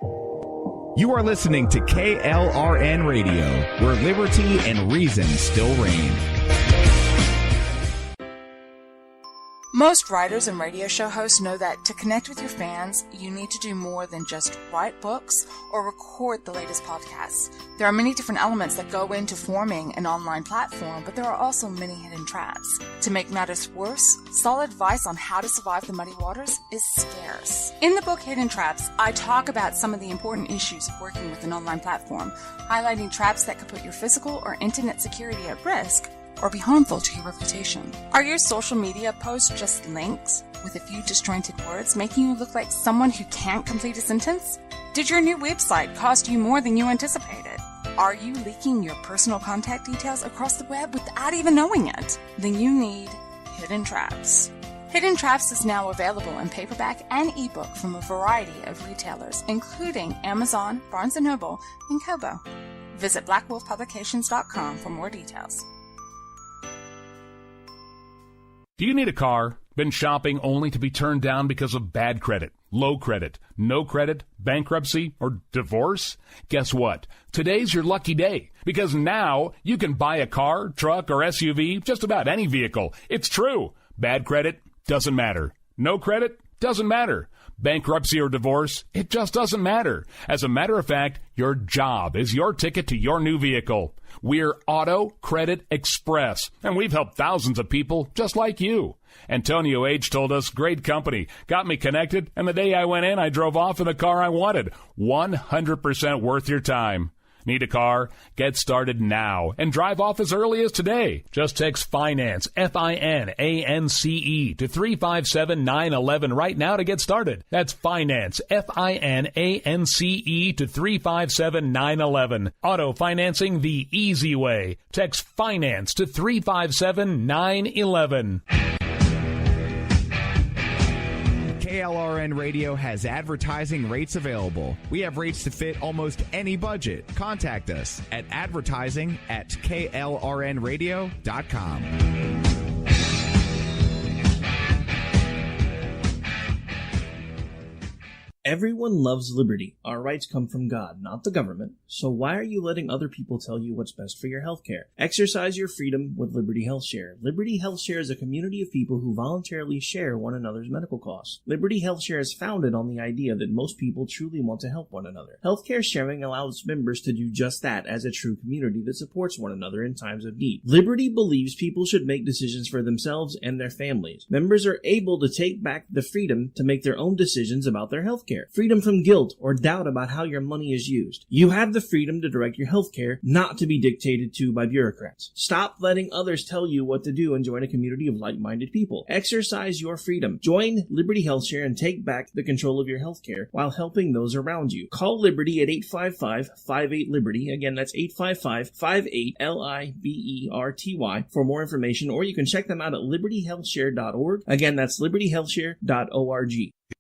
You are listening to KLRN Radio, where liberty and reason still reign. Most writers and radio show hosts know that to connect with your fans, you need to do more than just write books or record the latest podcasts. There are many different elements that go into forming an online platform, but there are also many hidden traps. To make matters worse, solid advice on how to survive the muddy waters is scarce. In the book Hidden Traps, I talk about some of the important issues of working with an online platform, highlighting traps that could put your physical or internet security at risk or be harmful to your reputation. Are your social media posts just links with a few disjointed words, making you look like someone who can't complete a sentence? Did your new website cost you more than you anticipated? Are you leaking your personal contact details across the web without even knowing it? Then you need Hidden Traps. Hidden Traps is now available in paperback and ebook from a variety of retailers, including Amazon, Barnes & Noble, and Kobo. Visit blackwolfpublications.com for more details. Do you need a car? Been shopping only to be turned down because of bad credit, low credit, no credit, bankruptcy, or divorce? Guess what? Today's your lucky day, because now you can buy a car, truck, or SUV, just about any vehicle. It's true. Bad credit doesn't matter. No credit doesn't matter. Bankruptcy or divorce, it just doesn't matter. As a matter of fact, your job is your ticket to your new vehicle. We're Auto Credit Express, and we've helped thousands of people just like you. Antonio H. told us, great company, got me connected, and the day I went in, I drove off in the car I wanted. 100% worth your time. Need a car? Get started now and drive off as early as today. Just text FINANCE, FINANCE, to 357-911 right now to get started. That's FINANCE, FINANCE, to 357-911. Auto financing the easy way. Text FINANCE to 357-911. KLRN Radio has advertising rates available. We have rates to fit almost any budget. Contact us at advertising@klrnradio.com. Everyone loves liberty. Our rights come from God, not the government. So why are you letting other people tell you what's best for your health care? Exercise your freedom with Liberty Health Share. Liberty Health Share is a community of people who voluntarily share one another's medical costs. Liberty Health Share is founded on the idea that most people truly want to help one another. Healthcare sharing allows members to do just that as a true community that supports one another in times of need. Liberty believes people should make decisions for themselves and their families. Members are able to take back the freedom to make their own decisions about their health care. Freedom from guilt or doubt about how your money is used. You have the freedom to direct your health care, not to be dictated to by bureaucrats. Stop letting others tell you what to do and join a community of like-minded people. Exercise your freedom. Join Liberty Health Share and take back the control of your health care while helping those around you. Call Liberty at 855-58-LIBERTY. Again, that's 855-58-LIBERTY for more information, or you can check them out at libertyhealthshare.org. Again, that's libertyhealthshare.org.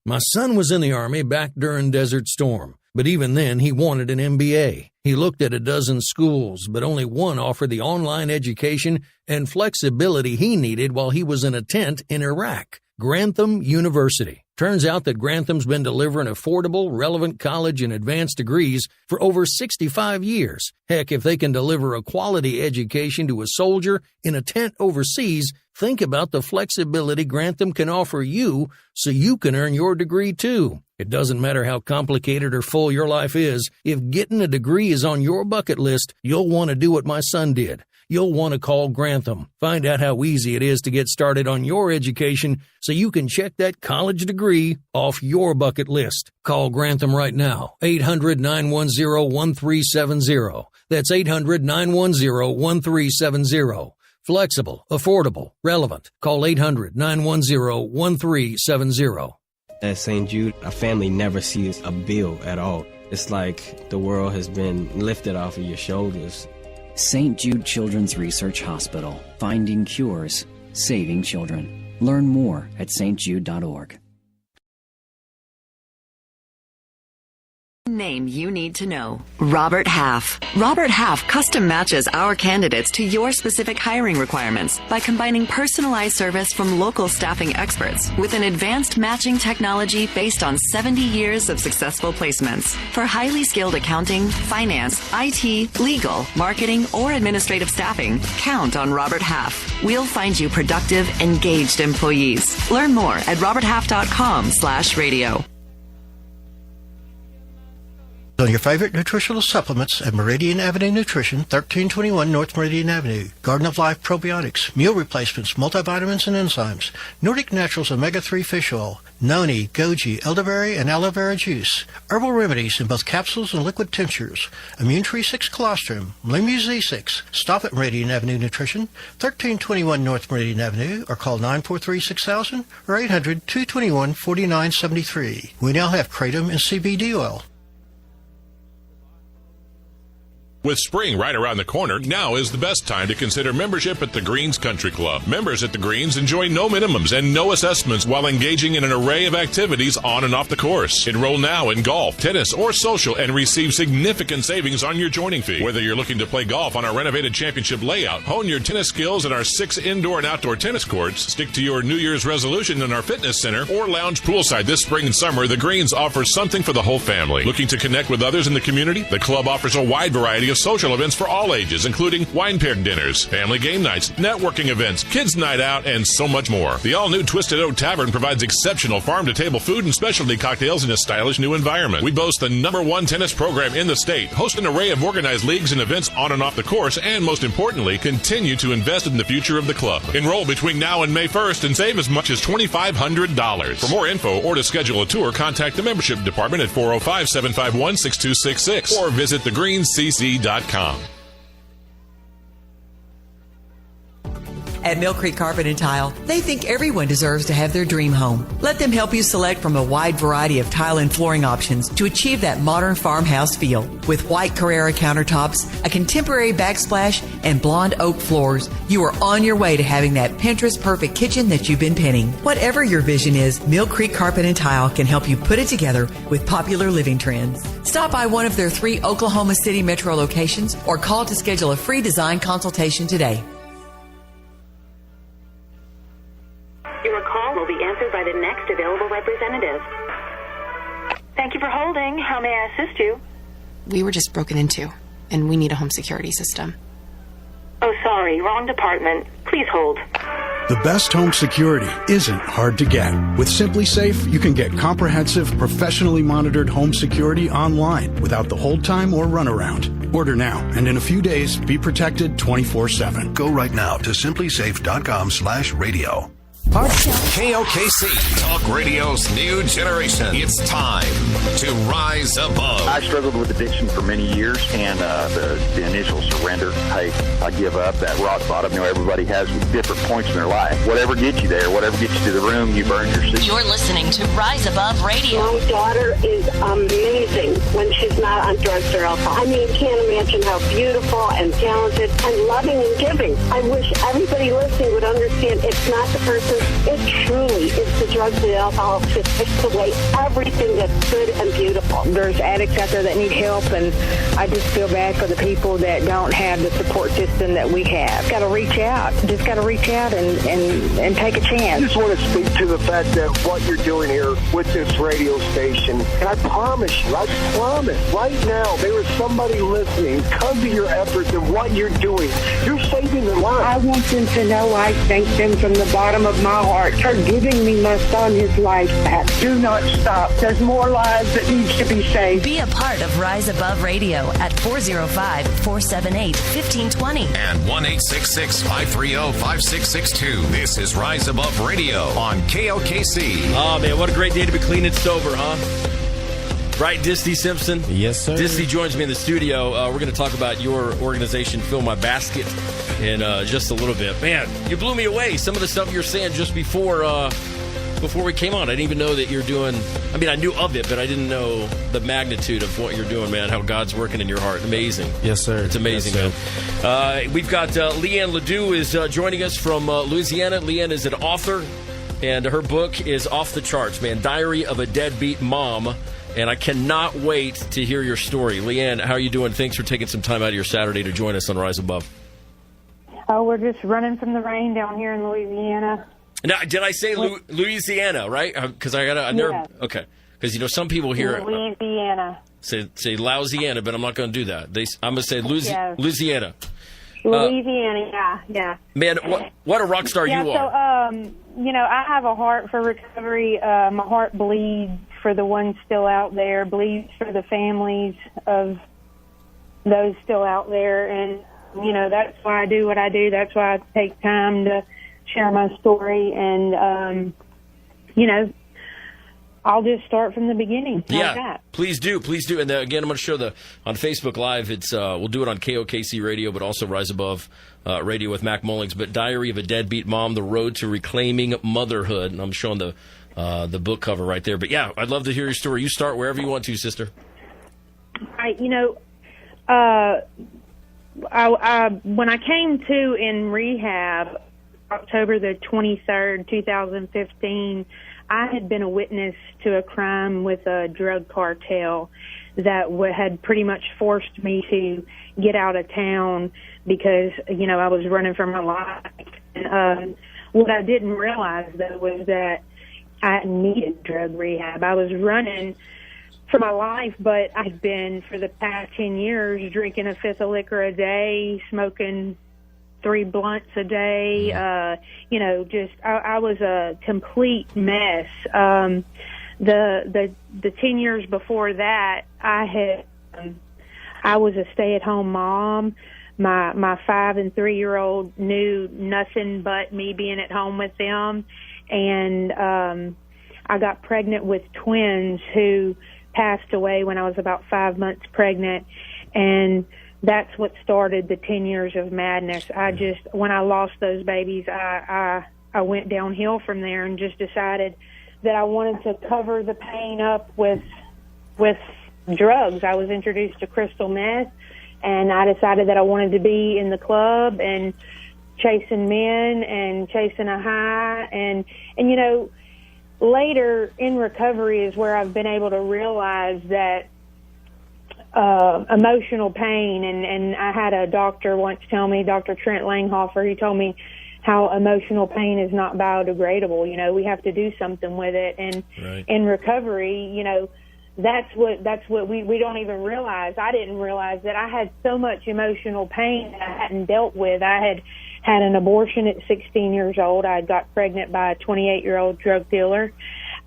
My son was in the Army back during Desert Storm, but even then he wanted an MBA. He looked at a dozen schools, but only one offered the online education and flexibility he needed while he was in a tent in Iraq. Grantham University. Turns out that Grantham's been delivering affordable, relevant college and advanced degrees for over 65 years. Heck, if they can deliver a quality education to a soldier in a tent overseas, think about the flexibility Grantham can offer you so you can earn your degree too. It doesn't matter how complicated or full your life is. If getting a degree is on your bucket list, you'll want to do what my son did. You'll want to call Grantham. Find out how easy it is to get started on your education so you can check that college degree off your bucket list. Call Grantham right now. 800-910-1370. That's 800-910-1370. Flexible, affordable, relevant. Call 800-910-1370. At St. Jude, a family never sees a bill at all. It's like the world has been lifted off of your shoulders. St. Jude Children's Research Hospital. Finding cures, saving children. Learn more at stjude.org. Name you need to know. Robert Half. Robert Half custom matches our candidates to your specific hiring requirements by combining personalized service from local staffing experts with an advanced matching technology based on 70 years of successful placements. For highly skilled accounting, finance, IT, legal, marketing, or administrative staffing, count on Robert Half. We'll find you productive, engaged employees. Learn more at roberthalf.com/radio. On your favorite nutritional supplements at Meridian Avenue Nutrition, 1321 North Meridian Avenue. Garden of Life Probiotics, meal replacements, multivitamins and enzymes, Nordic Naturals Omega-3 fish oil, noni, goji, elderberry, and aloe vera juice, herbal remedies in both capsules and liquid tinctures, Immune Tree 6 colostrum, Limu Z6. Stop at Meridian Avenue Nutrition, 1321 North Meridian Avenue, or call 943-6000 or 800-221-4973. We now have Kratom and CBD oil. With spring right around the corner, now is the best time to consider membership at the Greens Country Club. Members at the Greens enjoy no minimums and no assessments while engaging in an array of activities on and off the course. Enroll now in golf, tennis, or social and receive significant savings on your joining fee. Whether you're looking to play golf on our renovated championship layout, hone your tennis skills in our 6 indoor and outdoor tennis courts, stick to your New Year's resolution in our fitness center, or lounge poolside this spring and summer, the Greens offers something for the whole family. Looking to connect with others in the community? The club offers a wide variety of social events for all ages, including wine paired dinners, family game nights, networking events, kids night out, and so much more. The all-new Twisted Oak Tavern provides exceptional farm-to-table food and specialty cocktails in a stylish new environment. We boast the #1 tennis program in the state, host an array of organized leagues and events on and off the course, and most importantly, continue to invest in the future of the club. Enroll between now and May 1st and save as much as $2,500. For more info or to schedule a tour, contact the membership department at 405-751-6266 or visit thegreenscc.com. At Mill Creek Carpet and Tile, they think everyone deserves to have their dream home. Let them help you select from a wide variety of tile and flooring options to achieve that modern farmhouse feel. With white Carrera countertops, a contemporary backsplash, and blonde oak floors, you are on your way to having that Pinterest-perfect kitchen that you've been pinning. Whatever your vision is, Mill Creek Carpet and Tile can help you put it together with popular living trends. Stop by one of their 3 Oklahoma City metro locations or call to schedule a free design consultation today. Your call will be answered by the next available representative. Thank you for holding. How may I assist you? We were just broken into, and we need a home security system. Oh, sorry. Wrong department. Please hold. The best home security isn't hard to get. With SimpliSafe, you can get comprehensive, professionally monitored home security online without the hold time or runaround. Order now, and in a few days, be protected 24/7. Go right now to simplysafe.com/radio. KOKC, Talk Radio's new generation. It's time to rise above. I struggled with addiction for many years, and the initial surrender, hey, I give up, that rock bottom. You know, everybody has different points in their life. Whatever gets you there, whatever gets you to the room, you burn your seat. You're listening to Rise Above Radio. My daughter is amazing when she's not on drugs or alcohol. I mean, you can't imagine how beautiful and talented and loving and giving. I wish everybody listening would understand it's not the person. It truly is the drugs and the alcohol. It takes away everything that's good and beautiful. There's addicts out there that need help, and I just feel bad for the people that don't have the support system that we have. Got to reach out. Just got to reach out and take a chance. I just want to speak to the fact that what you're doing here with this radio station, and I promise you, right now, there is somebody listening because of your efforts and what you're doing. You're saving their lives. I want them to know I thank them from the bottom of my heart for giving me my son his life back. Do not stop. There's more lives that needs to be saved. Be a part of Rise Above Radio at 405-478-1520 and 1-866-530-5662. This is Rise Above Radio on KOKC. Oh, man, what a great day to be clean and sober, huh? Right, Disney Simpson? Yes, sir. Disney joins me in the studio. We're going to talk about your organization, Fill My Basket, in just a little bit. Man, you blew me away. Some of the stuff you were saying just before we came on. I didn't even know that you're doing... I mean, I knew of it, but I didn't know the magnitude of what you're doing, man, how God's working in your heart. Amazing. Yes, sir. It's amazing, yes, man. We've got Leanne Ledoux is joining us from Louisiana. Leanne is an author, and her book is off the charts, man. Diary of a Deadbeat Mom. And I cannot wait to hear your story. Leanne, how are you doing? Thanks for taking some time out of your Saturday to join us on Rise Above. Oh, we're just running from the rain down here in Louisiana. Now, did I say Louisiana, right? Because I never. Yes. Okay. Because, some people here Louisiana. say Louisiana, but I'm not going to do that. I'm going to say Louisiana. Louisiana, yeah. Man, what a rock star you are. So, I have a heart for recovery. My heart bleeds for the ones still out there, bleeds for the families of those still out there. And, that's why I do what I do. That's why I take time to share my story. And, I'll just start from the beginning. Yeah, that. Please do. And again, I'm going to show on Facebook Live. It's we'll do it on KOKC Radio, but also Rise Above Radio with Mac Mullings. But Diary of a Deadbeat Mom: The Road to Reclaiming Motherhood. And I'm showing the book cover right there. But yeah, I'd love to hear your story. You start wherever you want to, sister. When I came to in rehab, October the 23rd, 2015. I had been a witness to a crime with a drug cartel that had pretty much forced me to get out of town because, I was running for my life. And what I didn't realize, though, was that I needed drug rehab. I was running for my life, but I'd been, for the past 10 years, drinking a fifth of liquor a day, smoking 3 blunts a day, I was a complete mess. The 10 years before that, I was a stay-at-home mom. My 5 and 3-year-old knew nothing but me being at home with them, and I got pregnant with twins who passed away when I was about 5 months pregnant, and that's what started the 10 years of madness. When I lost those babies, I went downhill from there and just decided that I wanted to cover the pain up with drugs. I was introduced to crystal meth, and I decided that I wanted to be in the club and chasing men and chasing a high. And later in recovery is where I've been able to realize that emotional pain, and I had a doctor once tell me, Dr. Trent Langhofer, he told me how emotional pain is not biodegradable. We have to do something with it. And in recovery, that's what we don't even realize. I didn't realize that I had so much emotional pain that I hadn't dealt with. I had an abortion at 16 years old. I got pregnant by a 28-year-old drug dealer.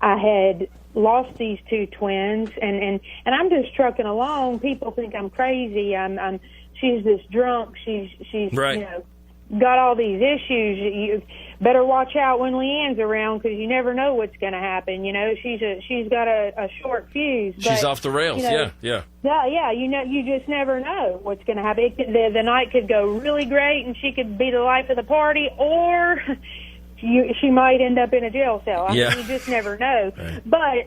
I had lost these 2 twins, and I'm just trucking along. People think I'm crazy. She's this drunk. She's got all these issues. You better watch out when Leanne's around because you never know what's going to happen. She's got a short fuse. She's off the rails. Yeah. Yeah. You just never know what's going to happen. The night could go really great, and she could be the life of the party, or she might end up in a jail cell. I mean, you just never know. Right. But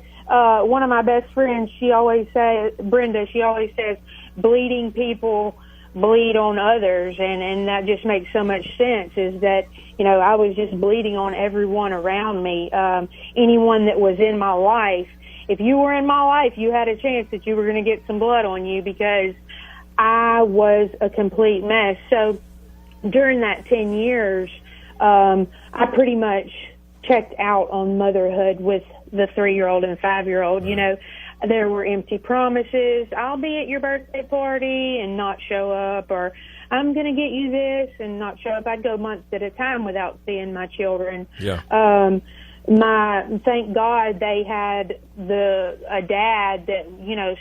one of my best friends, Brenda, she always says, bleeding people bleed on others, and that just makes so much sense, is that, I was just bleeding on everyone around me. Anyone that was in my life, if you were in my life, you had a chance that you were going to get some blood on you because I was a complete mess. So during that 10 years, I pretty much checked out on motherhood with the 3-year-old and 5-year-old. There were empty promises. I'll be at your birthday party and not show up, or I'm going to get you this and not show up. I'd go months at a time without seeing my children. Yeah. Thank God they had a dad that,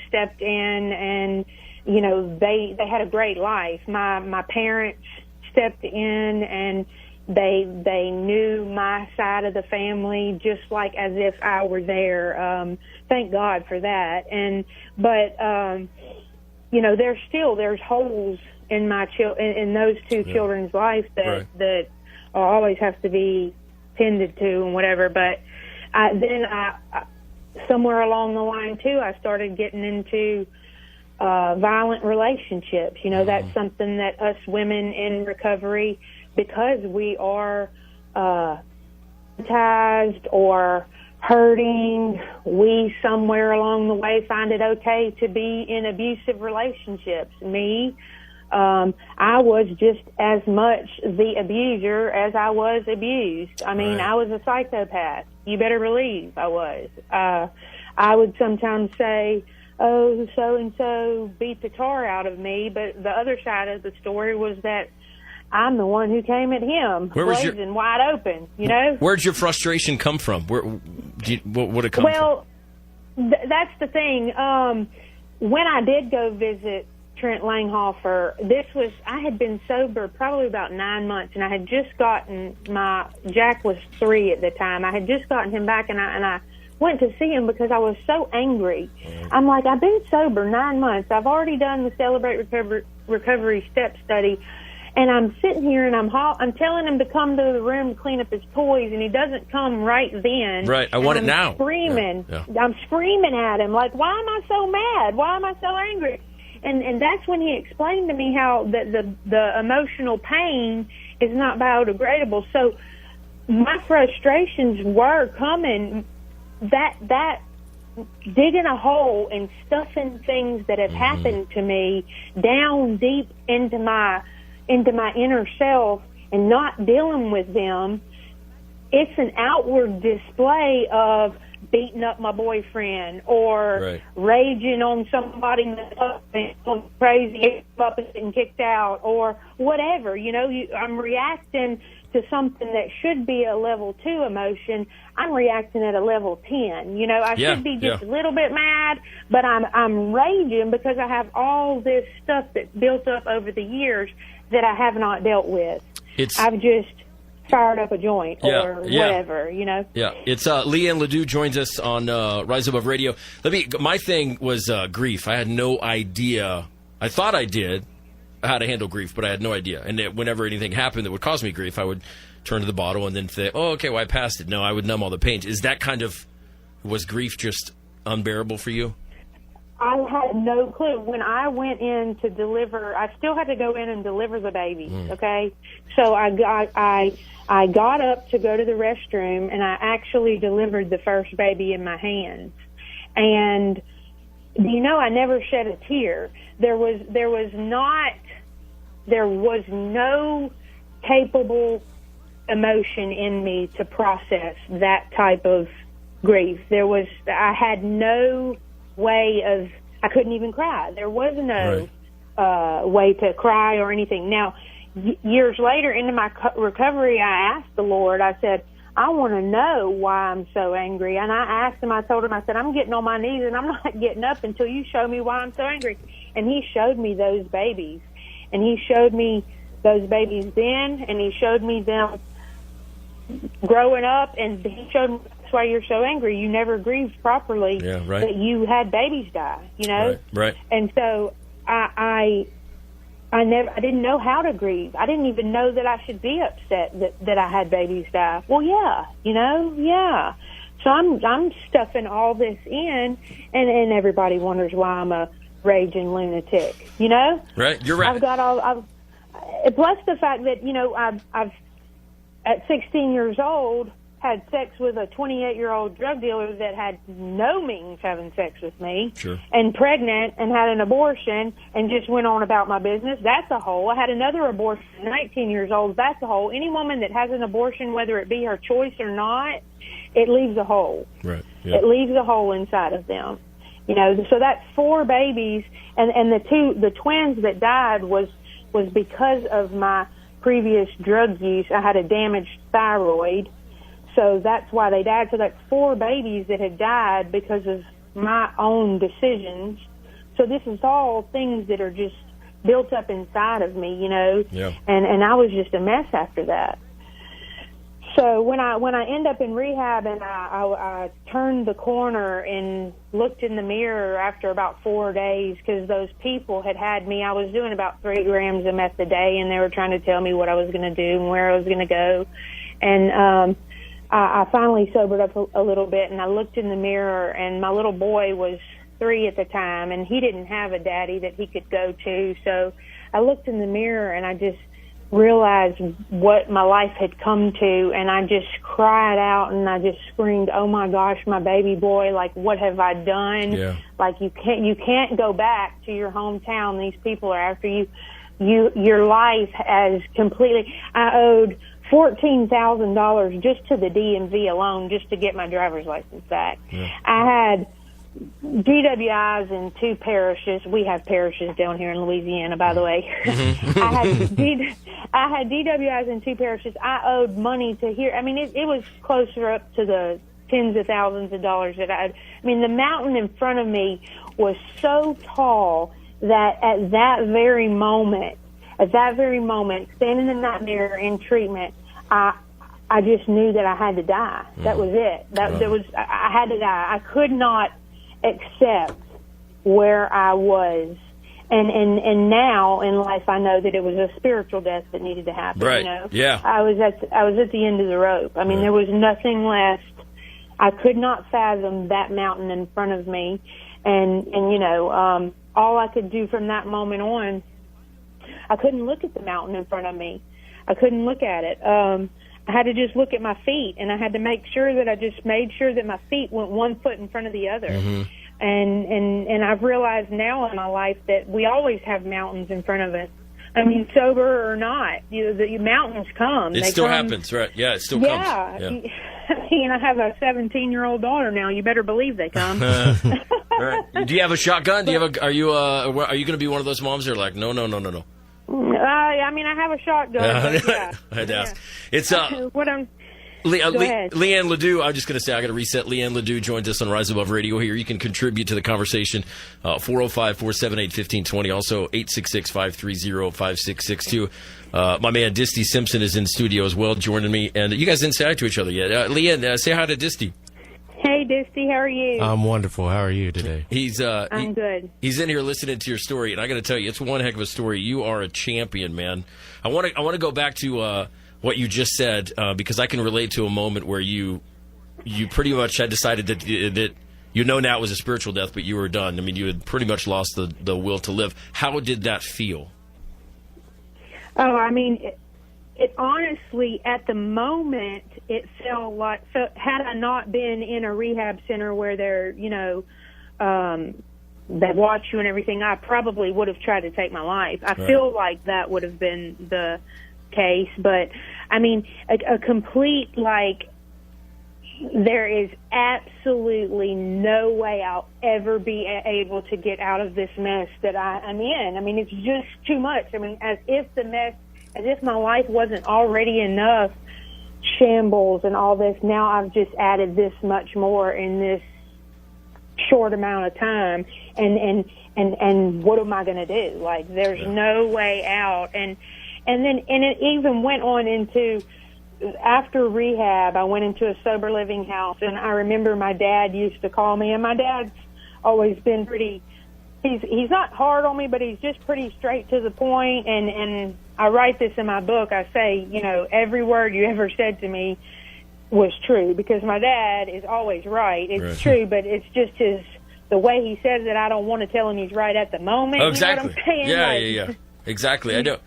stepped in, and, they had a great life. My parents stepped in, and they knew my side of the family just like as if I were there. Thank God for that. But there's holes in in those 2 children's life that always have to be tended to and whatever. But then somewhere along the line too, I started getting into violent relationships. That's something that us women in recovery, because we are traumatized or hurting. We, somewhere along the way, find it okay to be in abusive relationships. Me, I was just as much the abuser as I was abused. I mean, I was a psychopath. You better believe I was. I would sometimes say, oh, so-and-so beat the tar out of me, but the other side of the story was that I'm the one who came at him, blazing wide open, you know? Where'd your frustration come from? What would it come from? Well, that's the thing. When I did go visit Trent Langhofer, I had been sober probably about 9 months, and I had just gotten Jack was 3 at the time. I had just gotten him back, and I went to see him because I was so angry. I'm like, I've been sober 9 months. I've already done the Celebrate Recovery Step Study. And I'm sitting here and I'm telling him to come to the room to clean up his toys, and he doesn't come right then. Right, I want it now. Screaming. Yeah. I'm screaming at him like, why am I so mad? Why am I so angry? And that's when he explained to me how the emotional pain is not biodegradable. So my frustrations were coming that digging a hole and stuffing things that have happened to me down deep into my inner self and not dealing with them. It's an outward display of beating up my boyfriend or raging on somebody and going crazy, up and getting kicked out or whatever. You know, I'm reacting to something that should be a level 2 emotion. I'm reacting at a level 10. You know, I should be just a little bit mad, but I'm raging because I have all this stuff that's built up over the years that I have not dealt with. I've just fired up a joint or whatever, you know? Yeah, it's Leanne Ledoux joins us on Rise Above Radio. My thing was grief. I had no idea. I thought I did how to handle grief, but I had no idea. And whenever anything happened that would cause me grief, I would turn to the bottle and then say, oh, okay, well, I passed it. No, I would numb all the pain. Was grief just unbearable for you? I had no clue. When I went in to deliver, I still had to go in and deliver the baby, okay? So I got up to go to the restroom, and I actually delivered the first baby in my hands. And, you know, I never shed a tear. There was no capable emotion in me to process that type of grief. I had no way of, I couldn't even cry. There was no way to cry or anything. Now, years later into my recovery, I asked the Lord, I said, I want to know why I'm so angry. And I asked him, I told him, I said, I'm getting on my knees and I'm not getting up until you show me why I'm so angry. And he showed me those babies. And he showed me those babies then, and he showed me them growing up, and he showed me that's why you're so angry. You never grieved properly that you had babies die, you know? Right. And so I didn't know how to grieve. I didn't even know that I should be upset that I had babies die. Well, yeah, you know, yeah. So I'm stuffing all this in, and everybody wonders why I'm a raging lunatic, you know? Right, you're right. Plus the fact that, you know, I've at 16 years old had sex with a 28-year-old drug dealer that had no means having sex with me, and pregnant and had an abortion and just went on about my business. That's a hole. I had another abortion at 19 years old. That's a hole. Any woman that has an abortion, whether it be her choice or not, it leaves a hole. Right. Yeah. It leaves a hole inside of them. You know, so that's 4 babies, and the twins that died was because of my previous drug use. I had a damaged thyroid, so that's why they died. So that's 4 babies that had died because of my own decisions. So this is all things that are just built up inside of me, you know. Yeah. And I was just a mess after that. So when I end up in rehab and I turned the corner and looked in the mirror after about 4 days, because those people had me, I was doing about 3 grams of meth a day, and they were trying to tell me what I was going to do and where I was going to go. And I finally sobered up a little bit, and I looked in the mirror, and my little boy was 3 at the time, and he didn't have a daddy that he could go to. So I looked in the mirror, and I just realized what my life had come to, and I just cried out and I just screamed, "Oh my gosh, my baby boy, like what have I done?" Yeah. Like you can't go back to your hometown. These people are after you. Your life has completely. I owed $14,000 just to the DMV alone, just to get my driver's license back. Yeah. I had DWIs in 2 parishes. We have parishes down here in Louisiana, by the way. I had DWIs in 2 parishes. I owed money to here. I mean, it was closer up to the tens of thousands of dollars that I mean, the mountain in front of me was so tall that at that very moment, standing in that mirror in treatment, I just knew that I had to die. That was it. I had to die. I could not accept where I was. And now in life I know that it was a spiritual death that needed to happen. Right. You know? Yeah. I was at the end of the rope. I mean, there was nothing left. I could not fathom that mountain in front of me. And you know, all I could do from that moment on, I couldn't look at the mountain in front of me. I couldn't look at it. I had to just look at my feet, and I had to make sure that I just made sure that my feet went one foot in front of the other. Mm-hmm. And I've realized now in my life that we always have mountains in front of us. I mean, sober or not, the mountains come. It still happens, right? Yeah, it still comes. Yeah. And I have a 17-year-old daughter now. You better believe they come. All right. Do you have a shotgun? Are you going to be one of those moms that are like, no? I mean, I have a shotgun. But yeah. I had to ask. It's what I'm. Leanne Ledoux, I'm just going to say, I got to reset. Leanne Ledoux joins us on Rise Above Radio here. You can contribute to the conversation, 405-478-1520, also 866-530-5662. My man, Disty Simpson, is in studio as well, joining me. And you guys didn't say hi to each other yet. Leanne, say hi to Disty. Hey, Disty, how are you? I'm wonderful. How are you today? I'm good. He's in here listening to your story, and I got to tell you, it's one heck of a story. You are a champion, man. I want to go back to what you just said because I can relate to a moment where you pretty much had decided that you know now it was a spiritual death, but you were done. I mean, you had pretty much lost the will to live. How did that feel? Oh, I mean, it honestly, at the moment, it felt like, so had I not been in a rehab center where they're, they watch you and everything, I probably would have tried to take my life. I feel like that would have been the case, but I mean, a complete, there is absolutely no way I'll ever be able to get out of this mess that I'm in. I mean, it's just too much. I mean, as if my life wasn't already enough shambles and all this, now I've just added this much more in this short amount of time, and what am I going to do? There's no way out. And it even went on into, after rehab, I went into a sober living house, and I remember my dad used to call me, and my dad's always been pretty, he's not hard on me, but he's just pretty straight to the point, and I write this in my book. I say, every word you ever said to me was true, because my dad is always right. It's true, but it's just the way he says it, I don't want to tell him he's right at the moment. Oh, exactly. You know what I'm saying? Yeah. Exactly. I know.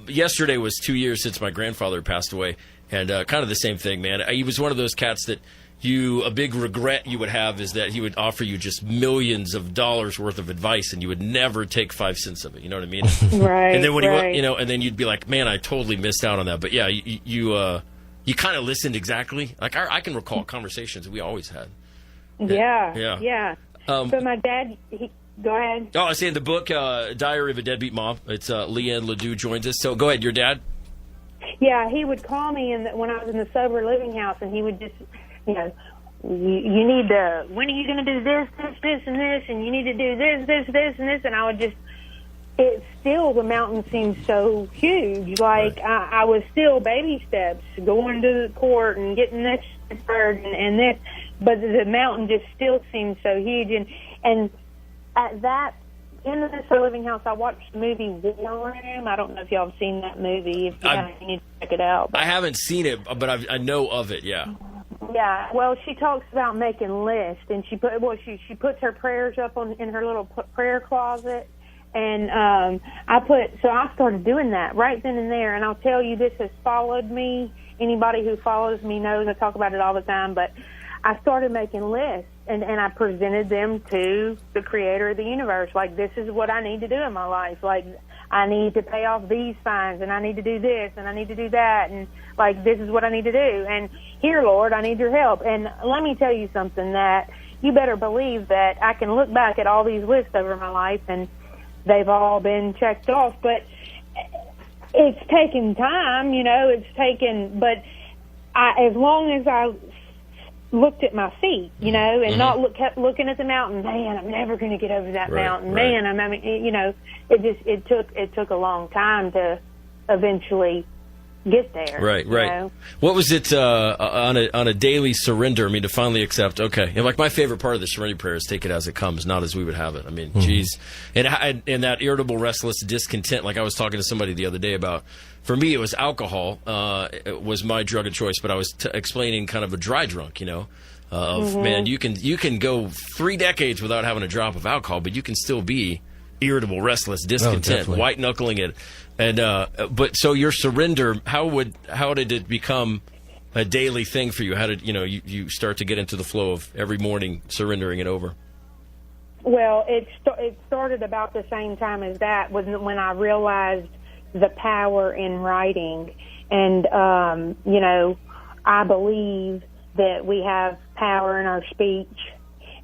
Yesterday was 2 years since my grandfather passed away, and kind of the same thing, man. He was one of those cats that a big regret you would have is that he would offer you just millions of dollars worth of advice, and you would never take 5 cents of it. You know what I mean? Right. And then when and then you'd be like, man, I totally missed out on that. But yeah, you kind of listened exactly. I can recall conversations we always had. Yeah. But my dad, go ahead. Oh, I was saying the book, Diary of a Deadbeat Mom. It's Leanne Ledoux joins us. So go ahead, your dad? Yeah, he would call me when I was in the sober living house, and he would just, you need to, when are you going to do this, and this, and you need to do this, and this, and I would just, the mountain seemed so huge. I was still baby steps, going to the court and getting this deferred and this, but the mountain just still seemed so huge. And at that end of the living house, I watched the movie War Room. I don't know if y'all have seen that movie. If you haven't, you need to check it out. I haven't seen it, but I know of it, yeah. Yeah, well, she talks about making lists, and she puts her prayers up in her little prayer closet, And I started doing that right then and there. And I'll tell you, this has followed me. Anybody who follows me knows I talk about it all the time. But I started making lists, and I presented them to the creator of the universe. Like, this is what I need to do in my life. Like, I need to pay off these fines, and I need to do this, and I need to do that. And, like, this is what I need to do. And here, Lord, I need your help. And let me tell you something, that you better believe that I can look back at all these lists over my life, and they've all been checked off. But it's taken time, but as long as I looked at my feet, and not kept looking at the mountain, man, I'm never going to get over that mountain. Right. Man, it took a long time to eventually get there. Right. What was it on a daily surrender? I mean, to finally accept. Okay, and like my favorite part of the serenity prayer is take it as it comes, not as we would have it. I mean, geez, and that irritable, restless discontent. Like I was talking to somebody the other day about. For me, it was alcohol. It was my drug of choice, but I was explaining kind of a dry drunk. Man, you can go 3 decades without having a drop of alcohol, but you can still be irritable, restless, discontent, white knuckling it. And but so your surrender, how did it become a daily thing for you? How did you start to get into the flow of every morning surrendering it over? Well, it started about the same time as that, when I realized the power in writing. And I believe that we have power in our speech,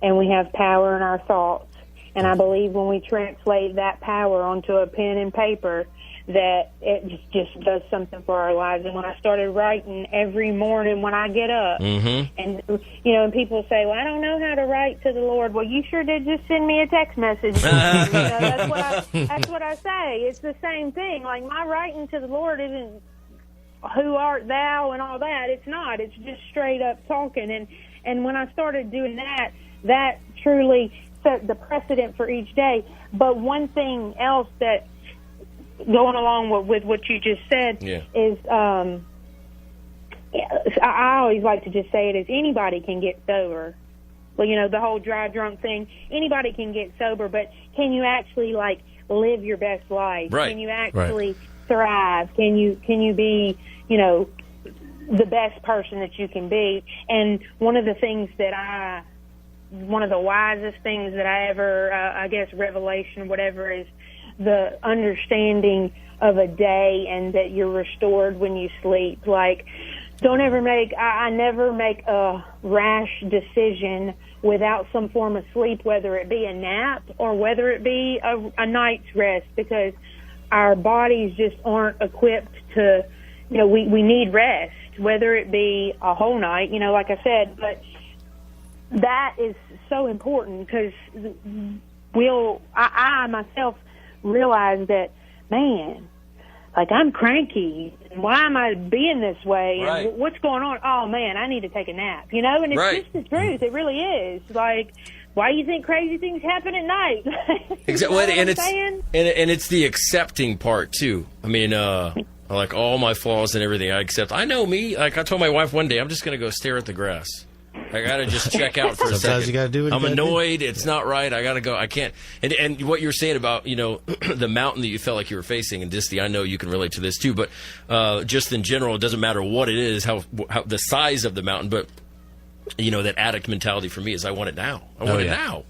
and we have power in our thoughts. And I believe when we translate that power onto a pen and paper, that it just does something for our lives. And when I started writing every morning when I get up, and and people say, well, I don't know how to write to the Lord. Well, you sure did just send me a text message. That's what I say. It's the same thing. Like, my writing to the Lord isn't who art thou and all that. It's not. It's just straight up talking. And when I started doing that, that truly set the precedent for each day. But one thing else that, going along with what you just said, is I always like to just say it, is anybody can get sober. Well, the whole dry drunk thing, anybody can get sober, but can you actually, like, live your best life? Right. Can you actually thrive? Can you be, the best person that you can be? And one of the wisest things that I ever, revelation, whatever, is the understanding of a day, and that you're restored when you sleep. Like, I never make a rash decision without some form of sleep, whether it be a nap or whether it be a night's rest, because our bodies just aren't equipped to, we need rest, whether it be a whole night, like I said. But that is so important, because I myself realize that, man, like, I'm cranky. Why am I being this way? Right. And what's going on? Oh, man, I need to take a nap, And it's just the truth. It really is. Like, why do you think crazy things happen at night? Exactly. And it's the accepting part, too. I mean, like, all my flaws and everything I accept. I know me. Like, I told my wife one day, I'm just going to go stare at the grass. I got to just check out for a second. Sometimes you got to do it. I'm annoyed. It's not right. I got to go. I can't. And what you're saying about, the mountain that you felt like you were facing, and Disty, I know you can relate to this too, but just in general, it doesn't matter what it is, how the size of the mountain, but, that addict mentality for me is I want it now. I want it now.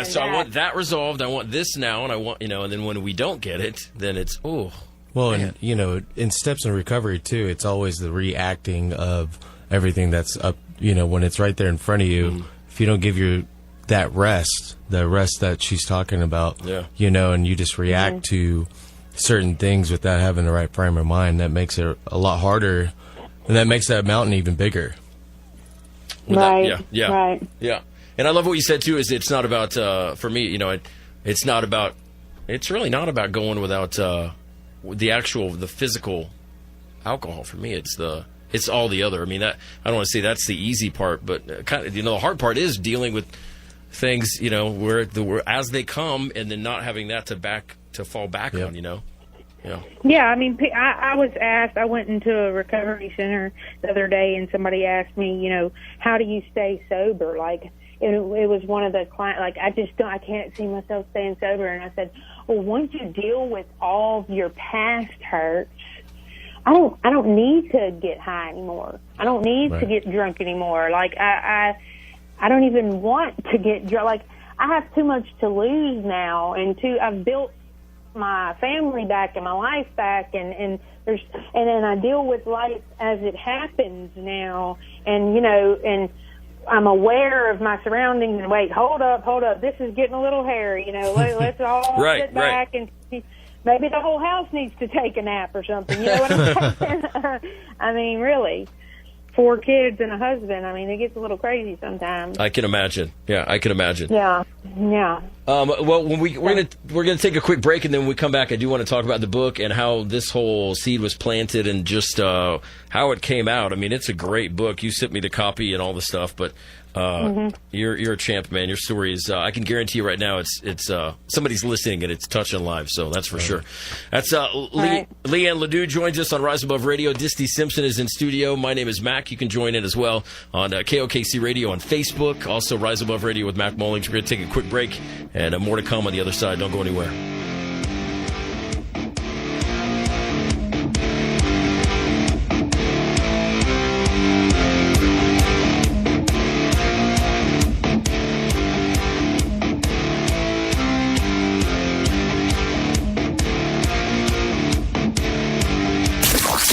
So I want that resolved. I want this now, and I want, and then when we don't get it, then it's, oh. Well, man. And, in steps in recovery too, it's always the reacting of everything that's up, when it's right there in front of you. If you don't give that rest, the rest that she's talking about, and you just react to certain things without having the right frame of mind, that makes it a lot harder, and that makes that mountain even bigger. Right. And I love what you said too, is it's not about, for me, it's really not about going without the physical alcohol. For me, it's all the other. I mean, I don't want to say that's the easy part, but kind of, the hard part is dealing with things, where as they come, and then not having that to fall back on, Yeah, I mean, I was asked, I went into a recovery center the other day, and somebody asked me, how do you stay sober? Like, it was one of the clients, like, I can't see myself staying sober. And I said, well, once you deal with all of your past hurts, I don't need to get high anymore. I don't need to get drunk anymore. Like, I don't even want to get drunk. Like, I have too much to lose now, and I've built my family back and my life back, and then I deal with life as it happens now, and and I'm aware of my surroundings. And wait, hold up, this is getting a little hairy. Let's all sit back and maybe the whole house needs to take a nap or something. You know what I'm saying? I mean, really. 4 kids and a husband. I mean, it gets a little crazy sometimes. I can imagine. Yeah, I can imagine. Yeah. Well, when we're gonna take a quick break, and then when we come back, I do want to talk about the book and how this whole seed was planted and just how it came out. I mean, it's a great book. You sent me the copy and all the stuff, but you're a champ, man. Your story is. I can guarantee you right now, it's somebody's listening and it's touching live. So that's for sure. That's Leanne Ledoux joins us on Rise Above Radio. Disty Simpson is in studio. My name is Mac. You can join in as well on KOKC Radio on Facebook. Also Rise Above Radio with Mac Mullings. We're going to take a quick break and more to come on the other side. Don't go anywhere.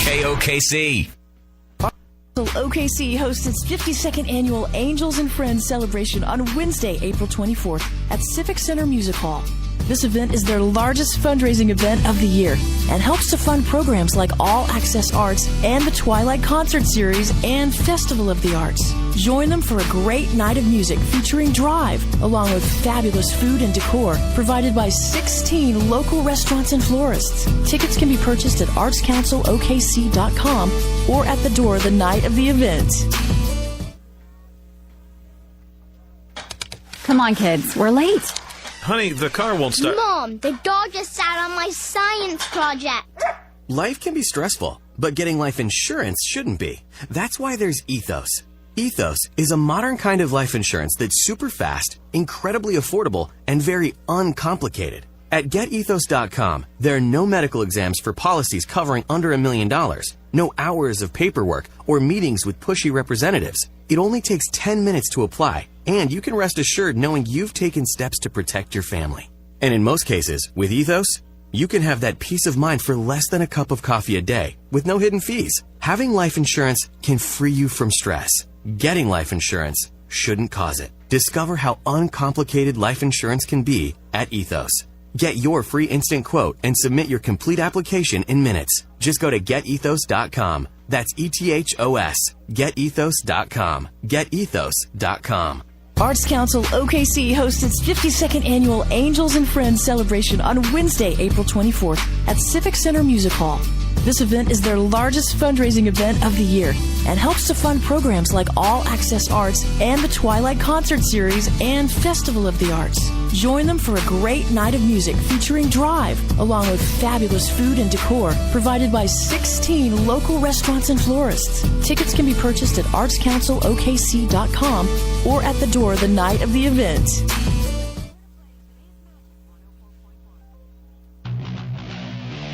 KOKC. OKC hosts its 52nd annual Angels and Friends celebration on Wednesday, April 24th at Civic Center Music Hall. This event is their largest fundraising event of the year and helps to fund programs like All Access Arts and the Twilight Concert Series and Festival of the Arts. Join them for a great night of music featuring Drive, along with fabulous food and decor provided by 16 local restaurants and florists. Tickets can be purchased at artscouncilokc.com or at the door the night of the event. Come on, kids. We're late. Honey, the car won't start. Mom, the dog just sat on my science project. Life can be stressful, but getting life insurance shouldn't be. That's why there's Ethos. Ethos is a modern kind of life insurance that's super fast, incredibly affordable, and very uncomplicated. At GetEthos.com, there are no medical exams for policies covering under $1 million, no hours of paperwork or meetings with pushy representatives. It only takes 10 minutes to apply, and you can rest assured knowing you've taken steps to protect your family. And in most cases, with Ethos, you can have that peace of mind for less than a cup of coffee a day with no hidden fees. Having life insurance can free you from stress. Getting life insurance shouldn't cause it. Discover how uncomplicated life insurance can be at Ethos. Get your free instant quote and submit your complete application in minutes. Just go to GetEthos.com. That's ETHOS. GetEthos.com. GetEthos.com. Arts Council OKC hosts its 52nd annual Angels and Friends celebration on Wednesday, April 24th at Civic Center Music Hall. This event is their largest fundraising event of the year and helps to fund programs like All Access Arts and the Twilight Concert Series and Festival of the Arts. Join them for a great night of music featuring Drive, along with fabulous food and decor provided by 16 local restaurants and florists. Tickets can be purchased at artscouncilokc.com or at the door the night of the event.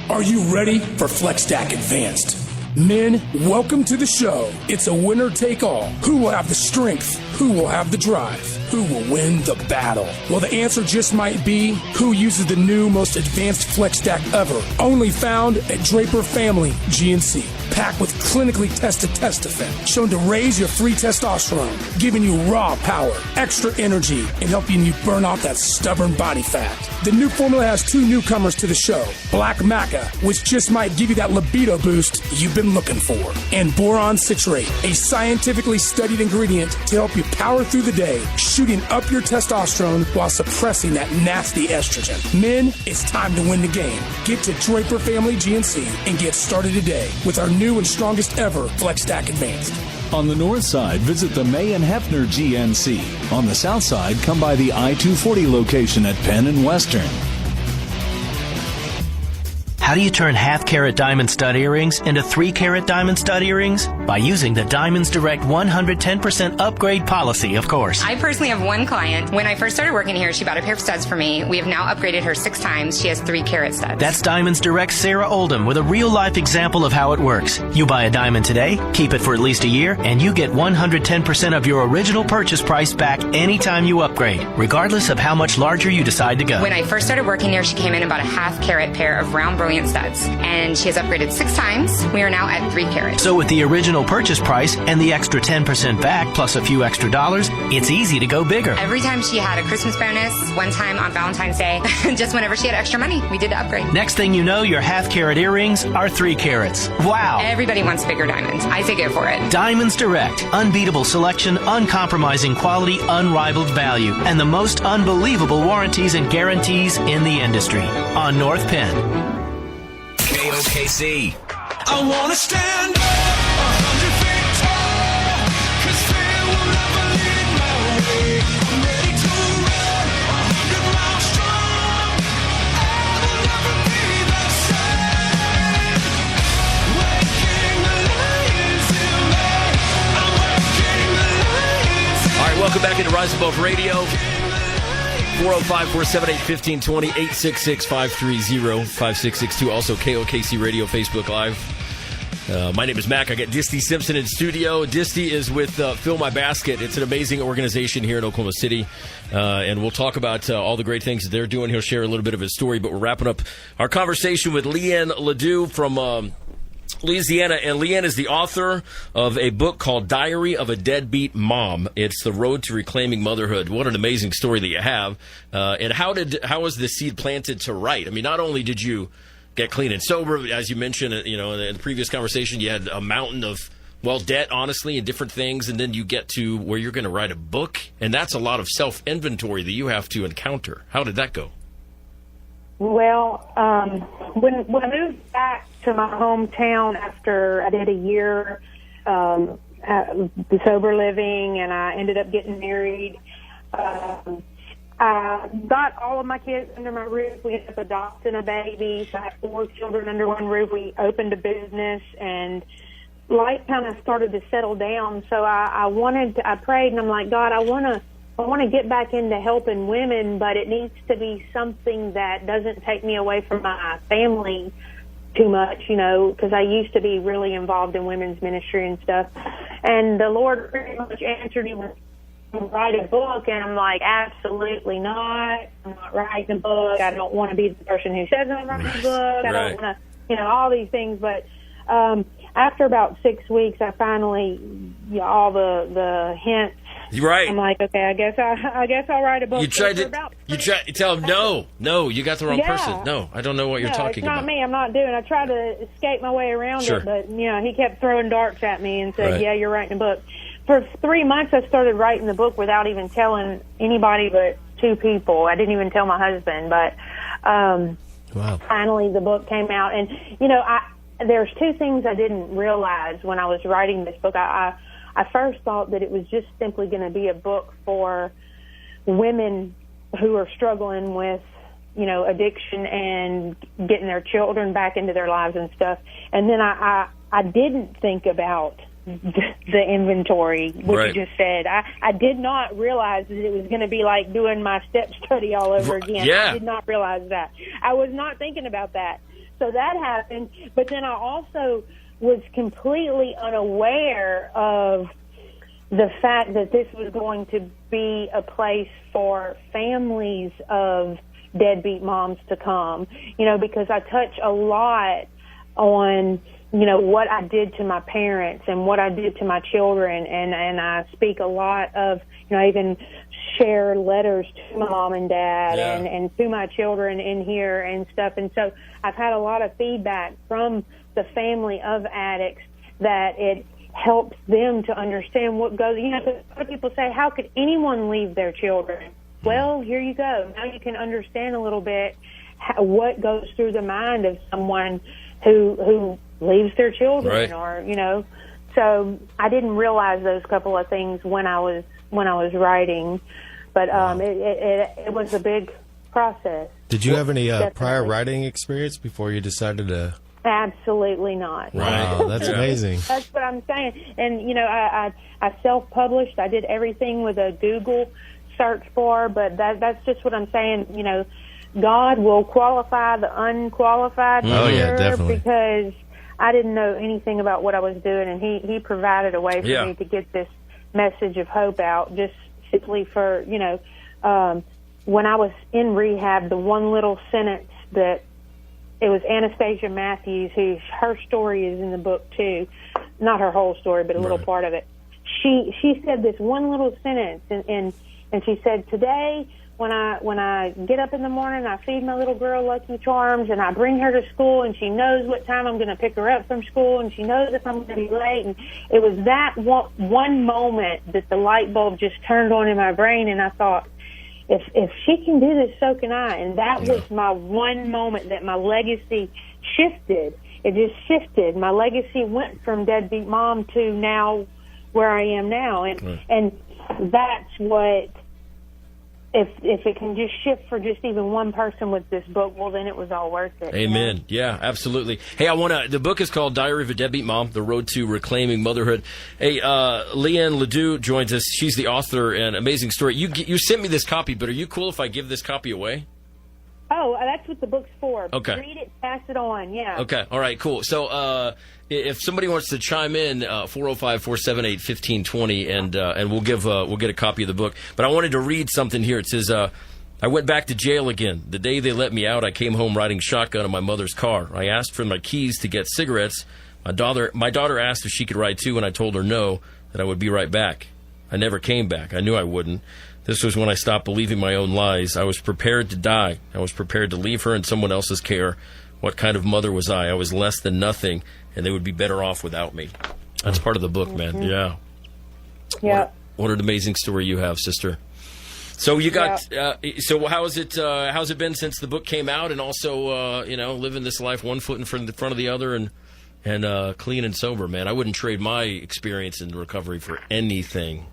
Are you ready for FlexStack Advanced? Men, welcome to the show. It's a winner take all. Who will have the strength? Who will have the drive? Who will win the battle? Well, the answer just might be who uses the new most advanced FlexStack ever. Only found at Draper Family GNC. Packed with clinically tested test effect, shown to raise your free testosterone, giving you raw power, extra energy, and helping you burn off that stubborn body fat. The new formula has 2 newcomers to the show, Black Maca, which just might give you that libido boost you've been looking for, and Boron Citrate, a scientifically studied ingredient to help you power through the day, shooting up your testosterone while suppressing that nasty estrogen. Men, it's time to win the game. Get to Draper Family GNC and get started today with our new and strongest ever FlexStack Advanced. On the north side, visit the May and Hefner GNC. On the south side, come by the I-240 location at Penn and Western. How do you turn half-carat diamond stud earrings into 3-carat diamond stud earrings? By using the Diamonds Direct 110% upgrade policy, of course. I personally have one client. When I first started working here, she bought a pair of studs for me. We have now upgraded her 6 times. She has 3-carat studs. That's Diamonds Direct Sarah Oldham with a real-life example of how it works. You buy a diamond today, keep it for at least a year, and you get 110% of your original purchase price back anytime you upgrade, regardless of how much larger you decide to go. When I first started working here, she came in about a 1/2-carat pair of round brilliant studs, and she has upgraded 6 times. We are now at 3 carat. So with the original purchase price and the extra 10% back plus a few extra dollars, it's easy to go bigger. Every time she had a Christmas bonus, one time on Valentine's Day, just whenever she had extra money, we did the upgrade. Next thing you know, your 1/2-carat earrings are 3 carats. Wow. Everybody wants bigger diamonds. I say go for it. Diamonds Direct. Unbeatable selection, uncompromising quality, unrivaled value, and the most unbelievable warranties and guarantees in the industry. On North Penn. KOKC. I want to stand up 100 feet tall, 'cause fear will never lead my way. I'm ready to run 100 miles strong. I will never be the same. Waking the lions in me. I'm waking the lions in me. All right, welcome back into Rise Above Radio. 405-478-1520, 866-530-5662. Also, KOKC Radio, Facebook Live. My name is Mac. I got Disty Simpson in studio. Disty is with Fill My Basket. It's an amazing organization here in Oklahoma City. And we'll talk about all the great things that they're doing. He'll share a little bit of his story. But we're wrapping up our conversation with Leanne Ledoux from Louisiana, and Leanne is the author of a book called Diary of a Deadbeat Mom. It's the road to reclaiming motherhood. What an amazing story that you have. And how was the seed planted to write? I mean, not only did you get clean and sober, as you mentioned, in the previous conversation, you had a mountain of, debt, honestly, and different things, and then you get to where you're going to write a book, and that's a lot of self-inventory that you have to encounter. How did that go? Well, when I moved back to my hometown after I did a year sober living, and I ended up getting married, I got all of my kids under my roof. We ended up adopting a baby. So I had 4 children under one roof. We opened a business, and life kind of started to settle down. So I prayed, and I'm like, God, I want to get back into helping women, but it needs to be something that doesn't take me away from my family too much, because I used to be really involved in women's ministry and stuff. And the Lord pretty much answered me with, write a book, and I'm like, absolutely not. I'm not writing a book. I don't want to be the person who says I'm writing a book. I don't want to, all these things. But after about 6 weeks, I finally, all the hints. Right. I'm like, okay, I guess I'll write a book. You tried to tell him, no, you got the wrong person. No, I don't know what you're talking about. It's not me. I'm not doing it. I tried to escape my way around it, but, he kept throwing darts at me and said, yeah, you're writing a book. For 3 months, I started writing the book without even telling anybody but 2 people. I didn't even tell my husband, but finally the book came out. And, there's 2 things I didn't realize when I was writing this book. I first thought that it was just simply going to be a book for women who are struggling with, addiction and getting their children back into their lives and stuff. And then I didn't think about the inventory, which you just said. I did not realize that it was going to be like doing my step study all over again. Yeah. I did not realize that. I was not thinking about that. So that happened, but then I also was completely unaware of the fact that this was going to be a place for families of deadbeat moms to come, because I touch a lot on, what I did to my parents and what I did to my children, and I speak a lot of, I even share letters to my mom and dad and to my children in here and stuff. And so I've had a lot of feedback from the family of addicts that it helps them to understand what goes. A lot of people say, how could anyone leave their children? Well, here you go. Now you can understand a little bit what goes through the mind of someone who leaves their children, or So I didn't realize those couple of things when I was writing, but it was a big process. Did you have any prior writing experience before you decided to Absolutely not. Wow, that's amazing. That's what I'm saying. And, you know, I self-published. I did everything with a Google search bar, but that's just what I'm saying. You know, God will qualify the unqualified. Oh, yeah, definitely. Because I didn't know anything about what I was doing, and he provided a way for me to get this message of hope out, just simply for, you know, when I was in rehab, the one little sentence that it was Anastasia Matthews, her story is in the book too, not her whole story, but a little part of it. She said this one little sentence, and she said, today when I get up in the morning, I feed my little girl Lucky Charms, and I bring her to school, and she knows what time I'm going to pick her up from school, and she knows if I'm going to be late. And it was that one moment that the light bulb just turned on in my brain, and I thought, if she can do this, so can I. And that was my one moment that my legacy shifted. It just shifted. My legacy went from deadbeat mom to now where I am now. And that's what, if it can just shift for just even one person with this book, well, then it was all worth it. Amen. You know? Yeah, absolutely. Hey, the book is called Diary of a Deadbeat Mom, The Road to Reclaiming Motherhood. Hey, Leanne Ledoux joins us. She's the author, and amazing story. You sent me this copy, but are you cool if I give this copy away? Oh, that's what the book's for. Okay. Read it, pass it on, yeah. Okay, all right, cool. So if somebody wants to chime in, 405-478-1520, and we'll get a copy of the book. But I wanted to read something here. It says, I went back to jail again. The day they let me out, I came home riding shotgun in my mother's car. I asked for my keys to get cigarettes. My daughter asked if she could ride too, and I told her no, that I would be right back. I never came back. I knew I wouldn't. This was when I stopped believing my own lies. I was prepared to die. I was prepared to leave her in someone else's care. What kind of mother was I? I was less than nothing, and they would be better off without me. That's part of the book, man. Mm-hmm. Yeah. Yeah. What an amazing story you have, sister. So you got. So how's it been since the book came out, and also living this life one foot in front of the other, and clean and sober, man. I wouldn't trade my experience in recovery for anything.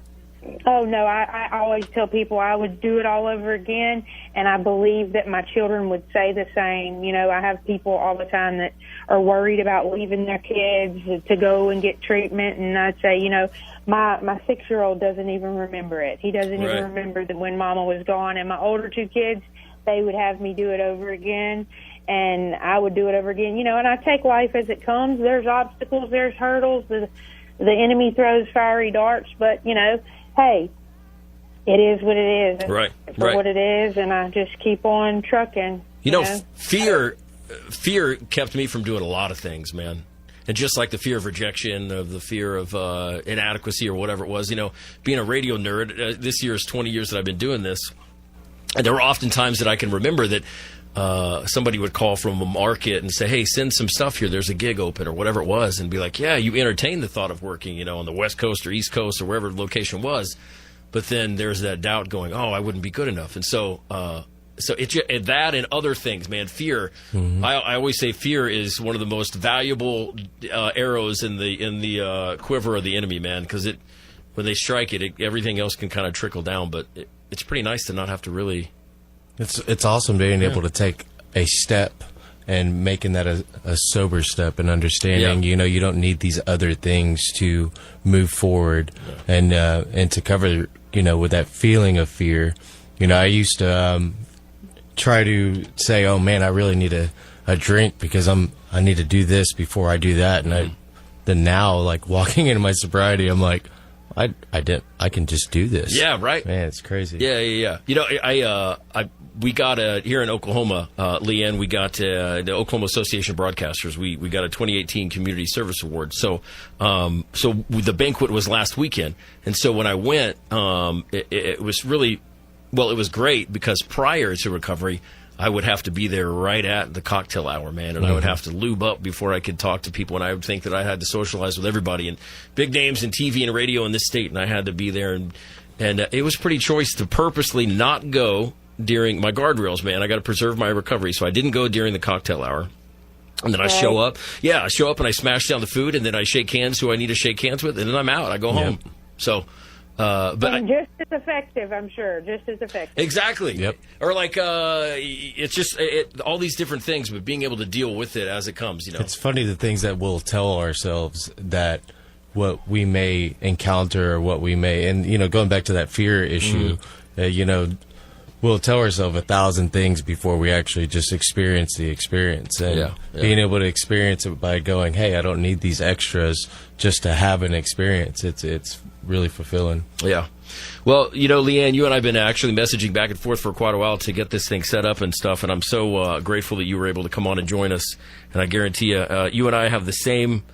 Oh, no, I always tell people I would do it all over again, and I believe that my children would say the same. You know, I have people all the time that are worried about leaving their kids to go and get treatment, and I say, you know, my 6-year-old doesn't even remember it. He doesn't even remember that when Mama was gone, and my older 2 kids, they would have me do it over again, and I would do it over again. You know, and I take life as it comes. There's obstacles, there's hurdles, the enemy throws fiery darts, but, you know, hey, it is what it is. Right. For what it is, and I just keep on trucking. You know, fear kept me from doing a lot of things, man. And just like the fear of rejection, of the fear of inadequacy or whatever it was, you know, being a radio nerd, this year is 20 years that I've been doing this. And there were often times that I can remember that somebody would call from a market and say, hey, send some stuff here. There's a gig open or whatever it was. And be like, yeah, you entertain the thought of working, you know, on the West Coast or East Coast or wherever the location was. But then there's that doubt going, oh, I wouldn't be good enough. And so it's that and other things, man. Fear. Mm-hmm. I always say fear is one of the most valuable arrows in the quiver of the enemy, man, because when they strike it, everything else can kind of trickle down. But it's pretty nice to not have to really. It's awesome being able to take a step and making that a sober step and understanding, you know, you don't need these other things to move forward and to cover, you know, with that feeling of fear. You know, I used to try to say, oh man, I really need a drink because I need to do this before I do that. And then now, like walking into my sobriety, I'm like, I can just do this. Yeah, right. Man, it's crazy. Yeah. You know, we got here in Oklahoma, Leanne. We got the Oklahoma Association of Broadcasters. We got a 2018 Community Service Award. So the banquet was last weekend, and so when I went, it was really it was great because prior to recovery, I would have to be there right at the cocktail hour, man, and I would have to lube up before I could talk to people, and I would think that I had to socialize with everybody and big names in TV and radio in this state, and I had to be there, and it was pretty choice to purposely not go during my guardrails, man. I got to preserve my recovery, so I didn't go during the cocktail hour. And then I show up. Yeah, I show up and I smash down the food, and then I shake hands who I need to shake hands with, and then I'm out. I go home. So But and just as effective, I'm sure. Just as effective. Exactly. Yep. Or like it's just all these different things, but being able to deal with it as it comes. It's funny the things that we'll tell ourselves that what we may encounter or what we may, and going back to that fear issue, we'll tell ourselves 1,000 things before we actually just experience the experience. And being able to experience it by going, hey, I don't need these extras just to have an experience. It's really fulfilling. Yeah. Well, Leanne, you and I have been actually messaging back and forth for quite a while to get this thing set up and stuff, and I'm so grateful that you were able to come on and join us. And I guarantee you and I have the same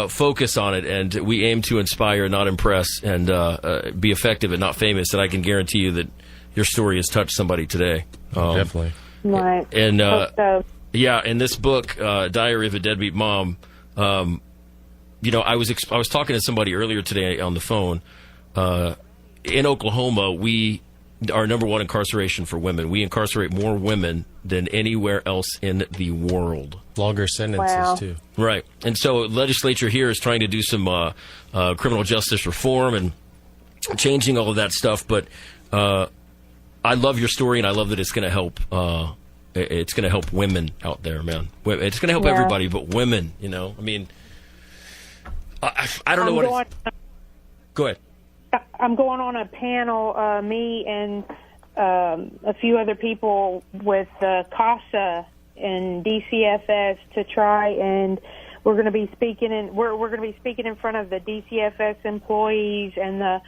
focus on it, and we aim to inspire, not impress, and be effective and not famous. And I can guarantee you that your story has touched somebody today. Definitely. Right. And so. yeah, in this book, Diary of a Deadbeat Mom, I was talking to somebody earlier today on the phone. In Oklahoma, we are number one incarceration for women. We incarcerate more women than anywhere else in the world. Longer sentences, too. Right. And so legislature here is trying to do some criminal justice reform and changing all of that stuff. But I love your story, and I love that it's going to help. It's going to help women out there, man. It's going to help everybody, but women. I mean, I don't know what. Go ahead. I'm going on a panel, me and a few other people with CASA and DCFS to try, and we're going to be speaking in front of the DCFS employees and the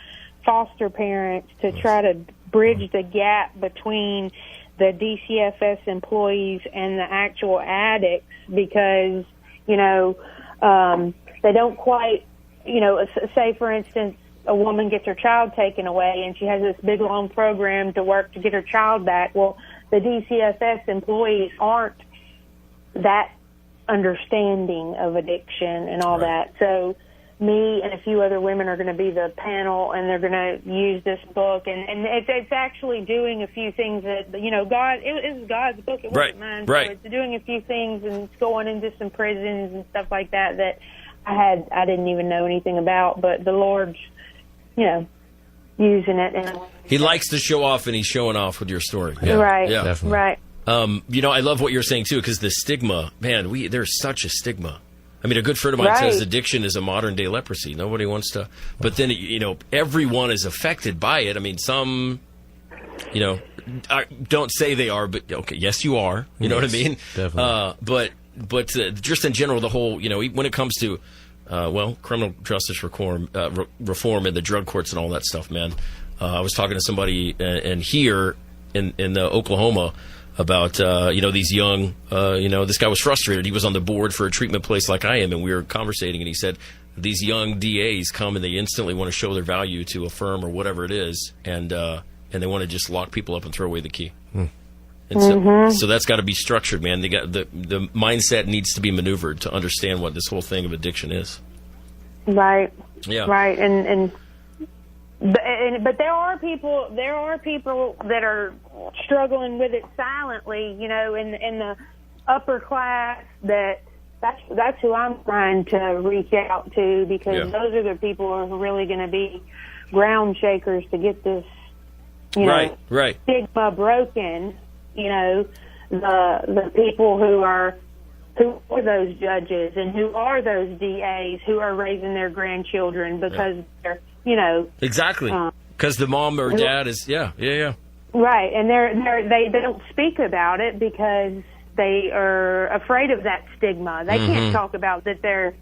foster parents to try to bridge the gap between the DCFS employees and the actual addicts, because they don't quite, say for instance, a woman gets her child taken away and she has this big long program to work to get her child back. Well, the DCFS employees aren't that understanding of addiction and all that. So me and a few other women are going to be the panel, and they're going to use this book, and it's actually doing a few things that, God, it was God's book, it wasn't mine. So it's doing a few things, and it's going into some prisons and stuff like that I didn't even know anything about, but the Lord's using it. And he likes to show off, and he's showing off with your story. Right. Yeah. Definitely. Right. I love what you're saying too, because the stigma, man, there's such a stigma. I mean, a good friend of mine says addiction is a modern day leprosy. Nobody wants to, but then everyone is affected by it. I mean, some, don't say they are, but okay, yes, you are. You know what I mean? Definitely. But just in general, the whole, when it comes to criminal justice reform in the drug courts and all that stuff, man. I was talking to somebody and here in Oklahoma about these young this guy was frustrated. He was on the board for a treatment place like I am, and we were conversating, and he said these young DAs come and they instantly want to show their value to a firm or whatever it is, and they want to just lock people up and throw away the key. And so that's got to be structured, man. They got the mindset needs to be maneuvered to understand what this whole thing of addiction is. Right. Yeah. Right. But there are people that are struggling with it silently, in the upper class. That's who I'm trying to reach out to, because those are the people who are really going to be ground shakers to get this, stigma broken. The people who are those judges and who are those DAs who are raising their grandchildren because they're, exactly, because the mom or dad is right, and they don't speak about it because they are afraid of that stigma. They can't talk about that their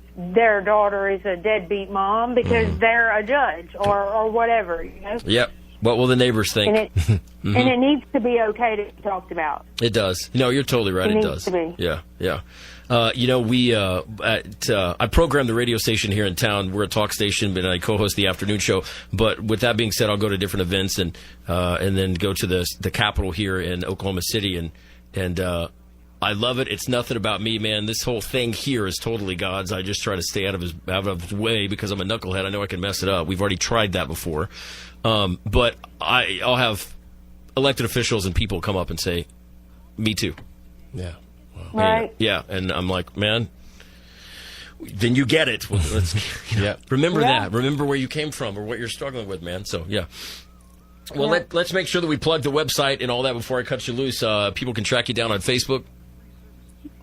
daughter is a deadbeat mom because they're a judge or whatever. Yep. What will the neighbors think? And it needs to be okay to be talked about. It does. No, you're totally right. It does. To be. Yeah. I program the radio station here in town. We're a talk station, and I co-host the afternoon show. But with that being said, I'll go to different events and then go to the Capitol here in Oklahoma City, and I love it. It's nothing about me, man. This whole thing here is totally God's. I just try to stay out of his way because I'm a knucklehead. I know I can mess it up. We've already tried that before. But I'll have elected officials and people come up and say, "Me too." Yeah. Wow. Right. Yeah, and I'm like, man, then you get it. Well, remember that. Remember where you came from or what you're struggling with, man. So, yeah. Well, let's make sure that we plug the website and all that before I cut you loose. People can track you down on Facebook.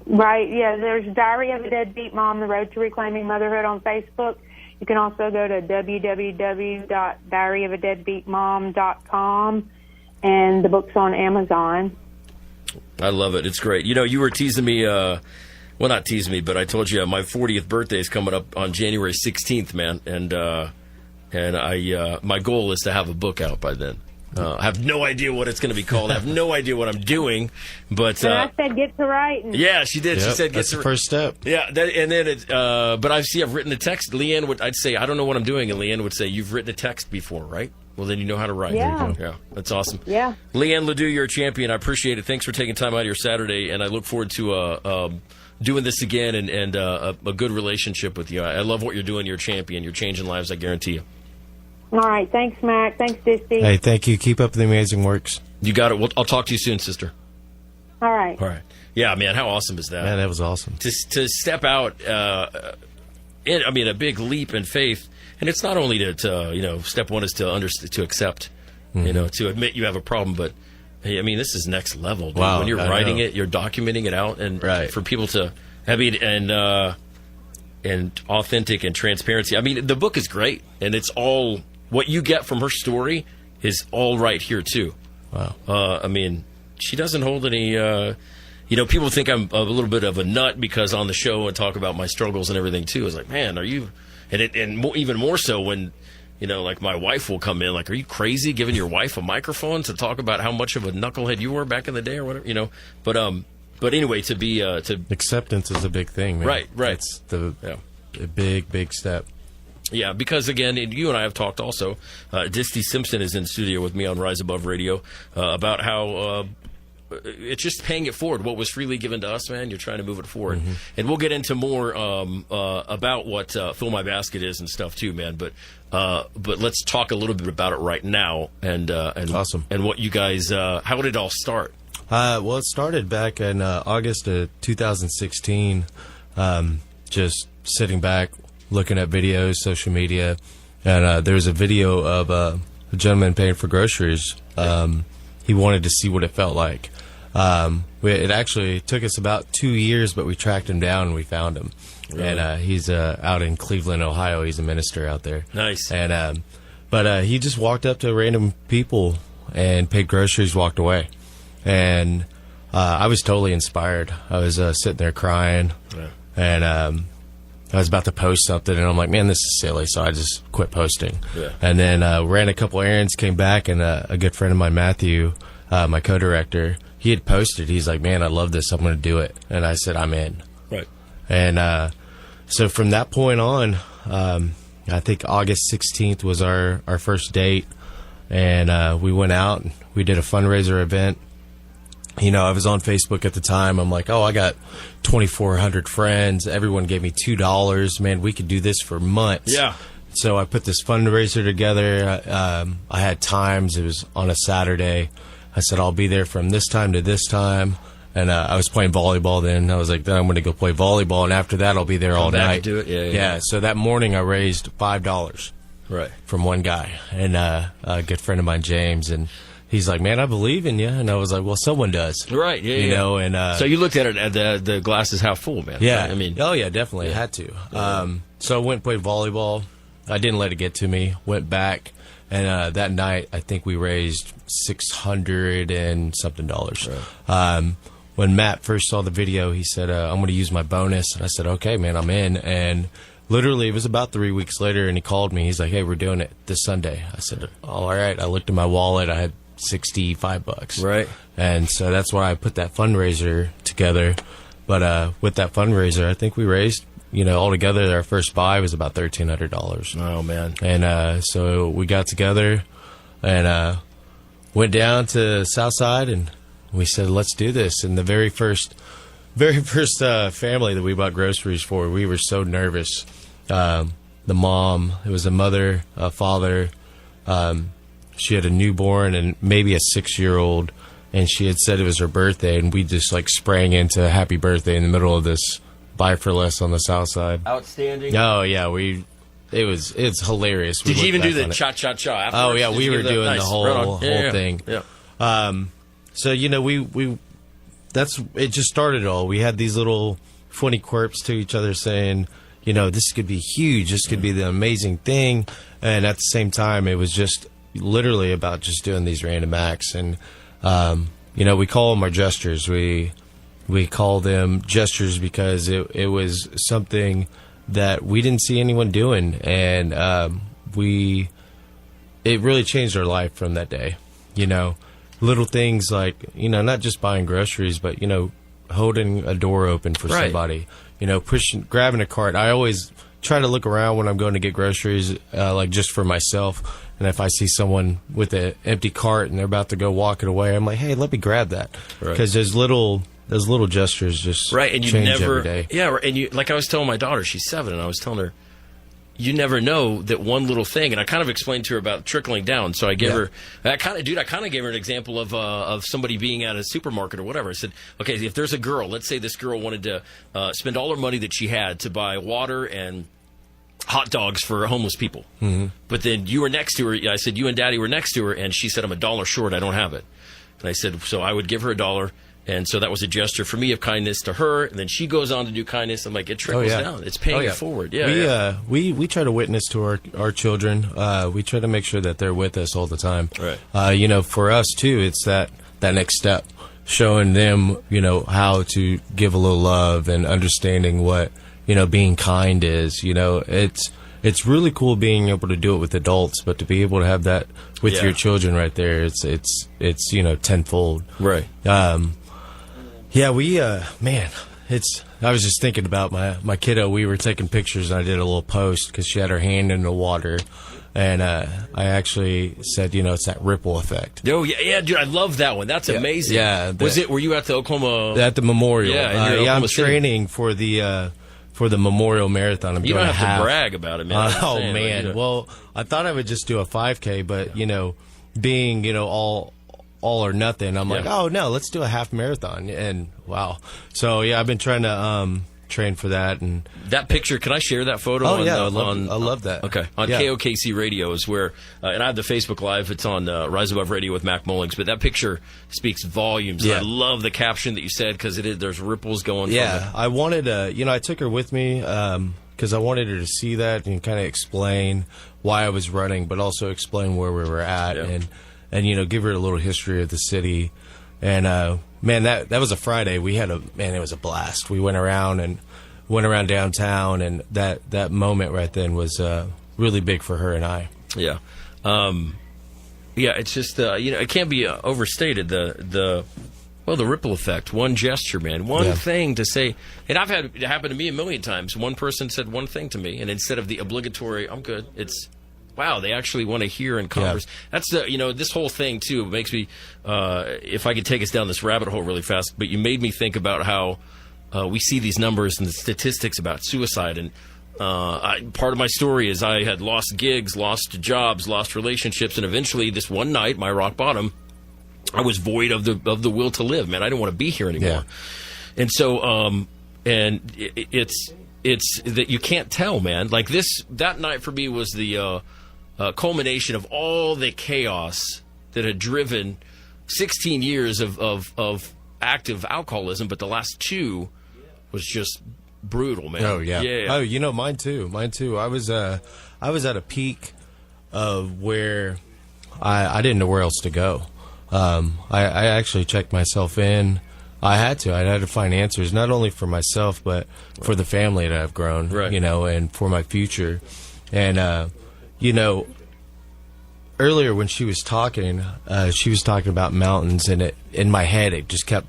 Right, yeah, there's Diary of a Deadbeat Mom, The Road to Reclaiming Motherhood on Facebook. You can also go to www.diaryofadeadbeatmom.com, and the book's on Amazon. I love it. It's great. You know, you were teasing me, well, not teasing me, but I told you my 40th birthday is coming up on January 16th, man, and I my goal is to have a book out by then. I have no idea what it's going to be called. I have no idea what I'm doing, but and I said get to writing. Yeah, she did. Yep, she said that's the first step. Yeah, and then it. But I've written a text. Leanne I'd say I don't know what I'm doing, and Leanne would say you've written a text before, right? Well, then you know how to write. Yeah. Yeah, that's awesome. Yeah. Leanne Ledoux, you're a champion. I appreciate it. Thanks for taking time out of your Saturday, and I look forward to doing this again and a good relationship with you. I love what you're doing. You're a champion. You're changing lives. I guarantee you. All right. Thanks, Mac. Thanks, Disty. Hey, thank you. Keep up the amazing works. You got it. I'll talk to you soon, sister. All right. All right. Yeah, man, how awesome is that? Man, that was awesome. To step out, a big leap in faith, and it's not only to step one is to accept, to admit you have a problem, but hey, I mean, this is next level. Dude. Wow, when you're I writing know. it, you're documenting it out, and for people to, and authentic and transparency. I mean, the book is great, and it's all what you get from her story is all right here too. Wow. I mean, she doesn't hold any. People think I'm a little bit of a nut because on the show and talk about my struggles and everything too. It's like, man, are you? Even more so when, like my wife will come in. Like, are you crazy giving your wife a microphone to talk about how much of a knucklehead you were back in the day or whatever? But anyway, to be acceptance is a big thing, man. Right. It's a big step. Yeah, because again, you and I have talked also. Disty Simpson is in studio with me on Rise Above Radio about how it's just paying it forward. What was freely given to us, man, you're trying to move it forward. Mm-hmm. And we'll get into more about what Fill My Basket is and stuff too, man. But let's talk a little bit about it right now and awesome. And what you guys, how did it all start? Well, it started back in August of 2016. Just sitting back, looking at videos, social media, and there was a video of a gentleman paying for groceries. He wanted to see what it felt like. It actually took us about 2 years, but we tracked him down and we found him. Really? And he's out in Cleveland, Ohio. He's a minister out there. Nice. And but he just walked up to random people and paid groceries, walked away. And I was totally inspired. I was sitting there crying, and I was about to post something, and I'm like, man, this is silly, so I just quit posting. Yeah. And then ran a couple errands, came back, and a good friend of mine, Matthew, my co-director, he had posted. He's like, man, I love this. I'm going to do it. And I said, I'm in. Right. And so from that point on, I think August 16th was our first date, and we went out, and we did a fundraiser event. I was on Facebook at the time. I'm like, I got 2,400 friends. Everyone gave me $2. Man, we could do this for months. Yeah. So I put this fundraiser together. I had times. It was on a Saturday. I said, I'll be there from this time to this time. And I was playing volleyball then. I was like, then I'm going to go play volleyball. And after that, I'll be there all Come back night. and do it? Yeah. So that morning, I raised $5. Right. From one guy. And a good friend of mine, James. And he's like, man, I believe in you. And I was like, well, someone does. Right, yeah. And so you looked at it at the glass is half full, man. Yeah. Right? I mean, oh, yeah, definitely. I had to. So I went and played volleyball. I didn't let it get to me. Went back. And that night, I think we raised $600 and something. Right. When Matt first saw the video, he said, I'm going to use my bonus. And I said, okay, man, I'm in. And literally, it was about 3 weeks later, and he called me. He's like, hey, we're doing it this Sunday. I said, all right. I looked in my wallet. I had $65. Right. And so that's why I put that fundraiser together. But with that fundraiser, I think we raised, altogether, our first buy was about $1,300. Oh, man. And so we got together and went down to Southside, and we said, let's do this. And the very first family that we bought groceries for, we were so nervous. The mom, it was a mother, a father. She had a newborn and maybe a 6-year-old, and she had said it was her birthday, and we just sprang into happy birthday in the middle of this Buy for Less on the South Side. Outstanding. Oh yeah, it's hilarious. Did you even do the cha cha-cha-cha afterwards? Oh yeah, Did we you were give that? doing Nice. the whole Right on. whole Yeah. thing. Yeah. So it just started all. We had these little funny quirks to each other saying, this could be huge, this could be the amazing thing, and at the same time it was just literally about just doing these random acts. And we call them our gestures. We call them gestures because it was something that we didn't see anyone doing, and it really changed our life from that day. Little things like, not just buying groceries, but, holding a door open for Right. somebody, grabbing a cart. I always try to look around when I'm going to get groceries, like just for myself. And if I see someone with an empty cart and they're about to go walk it away, I'm like, hey, let me grab that. Right. Because those little gestures just And you change never, every day. yeah, and you, like I was telling my daughter, she's 7, and I was telling her, you never know that one little thing, and I kind of explained to her about trickling down. So I gave her, I kind of gave her an example of somebody being at a supermarket or whatever. I said, okay, if there's a girl, let's say this girl wanted to spend all her money that she had to buy water and hot dogs for homeless people. Mm-hmm. But then you were next to her. I said, you and Daddy were next to her, and she said, I'm $1 short. I don't have it. And I said, so I would give her $1. And so that was a gesture for me of kindness to her. And then she goes on to do kindness. I'm like, it trickles down. It's paying it forward. Yeah. We try to witness to our children. We try to make sure that they're with us all the time. Right. For us too, it's that next step, showing them, how to give a little love and understanding what, being kind is. It's really cool being able to do it with adults, but to be able to have that with your children right there, it's tenfold. Right. Yeah, I was just thinking about my kiddo. We were taking pictures, and I did a little post because she had her hand in the water, and I actually said, it's that ripple effect. Oh, yeah, dude, I love that one. That's amazing. Yeah. Were you at the Oklahoma? At the Memorial. Yeah, in Oklahoma I'm City. training for the Memorial Marathon. You doing don't a have half. to brag about it, man. Oh, man. Well, I thought I would just do a 5K, but, being, all or nothing, I'm like, oh no, let's do a half marathon. And wow. So yeah, I've been trying to train for that. And that picture, can I share that photo? Oh yeah, I love that. Okay, on KOKC Radio is where, and I have the Facebook Live. It's on Rise Above Radio with Mac Mullings. But that picture speaks volumes. Yeah. I love the caption that you said because there's ripples going. Yeah, from it. I wanted I took her with me because I wanted her to see that and kind of explain why I was running, but also explain where we were at and give her a little history of the city. And man, that was a Friday. It was a blast. We went around downtown, and that moment right then was really big for her and I. Yeah. It's just it can't be overstated the ripple effect. One gesture, man. One thing to say. And I've had it happen to me a million times. One person said one thing to me, and instead of the obligatory, I'm good, it's, wow, they actually want to hear and converse. Yeah. That's this whole thing too makes me, if I could take us down this rabbit hole really fast, but you made me think about how we see these numbers and the statistics about suicide. And part of my story is I had lost gigs, lost jobs, lost relationships, and eventually this one night, my rock bottom, I was void of the will to live, man. I didn't want to be here anymore. Yeah. And so, it's that you can't tell, man. Like that night for me was the culmination of all the chaos that had driven 16 years of active alcoholism, but the last 2 was just brutal, man. Oh yeah. Yeah. Oh, mine too. I was at a peak of where I didn't know where else to go. I actually checked myself in. I had to find answers, not only for myself, but for the family that I've grown, and for my future. And, earlier when she was talking about mountains, and in my head, it just kept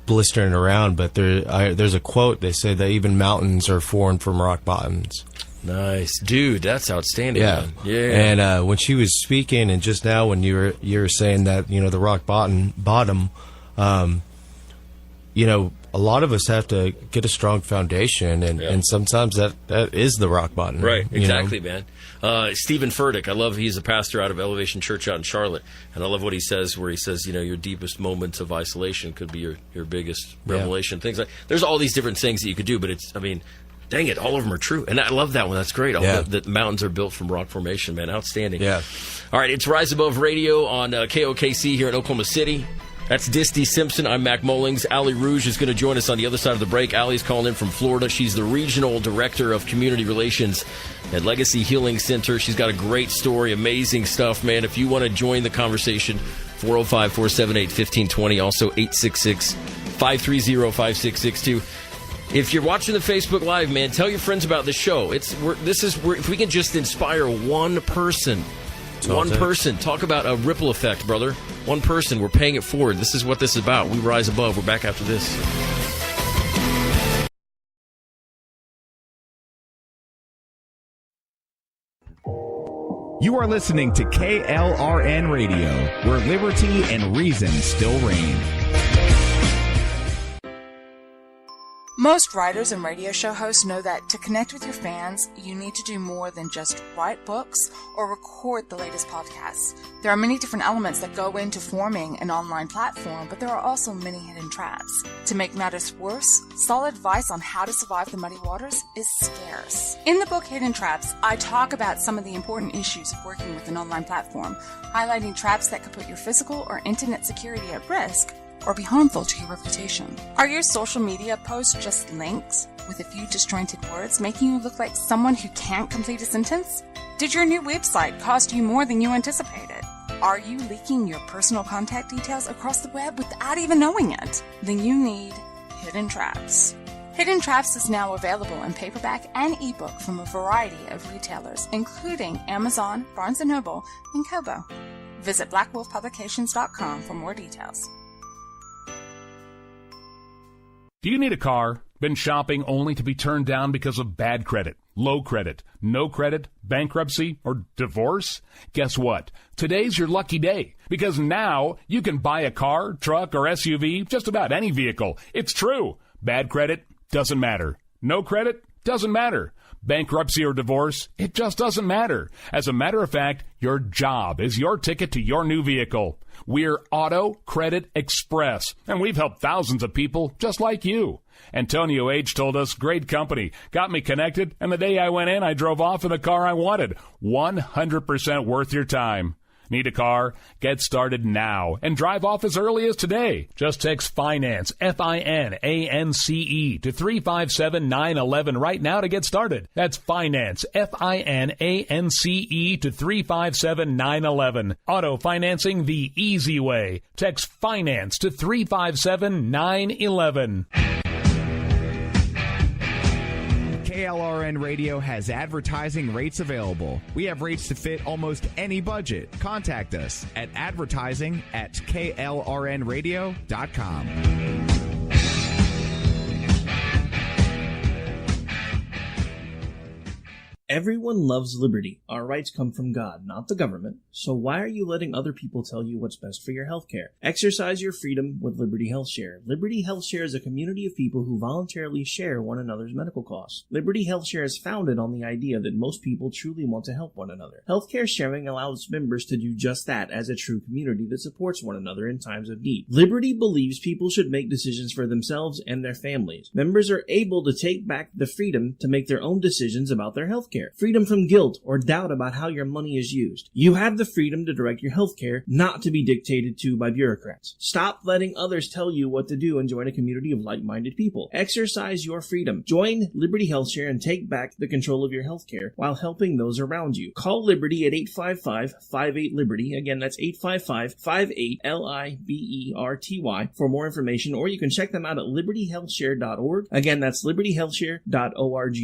blistering around. But there's a quote. They say that even mountains are formed from rock bottoms. Nice, dude. That's outstanding. Yeah, man. Yeah. And when she was speaking, and just now when you were saying that, the rock bottom, a lot of us have to get a strong foundation, and sometimes that is the rock bottom. Right, you exactly, know? man. Stephen Furtick, I love, he's a pastor out of Elevation Church out in Charlotte, and I love what he says, where he says, you know, your deepest moments of isolation could be your biggest revelation. Things like, there's all these different things that you could do, but it's, I mean, dang it, all of them are true. And I love that one. That's great. The mountains are built from rock formation, man. Outstanding. Yeah. All right, it's Rise Above Radio on KOKC here in Oklahoma City. That's Disty Simpson. I'm Mac Mullings. Allie Rouge is going to join us on the other side of the break. Allie's calling in from Florida. She's the Regional Director of Community Relations at Legacy Healing Center. She's got a great story, amazing stuff, man. If you want to join the conversation, 405-478-1520, also 866-530-5662. If you're watching the Facebook Live, man, tell your friends about the show. If we can just inspire one person, talk about a ripple effect, brother. One person, we're paying it forward. This is what this is about. We rise above. We're back after this. You are listening to KLRN Radio, where liberty and reason still reign. Most writers and radio show hosts know that to connect with your fans, you need to do more than just write books or record the latest podcasts. There are many different elements that go into forming an online platform, but there are also many hidden traps. To make matters worse, solid advice on how to survive the muddy waters is scarce. In the book Hidden Traps, I talk about some of the important issues of working with an online platform, highlighting traps that could put your physical or internet security at risk or be harmful to your reputation. Are your social media posts just links with a few disjointed words, making you look like someone who can't complete a sentence? Did your new website cost you more than you anticipated? Are you leaking your personal contact details across the web without even knowing it? Then you need Hidden Traps. Hidden Traps is now available in paperback and ebook from a variety of retailers, including Amazon, Barnes & Noble, and Kobo. Visit blackwolfpublications.com for more details. Do you need a car? Been shopping only to be turned down because of bad credit, low credit, no credit, bankruptcy, or divorce? Guess what? Today's your lucky day, because now you can buy a car, truck, or SUV, just about any vehicle. It's true. Bad credit doesn't matter. No credit doesn't matter. Bankruptcy or divorce, it just doesn't matter. As a matter of fact, your job is your ticket to your new vehicle. We're Auto Credit Express, and we've helped thousands of people just like you. Antonio H. told us, great company, got me connected, and the day I went in, I drove off in the car I wanted. 100% worth your time. Need a car? Get started now and drive off as early as today. Just text FINANCE, FINANCE, to 357-911 right now to get started. That's FINANCE, FINANCE, to 357-911. Auto financing the easy way. Text FINANCE to 357-911. KLRN Radio has advertising rates available. We have rates to fit almost any budget. Contact us at advertising@klrnradio.com. Everyone loves liberty. Our rights come from God, not the government. So why are you letting other people tell you what's best for your healthcare? Exercise your freedom with Liberty Health Share. Liberty Health Share is a community of people who voluntarily share one another's medical costs. Liberty Health Share is founded on the idea that most people truly want to help one another. Healthcare sharing allows members to do just that as a true community that supports one another in times of need. Liberty believes people should make decisions for themselves and their families. Members are able to take back the freedom to make their own decisions about their healthcare. Freedom from guilt or doubt about how your money is used. You have the freedom to direct your healthcare, not to be dictated to by bureaucrats. Stop letting others tell you what to do and join a community of like-minded people. Exercise your freedom. Join Liberty Health Share and take back the control of your healthcare while helping those around you. Call Liberty at 855-58-LIBERTY. Again, that's 855-58-LIBERTY for more information, or you can check them out at libertyhealthshare.org. Again, that's libertyhealthshare.org.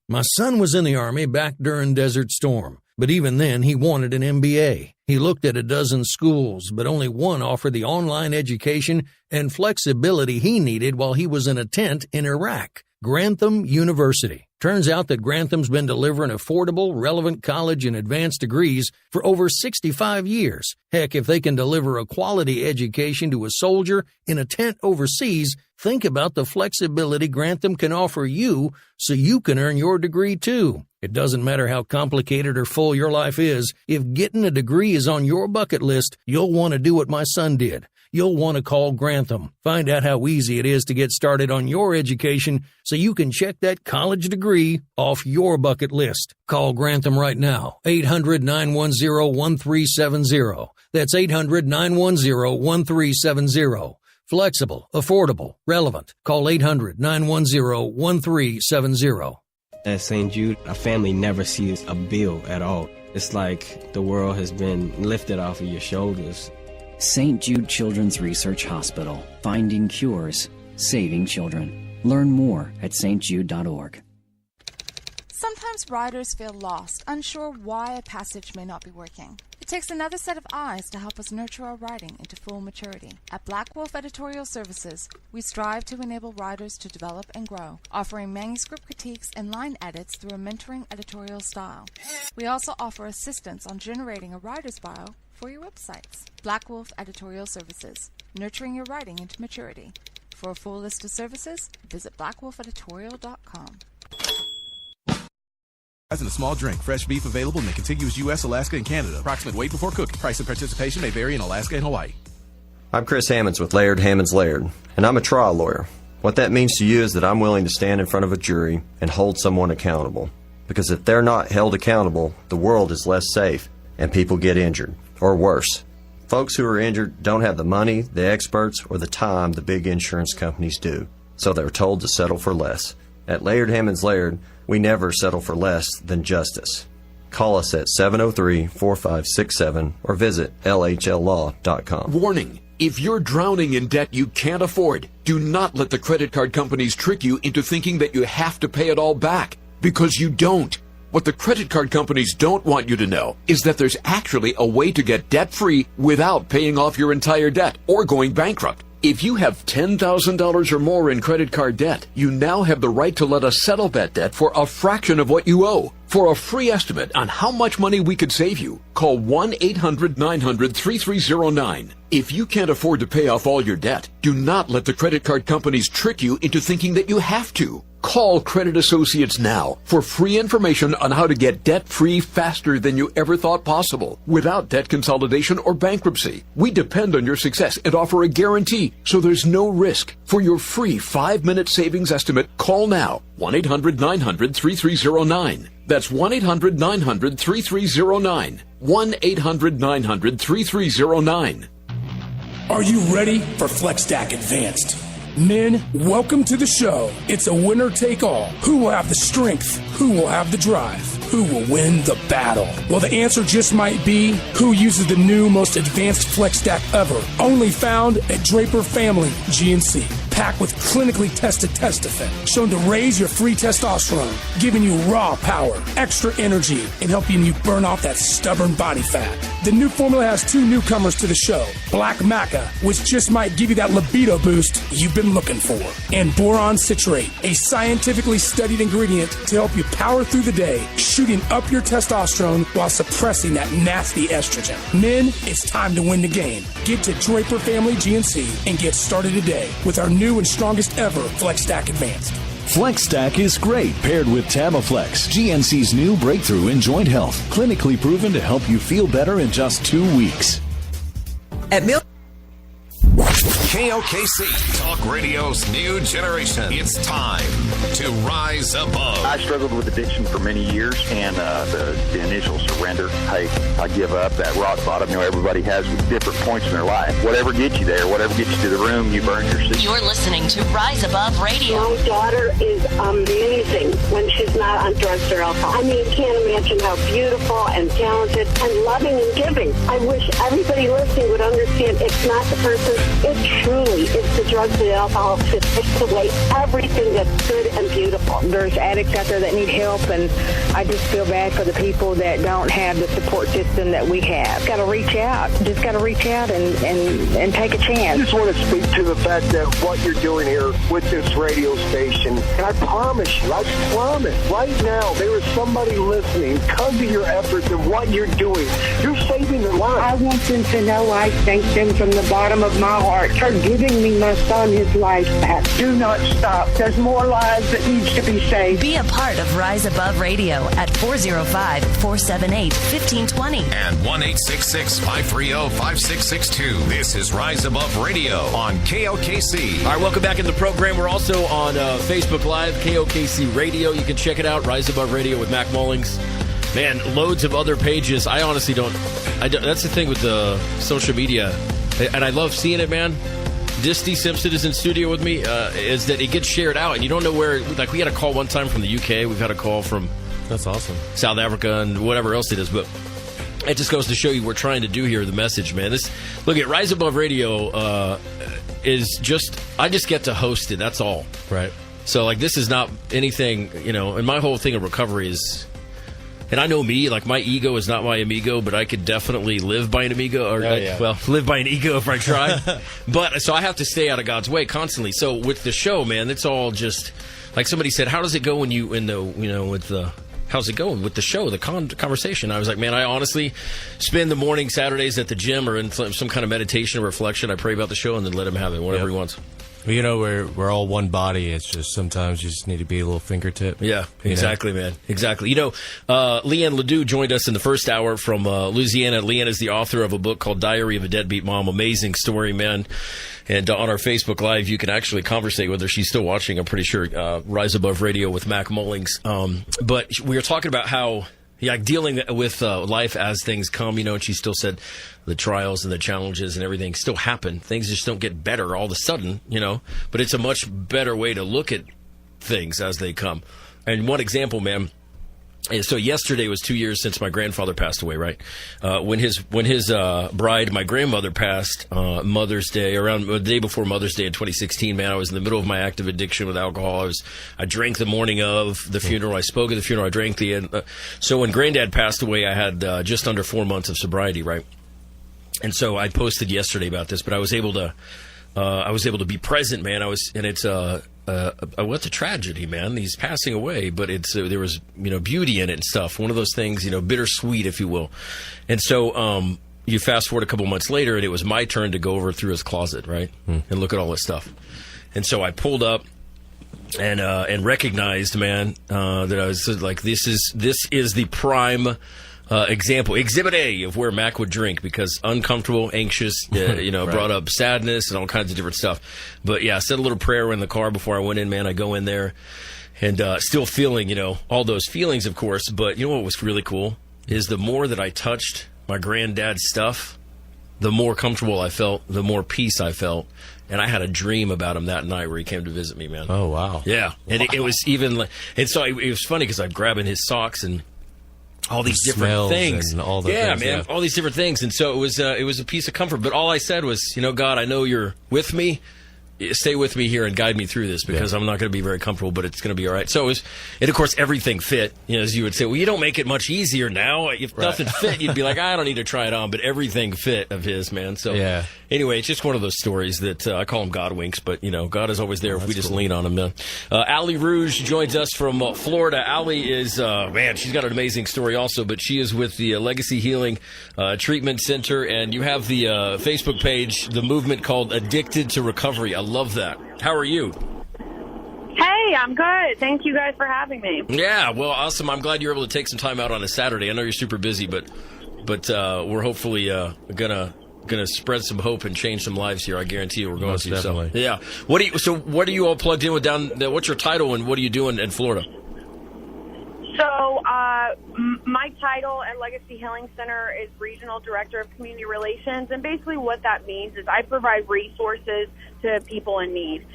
My son was in the Army back during Desert Storm, but even then he wanted an MBA. He looked at a dozen schools, but only one offered the online education and flexibility he needed while he was in a tent in Iraq. Grantham University. Turns out that Grantham's been delivering affordable, relevant college and advanced degrees for over 65 years. Heck, if they can deliver a quality education to a soldier in a tent overseas, think about the flexibility Grantham can offer you so you can earn your degree too. It doesn't matter how complicated or full your life is. If getting a degree is on your bucket list, you'll want to do what my son did. You'll want to call Grantham. Find out how easy it is to get started on your education so you can check that college degree off your bucket list. Call Grantham right now. 800-910-1370. That's 800-910-1370. Flexible, affordable, relevant. Call 800-910-1370. At St. Jude, a family never sees a bill at all. It's like the world has been lifted off of your shoulders. St. Jude Children's Research Hospital. Finding cures, saving children. Learn more at stjude.org. Sometimes riders feel lost, unsure why a passage may not be working. It takes another set of eyes to help us nurture our writing into full maturity. At Black Wolf Editorial Services, we strive to enable writers to develop and grow, offering manuscript critiques and line edits through a mentoring editorial style. We also offer assistance on generating a writer's bio for your websites. Black Wolf Editorial Services, nurturing your writing into maturity. For a full list of services, visit blackwolfeditorial.com. As in a small drink, fresh beef available in the contiguous U.S., Alaska, and Canada. Approximate weight before cooking. Price and participation may vary in Alaska and Hawaii. I'm Chris Hammonds with Laird Hammonds Laird, and I'm a trial lawyer. What that means to you is that I'm willing to stand in front of a jury and hold someone accountable. Because if they're not held accountable, the world is less safe, and people get injured. Or worse. Folks who are injured don't have the money, the experts, or the time the big insurance companies do. So they're told to settle for less. At Laird Hammonds Laird, we never settle for less than justice. Call us at 703-4567 or visit lhlaw.com. Warning. If you're drowning in debt you can't afford, do not let the credit card companies trick you into thinking that you have to pay it all back. Because you don't. What the credit card companies don't want you to know is that there's actually a way to get debt-free without paying off your entire debt or going bankrupt. If you have $10,000 or more in credit card debt, you now have the right to let us settle that debt for a fraction of what you owe. For a free estimate on how much money we could save you, call 1-800-900-3309. If you can't afford to pay off all your debt, do not let the credit card companies trick you into thinking that you have to. Call Credit Associates now for free information on how to get debt-free faster than you ever thought possible, without debt consolidation or bankruptcy. We depend on your success and offer a guarantee, so there's no risk. For your free 5-minute savings estimate, call now, 1-800-900-3309. That's 1-800-900-3309. 1-800-900-3309. Are you ready for FlexStack Advanced? Men, welcome to the show. It's a winner take all. Who will have the strength? Who will have the drive? Who will win the battle? Well, the answer just might be who uses the new most advanced FlexStack ever. Only found at Draper Family GNC. Packed with clinically tested Testofen, shown to raise your free testosterone, giving you raw power, extra energy, and helping you burn off that stubborn body fat. The new formula has 2 newcomers to the show, Black Maca, which just might give you that libido boost you've been looking for, and Boron Citrate, a scientifically studied ingredient to help you power through the day, shooting up your testosterone while suppressing that nasty estrogen. Men, it's time to win the game. Get to Draper Family GNC and get started today with our new and strongest ever FlexStack Advanced. FlexStack is great paired with Tamiflex, GNC's new breakthrough in joint health, clinically proven to help you feel better in just 2 weeks. At KOKC, Talk Radio's new generation. It's time to rise above. I struggled with addiction for many years, and the initial surrender, I give up, that rock bottom. Everybody has different points in their life. Whatever gets you there, whatever gets you to the room, you burn your seat. You're listening to Rise Above Radio. My daughter is amazing when she's not on drugs or alcohol. I mean, you can't imagine how beautiful and talented and loving and giving. I wish everybody listening would understand it's not the person It truly is the drugs and alcohol that takes away everything that's good and beautiful. There's addicts out there that need help, and I just feel bad for the people that don't have the support system that we have. Got to reach out. Just got to reach out and take a chance. I just want to speak to the fact that what you're doing here with this radio station, and I promise you, right now, there is somebody listening because of your efforts and what you're doing. You're saving their life. I want them to know I thank them from the bottom of my heart for giving me my son his life back. Do not stop. There's more lives that needs to be saved. Be a part of Rise Above Radio at 405-478-1520 and 1-866-530-5662. This is Rise Above Radio on KOKC. All right, welcome back in the program. We're also on Facebook Live, KOKC Radio. You can check it out, Rise Above Radio with Mac Mullings. Man, loads of other pages. I honestly don't. That's the thing with the social media, and I love seeing it, man. Disty Simpson is in studio with me, is that it gets shared out, and you don't know where. Like, we had a call one time from the UK. We've had a call from that's awesome, South Africa, and whatever else it is. But it just goes to show you we're trying to do here the message, man. This look at Rise Above Radio is just I just get to host it. That's all, right? So like this is not anything, you know. And my whole thing of recovery is. And I know me, like my ego is not my amigo, but I could definitely live by an amigo, or live by an ego if I tried. But so I have to stay out of God's way constantly. So with the show, man, it's all just like somebody said, how does it go when you how's it going with the show, the conversation? I was like, man, I honestly spend the morning Saturdays at the gym or in some kind of meditation or reflection. I pray about the show and then let him have it, whatever he wants. Well, you know, we're all one body. It's just sometimes you just need to be a little fingertip. Yeah, exactly, man. Exactly. You know, Leanne Ledoux joined us in the first hour from Louisiana. Leanne is the author of a book called Diary of a Deadbeat Mom. Amazing story, man. And on our Facebook Live, you can actually conversate with her. She's still watching, I'm pretty sure, Rise Above Radio with Mac Mullings. But we were talking about how... Yeah, dealing with life as things come, you know, and she still said the trials and the challenges and everything still happen. Things just don't get better all of a sudden, you know, but it's a much better way to look at things as they come. And one example, ma'am, so yesterday was 2 years since my grandfather passed away, right? When his bride, my grandmother, passed Mother's Day, around the day before Mother's Day in 2016, man, I was in the middle of my active addiction with alcohol. I drank the morning of the funeral. I spoke at the funeral. I drank the end. So when Granddad passed away, I had just under 4 months of sobriety, right? And so I posted yesterday about this, but I was able to be present, man. It's a tragedy, man. He's passing away, but there was, you know, beauty in it and stuff. One of those things, you know, bittersweet, if you will. And so, you fast forward a couple months later, and it was my turn to go over through his closet, right, and look at all this stuff. And so I pulled up and recognized, man, that I was like, this is the prime. Example, Exhibit A of where Mac would drink because uncomfortable, anxious, you know, brought up sadness and all kinds of different stuff. But yeah, I said a little prayer in the car before I went in, man. I go in there and still feeling, you know, all those feelings, of course. But you know what was really cool is the more that I touched my granddad's stuff, the more comfortable I felt, the more peace I felt. And I had a dream about him that night where he came to visit me, man. Oh, wow. Yeah. And it was even like, and so it was funny because I'm grabbing his socks and all these different things. And all the things, man, all these different things. And so it was a piece of comfort. But all I said was, you know, God, I know you're with me. Stay with me here and guide me through this because I'm not going to be very comfortable, but it's going to be all right. So and of course, everything fit. You know, as you would say, well, you don't make it much easier now. If nothing fit, you'd be like, I don't need to try it on. But everything fit of his, man. So anyway, it's just one of those stories that I call them God winks, but you know, God is always there if we just lean on him. Man. Allie Rouge joins us from Florida. Allie is man, she's got an amazing story also, but she is with the Legacy Healing Treatment Center, and you have the Facebook page, the movement called Addicted to Recovery. I love that. How are you? Hey, I'm good. Thank you guys for having me. Yeah, well, awesome. I'm glad you're able to take some time out on a Saturday. I know you're super busy, but we're hopefully gonna spread some hope and change some lives here. I guarantee you, we're going to. Definitely. So, yeah. What are you all plugged in with down? What's your title and what are you doing in Florida? So My title at Legacy Healing Center is Regional Director of Community Relations, and basically what that means is I provide resources to people in need.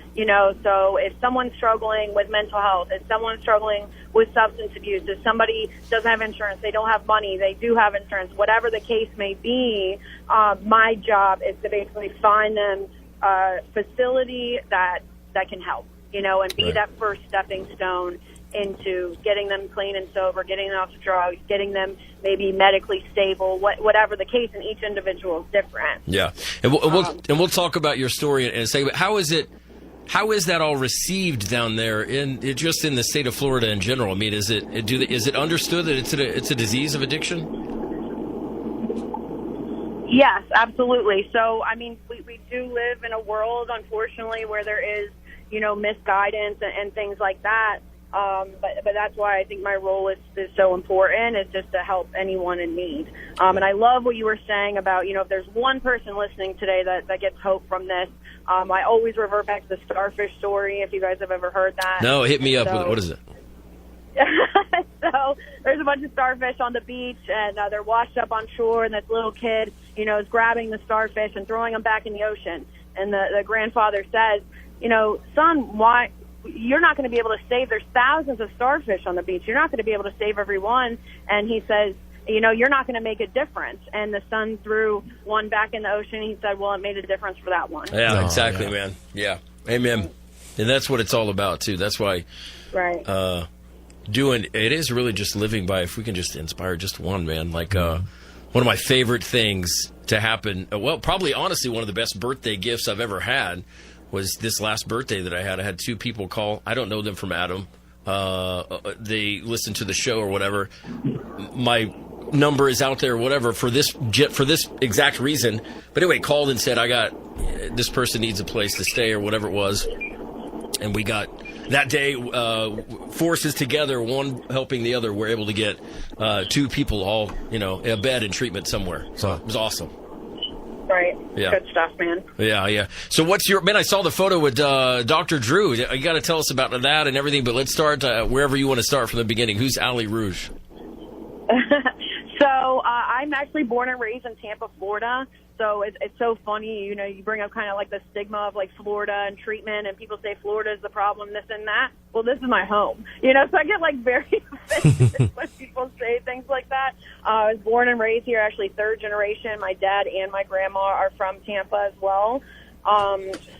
So if someone's struggling with mental health, if someone's struggling with substance abuse, if somebody doesn't have insurance, they don't have money, they do have insurance, whatever the case may be, my job is to basically find them a facility that can help, and be that first stepping stone into getting them clean and sober, getting them off drugs, getting them maybe medically stable, whatever the case, and each individual is different. Yeah, and we'll talk about your story and say, but how is that all received down there just in the state of Florida in general? I mean, is it understood that it's a disease of addiction? Yes, absolutely. So, I mean, we do live in a world, unfortunately, where there is, misguidance and things like that. But that's why I think my role is so important, is just to help anyone in need. And I love what you were saying about, if there's one person listening today that gets hope from this, I always revert back to the starfish story, if you guys have ever heard that. No, hit me up. What is it? So there's a bunch of starfish on the beach, and they're washed up on shore, and this little kid, is grabbing the starfish and throwing them back in the ocean. And the grandfather says, son, why... You're not going to be able to save. There's thousands of starfish on the beach. You're not going to be able to save every one. And he says, you're not going to make a difference. And the son threw one back in the ocean. He said, well, it made a difference for that one. Yeah, exactly, man. Yeah. Amen. And that's what it's all about, too. That's why it is really just living by, if we can just inspire just one, man. Like one of my favorite things to happen, probably honestly one of the best birthday gifts I've ever had was this last birthday that I had. I had two people call. I don't know them from Adam. They listen to the show or whatever. My number is out there or whatever for this exact reason. But anyway, called and said, this person needs a place to stay or whatever it was. And we got, that day, forces together, one helping the other. We're able to get two people all, a bed and treatment somewhere. So it was awesome. Right. Yeah. Good stuff, man. Yeah. So I saw the photo with Dr. Drew. You got to tell us about that and everything, but let's start wherever you want to start from the beginning. Who's Allie Rouge? So I'm actually born and raised in Tampa, Florida. So it's so funny, you bring up kind of like the stigma of like Florida and treatment, and people say Florida is the problem, this and that. Well, this is my home, so I get like very offended when people say things like that. I was born and raised here, actually third generation. My dad and my grandma are from Tampa as well.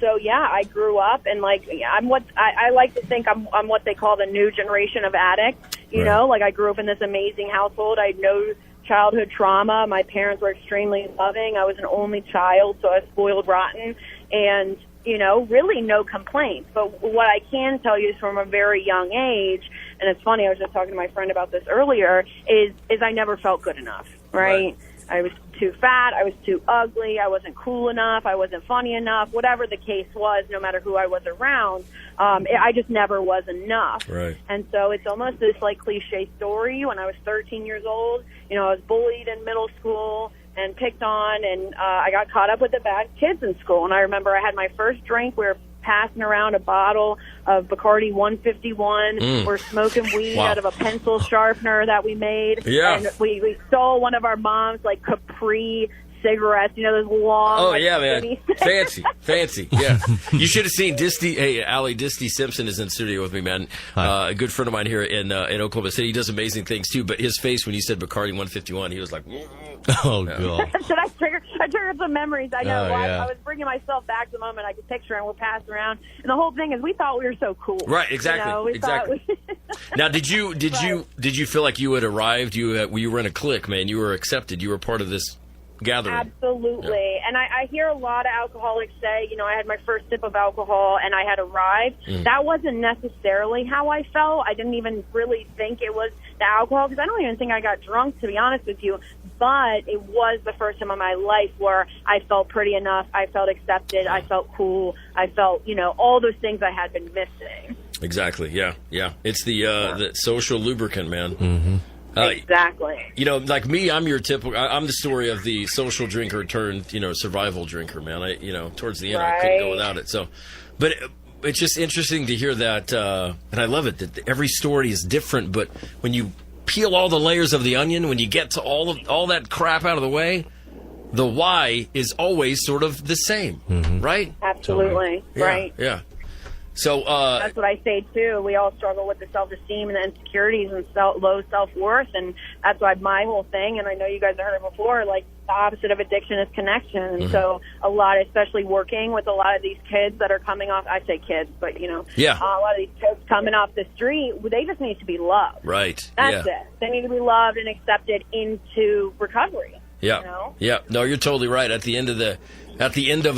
So yeah, I grew up and I like to think I'm what they call the new generation of addicts. Like I grew up in this amazing household. I had no childhood trauma. My parents were extremely loving. I was an only child, so I was spoiled rotten, and really no complaints. But what I can tell you is from a very young age, and it's funny, I was just talking to my friend about this earlier, is I never felt good enough, right? I was too fat, I was too ugly, I wasn't cool enough, I wasn't funny enough, whatever the case was, no matter who I was around, I just never was enough. Right. And so it's almost this like cliche story. When I was 13 years old, I was bullied in middle school and picked on, and I got caught up with the bad kids in school. And I remember I had my first drink. We were passing around a bottle of Bacardi 151. We're smoking weed out of a pencil sharpener that we made. Yeah. And we stole one of our mom's like Capri cigarettes, those long. Oh, yeah, man. Fancy. Yeah. You should have seen Disty. Hey, Allie, Disty Simpson is in the studio with me, man. A good friend of mine here in Oklahoma City. He does amazing things, too. But his face when you said Bacardi 151, he was like, oh, God. Should I triggered some memories. I know. Yeah. I was bringing myself back to the moment I could picture, and we're passing around. And the whole thing is we thought we were so cool. Right, exactly. Now, did you feel like you had arrived? You were in a clique, man. You were accepted. You were part of this gathering. Absolutely. Yeah. And I hear a lot of alcoholics say, I had my first sip of alcohol and I had arrived. That wasn't necessarily how I felt. I didn't even really think it was the alcohol, because I don't even think I got drunk, to be honest with you. But it was the first time in my life where I felt pretty enough. I felt accepted. I felt cool. I felt, all those things I had been missing. Exactly. Yeah. It's the social lubricant, man. Mm-hmm. Exactly. Like me, I'm the story of the social drinker turned, survival drinker, man. Towards the end, I couldn't go without it. So, but it's just interesting to hear that, and I love it that every story is different. But when you peel all the layers of the onion, when you get to all that crap out of the way, the why is always sort of the same, right? Absolutely, Yeah, right. Yeah. So that's what I say too. We all struggle with the self-esteem and the insecurities and low self-worth, and that's why my whole thing. And I know you guys have heard it before. Like the opposite of addiction is connection. And so a lot, especially working with a lot of these kids that are coming off. I say kids, but a lot of these kids coming off the street, they just need to be loved. Right. That's it. They need to be loved and accepted into recovery. Yeah. You know? Yeah. No, you're totally right. At the end of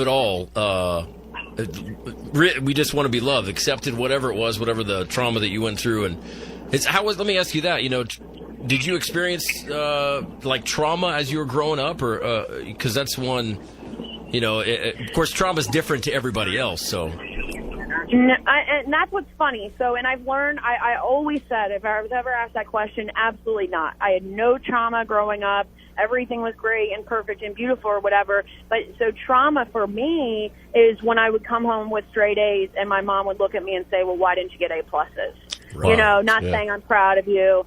it all. We just want to be loved, accepted, whatever it was, whatever the trauma that you went through. And let me ask you that, did you experience like trauma as you were growing up, or because that's one, of course, trauma is different to everybody else. So, and that's what's funny. So, and I've learned, I always said, if I was ever asked that question, absolutely not. I had no trauma growing up. Everything was great and perfect and beautiful or whatever. But so trauma for me is when I would come home with straight A's and my mom would look at me and say, well, why didn't you get A pluses? Wow. Not saying I'm proud of you.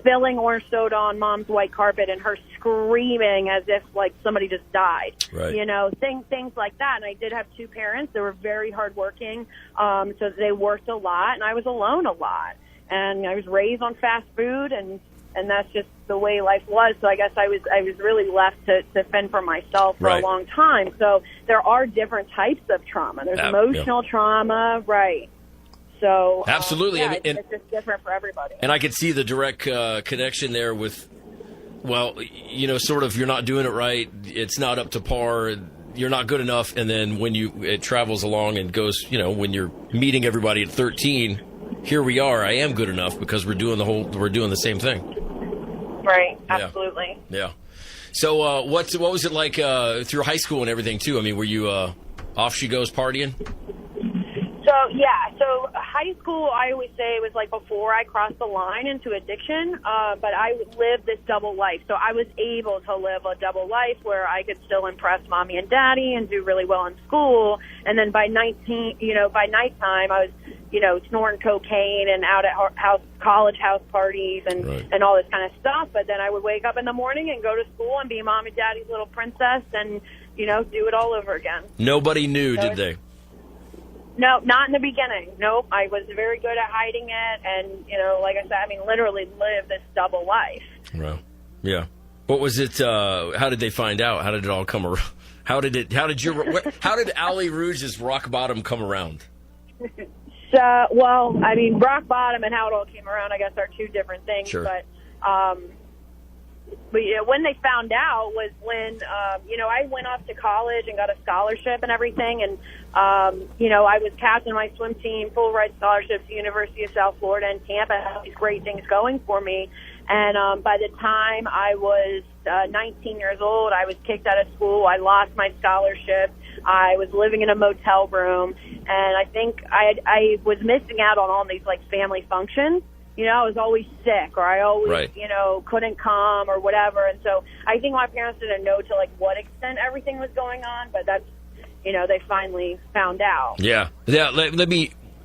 Spilling orange soda on mom's white carpet and her screaming as if like somebody just died. Right. Things like that. And I did have two parents that were very hardworking. So they worked a lot and I was alone a lot. And I was raised on fast food and that's just the way life was. So I guess I was really left to fend for myself for a long time. So there are different types of trauma. There's emotional trauma, right? So absolutely, it's just different for everybody. And I could see the direct connection there with, sort of you're not doing it right. It's not up to par. You're not good enough. And then when it travels along and goes, when you're meeting everybody at 13, here we are. I am good enough because we're doing the same thing. Right, absolutely. Yeah. So what was it like through high school and everything, too? I mean, were you off she goes partying? So high school, I always say it was like before I crossed the line into addiction, but I lived this double life. So I was able to live a double life where I could still impress mommy and daddy and do really well in school. And then by nighttime, I was, snorting cocaine and out at college house parties and all this kind of stuff. But then I would wake up in the morning and go to school and be mom and daddy's little princess and, do it all over again. Nobody knew, did they? No, not in the beginning. Nope. I was very good at hiding it. And, like I said, literally live this double life. Wow. Yeah. What was it? How did they find out? How did it all come around? How did Ali Rouge's rock bottom come around? Rock bottom and how it all came around, I guess, are two different things. Sure. But when they found out was when, I went off to college and got a scholarship and everything. And, I was captain of my swim team, full ride scholarship to the University of South Florida in Tampa. I had these great things going for me. And by the time I was 19 years old, I was kicked out of school. I lost my scholarship. I was living in a motel room. And I think I was missing out on all these, family functions. I was always sick or I always, couldn't come or whatever. And so I think my parents didn't know to, what extent everything was going on. But that's, they finally found out. Yeah. Yeah.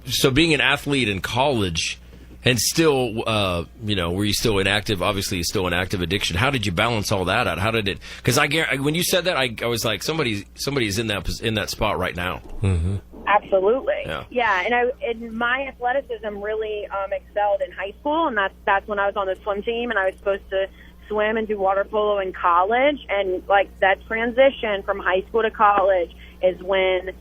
So being an athlete in college and still, were you still inactive? Obviously, still an active addiction. How did you balance all that out? How did it? Because when you said that, I was like, somebody's in that spot right now. Mm-hmm. Absolutely. Yeah. And my athleticism really excelled in high school, and that's when I was on the swim team, and I was supposed to swim and do water polo in college, and that transition from high school to college is when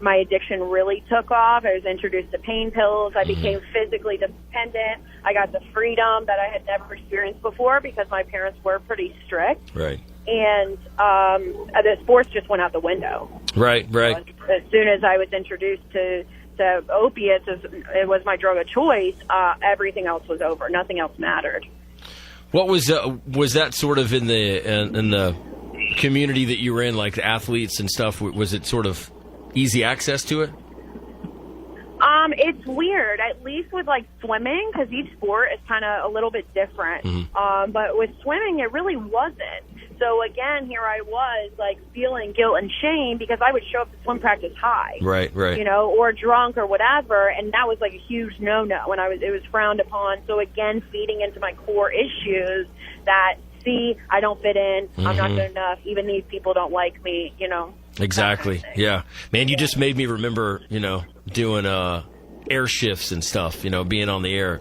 my addiction really took off. I was introduced to pain pills. I became physically dependent. I got the freedom that I had never experienced before because my parents were pretty strict. Right. And the sports just went out the window. Right. As soon as I was introduced to opiates, it was my drug of choice, everything else was over. Nothing else mattered. What was that sort of in the community that you were in, like the athletes and stuff? Was it sort of easy access to it? It's weird, at least with swimming, because each sport is kind of a little bit different. Mm-hmm. But with swimming, it really wasn't. So again, here I was, like, feeling guilt and shame because I would show up to swim practice high. Right. You know, or drunk or whatever, and that was like a huge no-no. It was frowned upon. So again, feeding into my core issues that, see, I don't fit in, I'm not good enough, even these people don't like me, you know. Exactly. Yeah. Man, you just made me remember, you know, doing air shifts and stuff, you know, being on the air,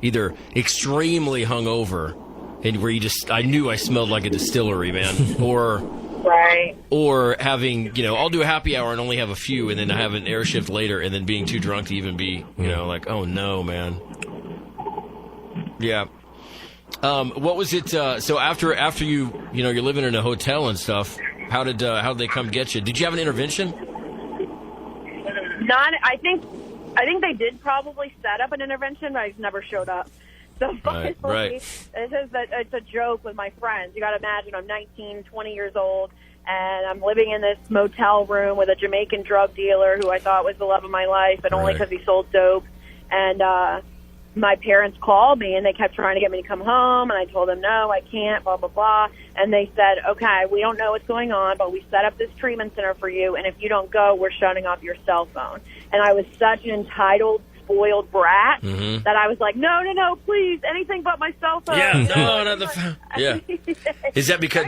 either extremely hungover and where I knew I smelled like a distillery, man, or having, you know, I'll do a happy hour and only have a few, and then I have an air shift later, and then being too drunk to even be, you know, like, oh no, man. Yeah. What was it? So after you know, you're living in a hotel and stuff, how did they come get you? Did you have an intervention? I think they did probably set up an intervention, but I just never showed up. So finally, it's a joke with my friends. You got to imagine, I'm 19, 20 years old, and I'm living in this motel room with a Jamaican drug dealer who I thought was the love of my life, and only because he sold dope. And my parents called me, and they kept trying to get me to come home, and I told them, no, I can't, blah, blah, blah. And they said, okay, we don't know what's going on, but we set up this treatment center for you, and if you don't go, we're shutting off your cell phone. And I was such an entitled, spoiled brat that I was like, no, please, anything but my cell phone. Yeah, no, not the phone. Yeah. Is that because,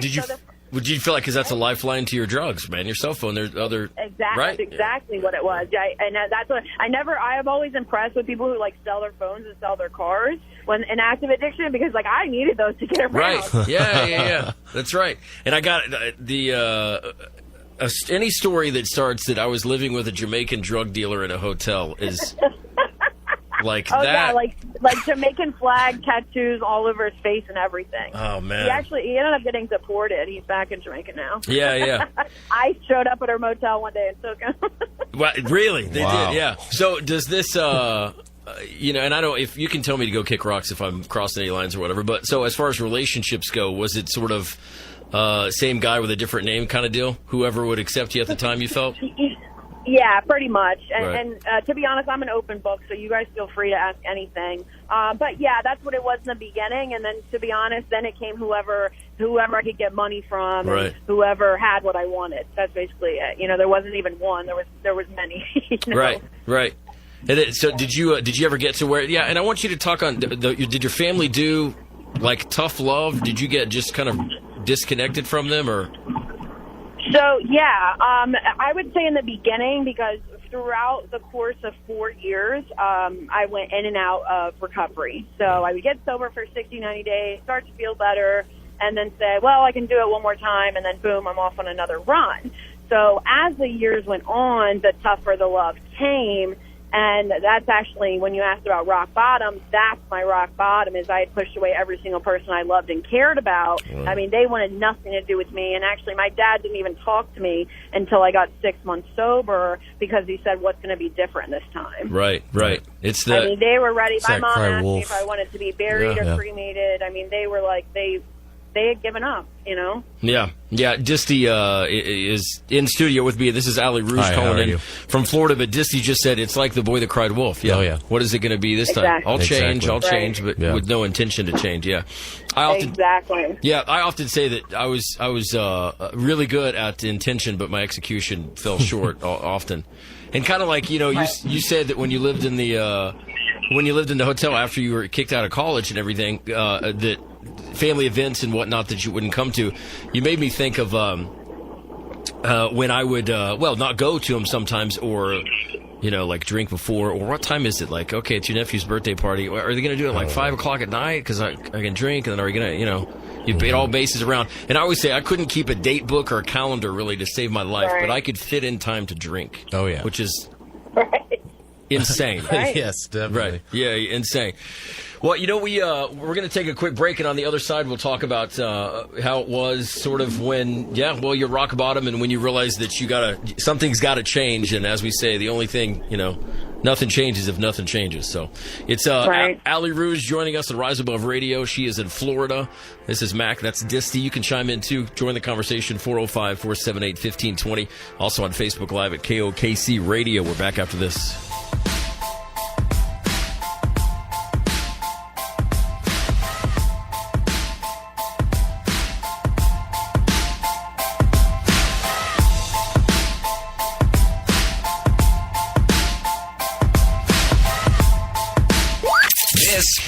would you feel like, because that's a lifeline to your drugs, man, your cell phone, there's other, That's exactly what it was. That's what I am always impressed with people who, like, sell their phones and sell their cars when in active addiction, because, like, I needed those to get around. Right. Yeah. That's right. And I got any story that starts that I was living with a Jamaican drug dealer in a hotel is like that. Yeah, like Jamaican flag tattoos all over his face and everything. Oh man! He ended up getting deported. He's back in Jamaica now. Yeah. I showed up at her motel one day and took him. Well, really? They did. Yeah. So does this? You know, and I don't. If you can tell me to go kick rocks if I'm crossing any lines or whatever. But so as far as relationships go, was it sort of same guy with a different name kind of deal? Whoever would accept you at the time, you felt? Yeah, pretty much. And to be honest, I'm an open book, so you guys feel free to ask anything. But yeah, that's what it was in the beginning. And then, to be honest, then it came whoever I could get money from, and whoever had what I wanted. That's basically it. You know, there wasn't even one. There was many. You know? Right. And so did you ever get to where? Yeah, and I want you to talk on. Did your family do like tough love? Did you get just kind of disconnected from them, or? So, yeah, I would say in the beginning, because throughout the course of 4 years, I went in and out of recovery. So I would get sober for 60, 90 days, start to feel better, and then say, well, I can do it one more time, and then boom, I'm off on another run. So as the years went on, the tougher the love came. And that's actually, when you asked about rock bottom, that's my rock bottom, is I had pushed away every single person I loved and cared about. I mean, they wanted nothing to do with me. And actually, my dad didn't even talk to me until I got 6 months sober, because he said, what's going to be different this time? Right. It's I mean, they were ready. My mom asked me if I wanted to be buried or cremated. I mean, they were like, they had given up, you know? Yeah. Disty is in studio with me. This is Ali Rouge calling in from Florida, but Disty just said it's like the boy that cried wolf. Yeah. Oh, yeah. What is it going to be this time? I'll change, but with no intention to change. Yeah. Exactly. Yeah, I often say that I was really good at intention, but my execution fell short often. And kind of like, you know, you said that when you lived in the hotel after you were kicked out of college and everything, that family events and whatnot that you wouldn't come to, you made me think of when I would not go to them sometimes, or you know, like drink before, or what time is it? Like, okay, it's your nephew's birthday party. Are they going to do it like 5 o'clock at night? Because I can drink, and then are you going to, you know, you paid all bases around. And I always say I couldn't keep a date book or a calendar really to save my life, but I could fit in time to drink. Oh yeah, which is insane. Yes, definitely. Right. Yeah, insane. Well, you know, we're going to take a quick break, and on the other side, we'll talk about how it was sort of when, you're rock bottom, and when you realize that something's got to change. And as we say, the only thing, you know, nothing changes if nothing changes. So it's Ali Rouge joining us on Rise Above Radio. She is in Florida. This is Mac. That's Disty. You can chime in too. Join the conversation, 405-478-1520. Also on Facebook Live at KOKC Radio. We're back after this.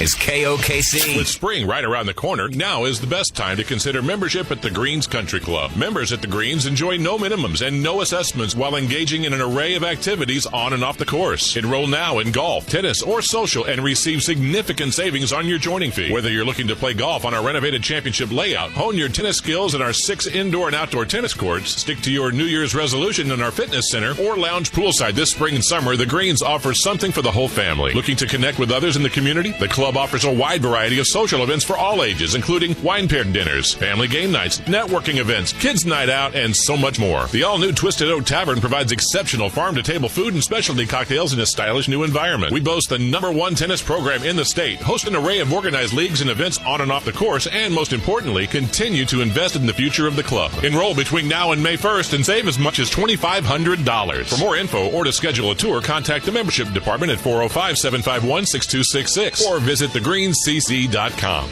is KOKC. With spring right around the corner, now is the best time to consider membership at the Greens Country Club. Members at the Greens enjoy no minimums and no assessments while engaging in an array of activities on and off the course. Enroll now in golf, tennis, or social and receive significant savings on your joining fee. Whether you're looking to play golf on our renovated championship layout, hone your tennis skills in our 6 indoor and outdoor tennis courts, stick to your New Year's resolution in our fitness center, or lounge poolside this spring and summer, the Greens offers something for the whole family. Looking to connect with others in the community? The club offers a wide variety of social events for all ages, including wine paired dinners, family game nights, networking events, kids night out, and so much more. The all-new Twisted Oak Tavern provides exceptional farm-to-table food and specialty cocktails in a stylish new environment. We boast the #1 tennis program in the state, host an array of organized leagues and events on and off the course, and most importantly, continue to invest in the future of the club. Enroll between now and May 1st and save as much as $2,500. For more info or to schedule a tour, contact the membership department at 405-751-6266 or visit thegreenscc.com.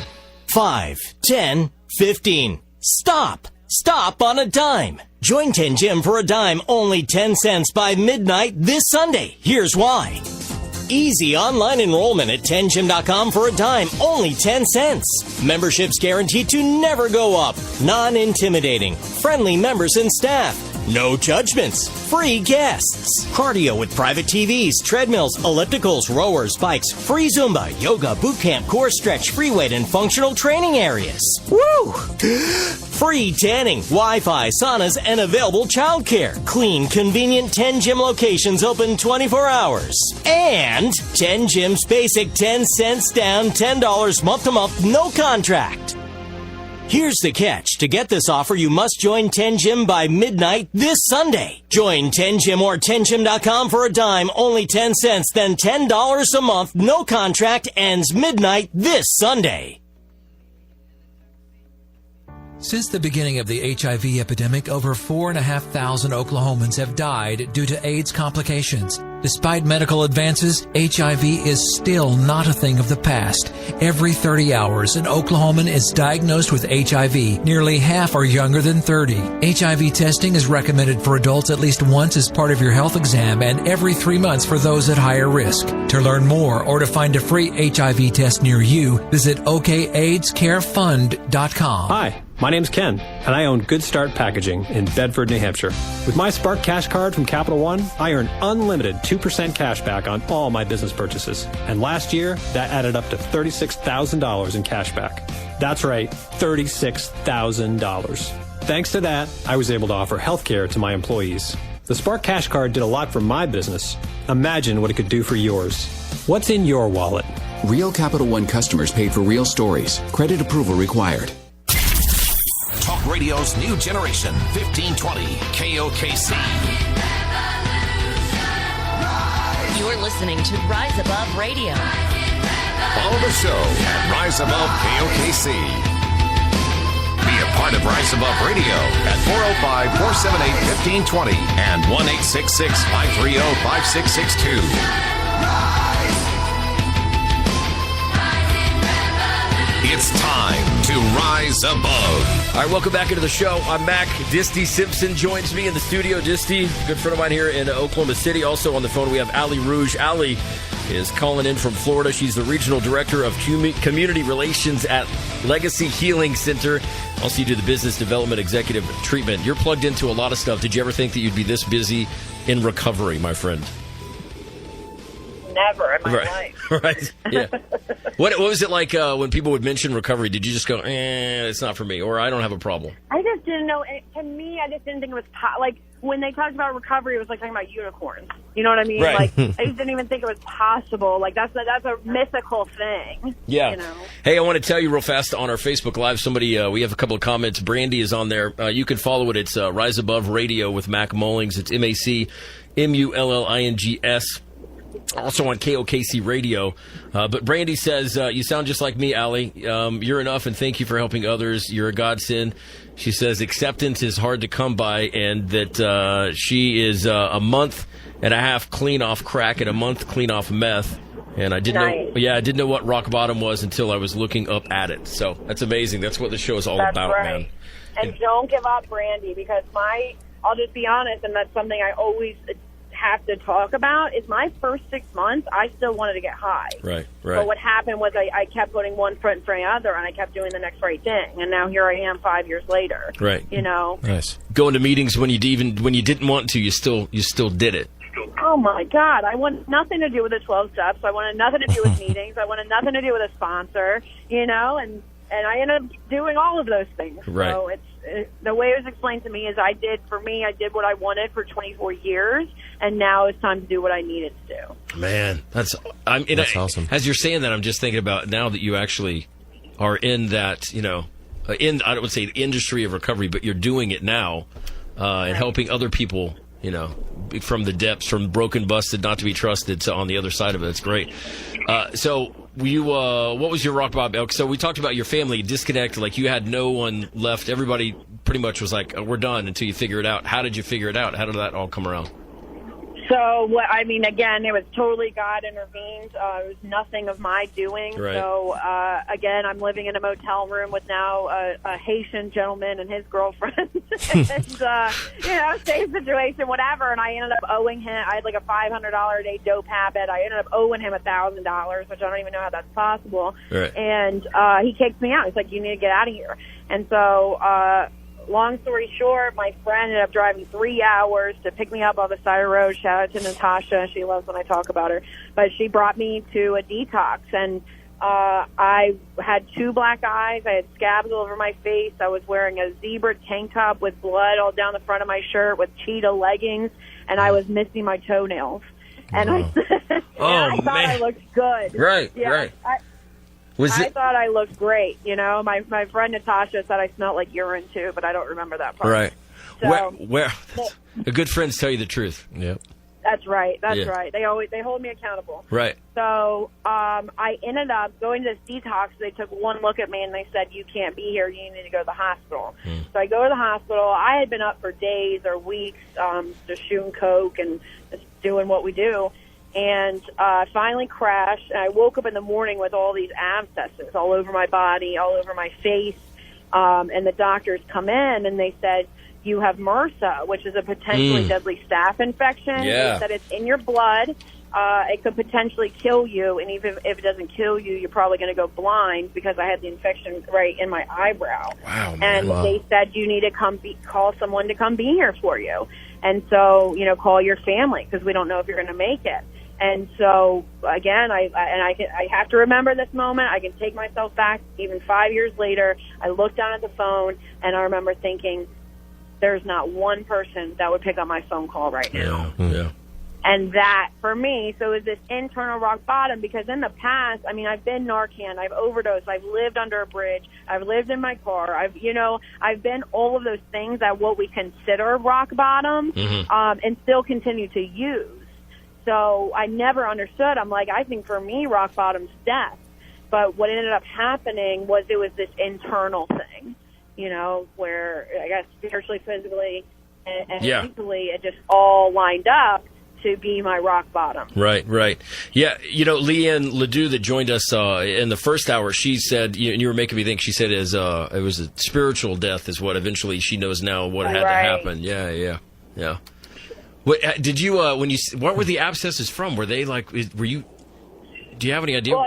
5, 10, 15. Stop! Stop on a dime! Join 10 Gym for a dime, only 10 cents by midnight this Sunday. Here's why. Easy online enrollment at 10gym.com for a dime, only 10 cents. Memberships guaranteed to never go up. Non-intimidating. Friendly members and staff. No judgments. Free guests. Cardio with private TVs, treadmills, ellipticals, rowers, bikes, free Zumba, yoga, boot camp, core stretch, free weight, and functional training areas. Woo! Free tanning, Wi-Fi, saunas, and available childcare. Clean, convenient 10 Gym locations open 24 hours. And 10 Gym's basic 10 cents down, $10 month to month, no contract. Here's the catch. To get this offer, you must join 10 Gym by midnight this Sunday. Join 10 Gym or 10gym.com for a dime, only 10 cents, then $10 a month, no contract, ends midnight this Sunday. Since the beginning of the HIV epidemic, over 4,500 Oklahomans have died due to AIDS complications. Despite medical advances, HIV is still not a thing of the past. Every 30 hours, an Oklahoman is diagnosed with HIV. Nearly half are younger than 30. HIV testing is recommended for adults at least once as part of your health exam and every 3 months for those at higher risk. To learn more or to find a free HIV test near you, visit OKAIDSCareFund.com. Hi. My name's Ken, and I own Good Start Packaging in Bedford, New Hampshire. With my Spark Cash Card from Capital One, I earn unlimited 2% cash back on all my business purchases. And last year, that added up to $36,000 in cash back. That's right, $36,000. Thanks to that, I was able to offer health care to my employees. The Spark Cash Card did a lot for my business. Imagine what it could do for yours. What's in your wallet? Real Capital One customers paid for real stories. Credit approval required. Talk Radio's new generation, 1520 KOKC. You're listening to Rise Above Radio. Follow the show at Rise Above KOKC. Be a part of Rise Above Radio at 405-478-1520 and 1-866-530-5662. It's time to rise above. All right, welcome back into the show. I'm Mac. Disty Simpson joins me in the studio. Disty, good friend of mine here in Oklahoma City. Also on the phone, we have Allie Rouge. Allie is calling in from Florida. She's the Regional Director of Community Relations at Legacy Healing Center. Also, you do the Business Development Executive Treatment. You're plugged into a lot of stuff. Did you ever think that you'd be this busy in recovery, my friend? Never in my life. Right. Yeah. What was it like when people would mention recovery? Did you just go, it's not for me, or I don't have a problem? I just didn't know. To me, I just didn't think it was like when they talked about recovery, it was like talking about unicorns. You know what I mean? Right. Like I just didn't even think it was possible. Like that's a mythical thing. Yeah. You know? Hey, I want to tell you real fast on our Facebook Live. Somebody, we have a couple of comments. Brandy is on there. You can follow it. It's Rise Above Radio with Mac Mullings. It's MacMullings. Also on KOKC Radio. But Brandy says, you sound just like me, Allie. You're enough, and thank you for helping others. You're a godsend. She says acceptance is hard to come by, and that she is a month and a half clean off crack and a month clean off meth. And I didn't know, I didn't know what rock bottom was until I was looking up at it. So that's amazing. That's what the show is all about, man. And don't give up, Brandy, because I'll just be honest, and that's something I always have to talk about is my first 6 months, I still wanted to get high. Right. But what happened was I kept putting one foot in front of the other, and I kept doing the next right thing. And now here I am 5 years later. Right. You know? Nice. Going to meetings when you didn't want to, you still did it. Oh, my God. I wanted nothing to do with the 12 steps. I wanted nothing to do with meetings. I wanted nothing to do with a sponsor, you know, and I ended up doing all of those things. Right. So the way it was explained to me is I did what I wanted for 24 years, and now it's time to do what I needed to do. Man, that's awesome. As you're saying that, I'm just thinking about now that you actually are in that, you know, I don't would say the industry of recovery, but you're doing it now and helping other people, you know, from the depths, from broken, busted, not to be trusted, to on the other side of it. It's great. So you, what was your rock bottom? So we talked about your family disconnect, like you had no one left. Everybody pretty much was like, we're done until you figure it out. How did you figure it out? How did that all come around? So, again, it was totally God intervened. It was nothing of my doing. Right. So, again, I'm living in a motel room with now a Haitian gentleman and his girlfriend. And, same situation, whatever. And I ended up owing him. I had like a $500 a day dope habit. I ended up owing him $1,000, which I don't even know how that's possible. Right. And he kicked me out. He's like, you need to get out of here. And so, long story short, my friend ended up driving 3 hours to pick me up on the side of the road. Shout out to Natasha. She loves when I talk about her. But she brought me to a detox, and I had 2 black eyes. I had scabs all over my face. I was wearing a zebra tank top with blood all down the front of my shirt with cheetah leggings, and I was missing my toenails. And I thought I looked good. Right, yeah, right. I thought I looked great. You know, my friend Natasha said I smelled like urine too, but I don't remember that part. Right. So, where good friends tell you the truth. Yep. That's right. That's Yeah. right. They hold me accountable. Right. So I ended up going to this detox. They took one look at me and they said, "You can't be here. You need to go to the hospital." So I go to the hospital. I had been up for days or weeks, just shooting coke and just doing what we do. And I finally crashed, and I woke up in the morning with all these abscesses all over my body, all over my face. And the doctors come in, and they said, you have MRSA, which is a potentially deadly staph infection. Yeah. They said it's in your blood. It could potentially kill you, and even if it doesn't kill you, you're probably going to go blind because I had the infection right in my eyebrow. Wow, man. And they said you need to call someone to come be here for you. And so, call your family because we don't know if you're going to make it. And so, again, I have to remember this moment. I can take myself back even 5 years later. I looked down at the phone, and I remember thinking, there's not one person that would pick up my phone call right now. Yeah. And that, for me, so is this internal rock bottom, because in the past, I've been Narcan, I've overdosed, I've lived under a bridge, I've lived in my car, I've been all of those things that what we consider rock bottom, and still continue to use. So I never understood. I'm like, I think for me, rock bottom's death. But what ended up happening was it was this internal thing, where I guess spiritually, physically, and mentally, it just all lined up to be my rock bottom. Right. Yeah, Leanne Ledoux that joined us in the first hour, she said, and you were making me think, she said it was a spiritual death is what eventually she knows now what had to happen. Yeah. What did you what were the abscesses from? Were they like? Do you have any idea? Well,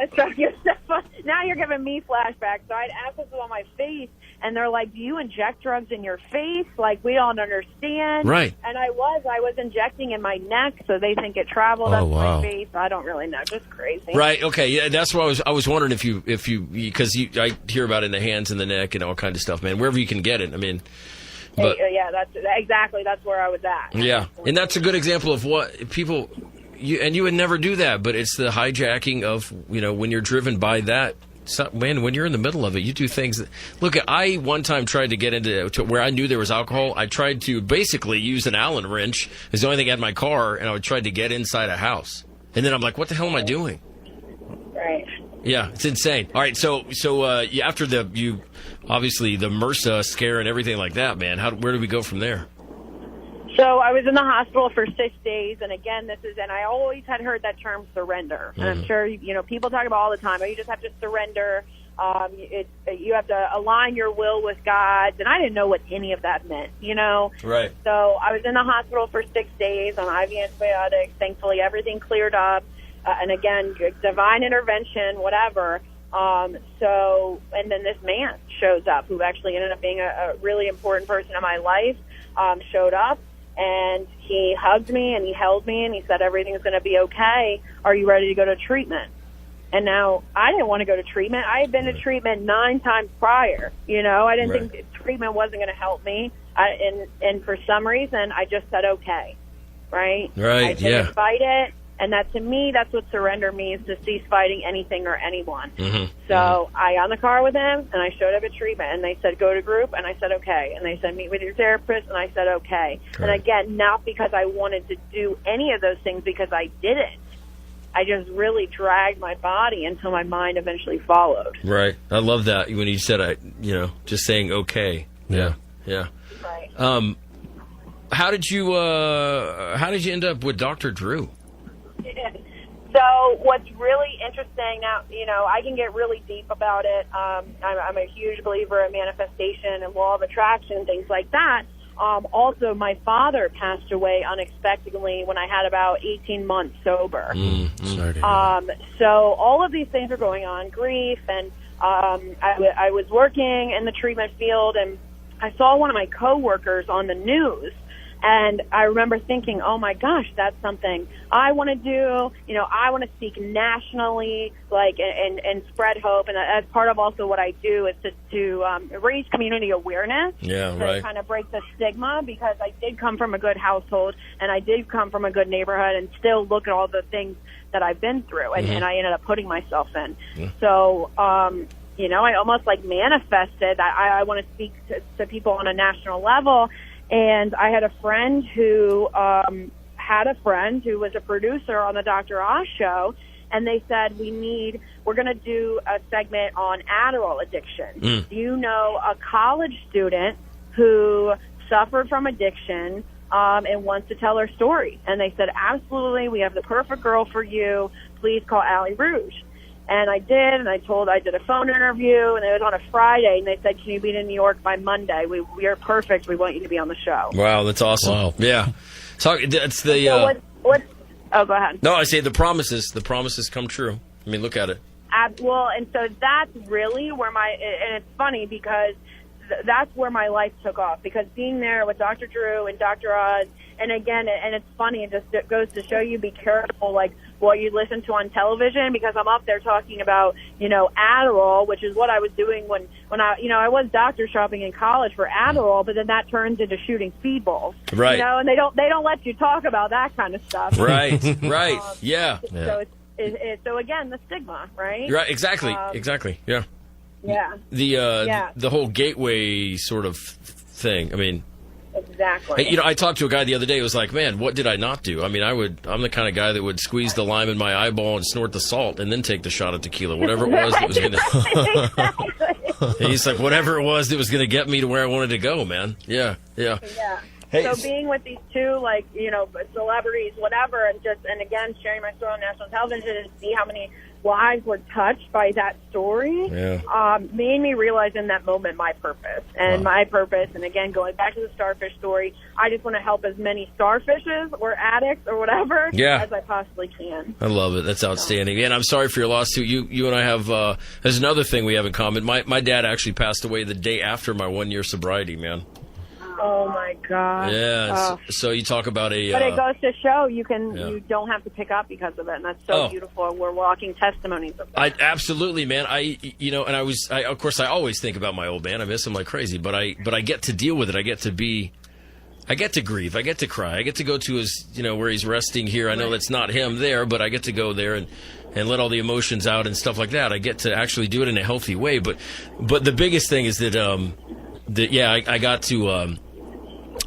now you're giving me flashbacks. So I had abscesses on my face, and they're like, "Do you inject drugs in your face? Like we don't understand." Right. And I was injecting in my neck, so they think it traveled up my face. I don't really know. Just crazy. Right. Okay. Yeah. That's what I was wondering if you because I hear about it in the hands and the neck and all kinds of stuff, man. Wherever you can get it. But, that's where I was at. Yeah, and that's a good example of what people you would never do that, but it's the hijacking of when you're driven by that. So, man, when you're in the middle of it, you do things. Look, I one time tried to get into where I knew there was alcohol. I tried to basically use an Allen wrench. It was the only thing I had in my car, and I would try to get inside a house. And then I'm like, what the hell am I doing? Right. Yeah, it's insane. All right, so after obviously the MRSA scare and everything like that, man, where do we go from there? So I was in the hospital for 6 days, and again, and I always had heard that term surrender. And I'm sure, people talk about all the time, you just have to surrender. You have to align your will with God's, and I didn't know what any of that meant, you know? Right. So I was in the hospital for 6 days on IV antibiotics. Thankfully, everything cleared up. And again, divine intervention, whatever. And then this man shows up, who actually ended up being a really important person in my life, showed up, and he hugged me, and he held me, and he said, everything's going to be okay. Are you ready to go to treatment? And now, I didn't want to go to treatment. I had been to treatment 9 times prior. You know, I didn't think treatment wasn't going to help me. And for some reason, I just said, okay. Right? Right, I didn't fight it. And that, to me, that's what surrender means, to cease fighting anything or anyone. So I got in the car with him, and I showed up at treatment, and they said, go to group, and I said, okay. And they said, meet with your therapist, and I said, okay. And again, not because I wanted to do any of those things, because I didn't. I just really dragged my body until my mind eventually followed. Right. I love that when you said, just saying okay. Yeah. Yeah. Right. How did you end up with Dr. Drew? So what's really interesting now, I can get really deep about it. I'm a huge believer in manifestation and law of attraction, things like that. Also, my father passed away unexpectedly when I had about 18 months sober. Sorry to So all of these things are going on, grief, and I was working in the treatment field, and I saw one of my coworkers on the news. And I remember thinking, oh, my gosh, that's something I want to do. I want to speak nationally, and spread hope. And that's part of also what I do is to raise community awareness. Yeah, to kind of break the stigma, because I did come from a good household, and I did come from a good neighborhood, and still look at all the things that I've been through, and I ended up putting myself in. So, I almost manifested that I want to speak to people on a national level. And I had a friend who was a producer on the Dr. Oz show, and they said, we're going to do a segment on Adderall addiction. Do you know a college student who suffered from addiction and wants to tell her story? And they said, absolutely, we have the perfect girl for you. Please call Allie Rouge. And I did, and I did a phone interview, and it was on a Friday, and they said, can you be in New York by Monday? We are perfect. We want you to be on the show. Wow, that's awesome. Wow. Yeah. That's the... So oh, go ahead. No, I say the promises come true. I mean, look at it. Well, and so that's really where and it's funny because that's where my life took off, because being there with Dr. Drew and Dr. Oz, and again, and it's funny, it just goes to show you, be careful, what you listen to on television, because I'm up there talking about, Adderall, which is what I was doing when I was doctor shopping in college for Adderall, but then that turns into shooting speedballs. Right. And they don't let you talk about that kind of stuff. Right, right, yeah. So so again, the stigma, right? Right, exactly, yeah. Yeah. The whole gateway sort of thing, I mean... Exactly. Hey, I talked to a guy the other day who was like, man, what did I not do? I mean, I'm the kind of guy that would squeeze the lime in my eyeball and snort the salt and then take the shot of tequila, whatever it was that was going to... He's like, whatever it was that was going to get me to where I wanted to go, man. Yeah. Hey, so being with these two, celebrities, whatever, and again, sharing my story on national television and see how many lives were touched by that story, made me realize in that moment my purpose. And my purpose, and again, going back to the starfish story, I just want to help as many starfishes or addicts or whatever as I possibly can. I love it. That's outstanding. And I'm sorry for your loss, too. You and I have, there's another thing we have in common. My dad actually passed away the day after my 1-year sobriety, man. Oh my God! Yeah, so you talk about a. But it goes to show you don't have to pick up because of it, and that's so beautiful. We're walking testimonies of that. Absolutely, man. And of course, I always think about my old man. I miss him like crazy, but I get to deal with it. I get to grieve. I get to cry. I get to go to his, where he's resting here. I know that's not him there, but I get to go there and let all the emotions out and stuff like that. I get to actually do it in a healthy way. But the biggest thing is that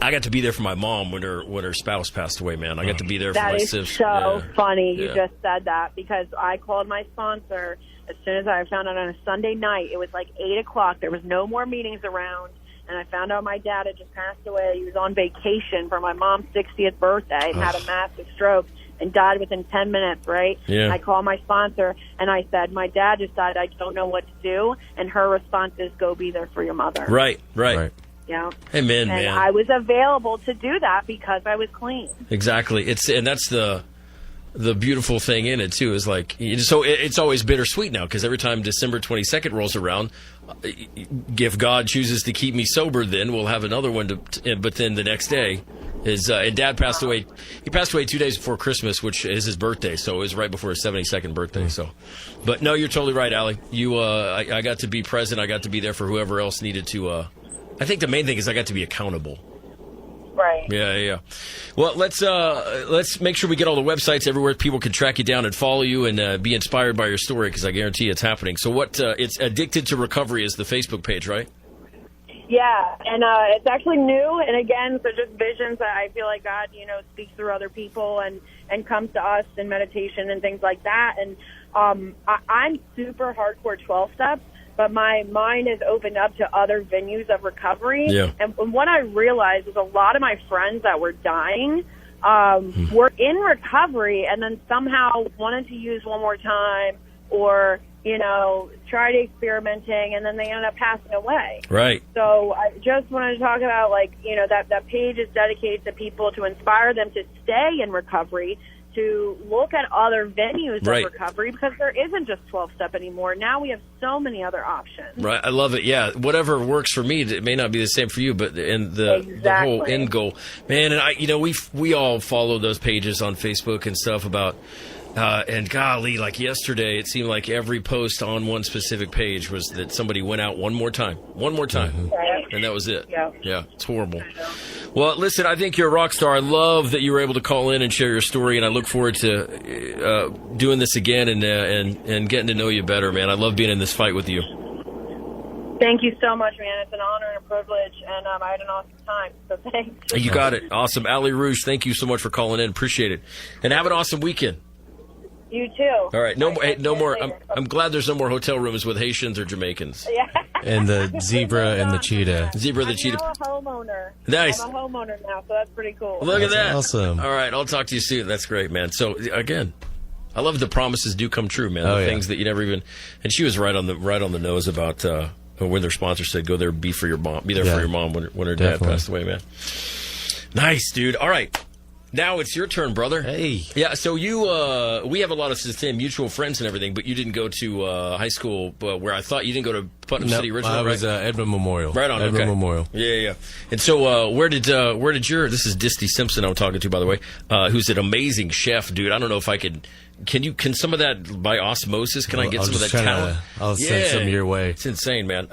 I got to be there for my mom when her spouse passed away, man. I got to be there for my sister. That is so funny you just said that, because I called my sponsor as soon as I found out on a Sunday night. It was 8 o'clock. There was no more meetings around, and I found out my dad had just passed away. He was on vacation for my mom's 60th birthday and had a massive stroke. and died within 10 minutes, right? Yeah. And I called my sponsor, and I said, my dad just died. I don't know what to do. And her response is, go be there for your mother. Right. Yeah. Amen, and man. I was available to do that because I was clean. Exactly. And that's the beautiful thing in it too, is like, so it's always bittersweet now, because every time December 22nd rolls around, if God chooses to keep me sober, then we'll have another one but then the next day and Dad passed away. He passed away 2 days before Christmas, which is his birthday, so it was right before his 72nd birthday. So, but no, you're totally right, Allie. I got to be present. I got to be there for whoever else needed to. I think the main thing is I got to be accountable. Right. Yeah. Well, let's make sure we get all the websites everywhere people can track you down and follow you and be inspired by your story, because I guarantee it's happening. So it's Addicted to Recovery is the Facebook page, right? Yeah, and it's actually new, and again, so just visions that I feel like God, speaks through other people and comes to us in meditation and things like that. And I'm super hardcore 12-step, but my mind is opened up to other venues of recovery. Yeah. And what I realized is a lot of my friends that were dying were in recovery and then somehow wanted to use one more time or, tried experimenting, and then they ended up passing away. Right. So I just wanted to talk about, that page is dedicated to people to inspire them to stay in recovery, to look at other venues of recovery, because there isn't just 12-step anymore. Now we have so many other options. Right, I love it. Yeah, whatever works for me, it may not be the same for you, but the whole end goal, man. And we all follow those pages on Facebook and stuff about. And golly, like yesterday, it seemed like every post on one specific page was that somebody went out one more time, and that was it. Yeah, it's horrible. Well, listen, I think you're a rock star. I love that you were able to call in and share your story, and I look forward to doing this again and getting to know you better, man. I love being in this fight with you. Thank you so much, man. It's an honor and a privilege, and I had an awesome time, so thanks. You got it. Awesome. Allie Rouge, thank you so much for calling in. Appreciate it. And have an awesome weekend. You too. All right, no more. I'm glad there's no more hotel rooms with Haitians or Jamaicans. Yeah. And the zebra and the cheetah. The cheetah. I'm now a homeowner. Nice. I'm a homeowner now, so that's pretty cool. Look at that. Awesome. All right, I'll talk to you soon. That's great, man. So again, I love the promises do come true, man. The things that you never even. And she was right on the nose about when their sponsor said, "Go there, be for your mom, be there for your mom" when her dad passed away, man. Nice, dude. All right. Now it's your turn, brother. Hey. Yeah, so we have a lot of same mutual friends and everything, but you didn't go to high school where I thought you didn't go to Putnam City, Richmond, I was Edmond Memorial. Right on, Edmond Memorial. Yeah. And so where did this is Disty Simpson I'm talking to, by the way, who's an amazing chef, dude. I don't know if I could, can some of that by osmosis, can I get some of that talent? I'll send some your way. It's insane, man.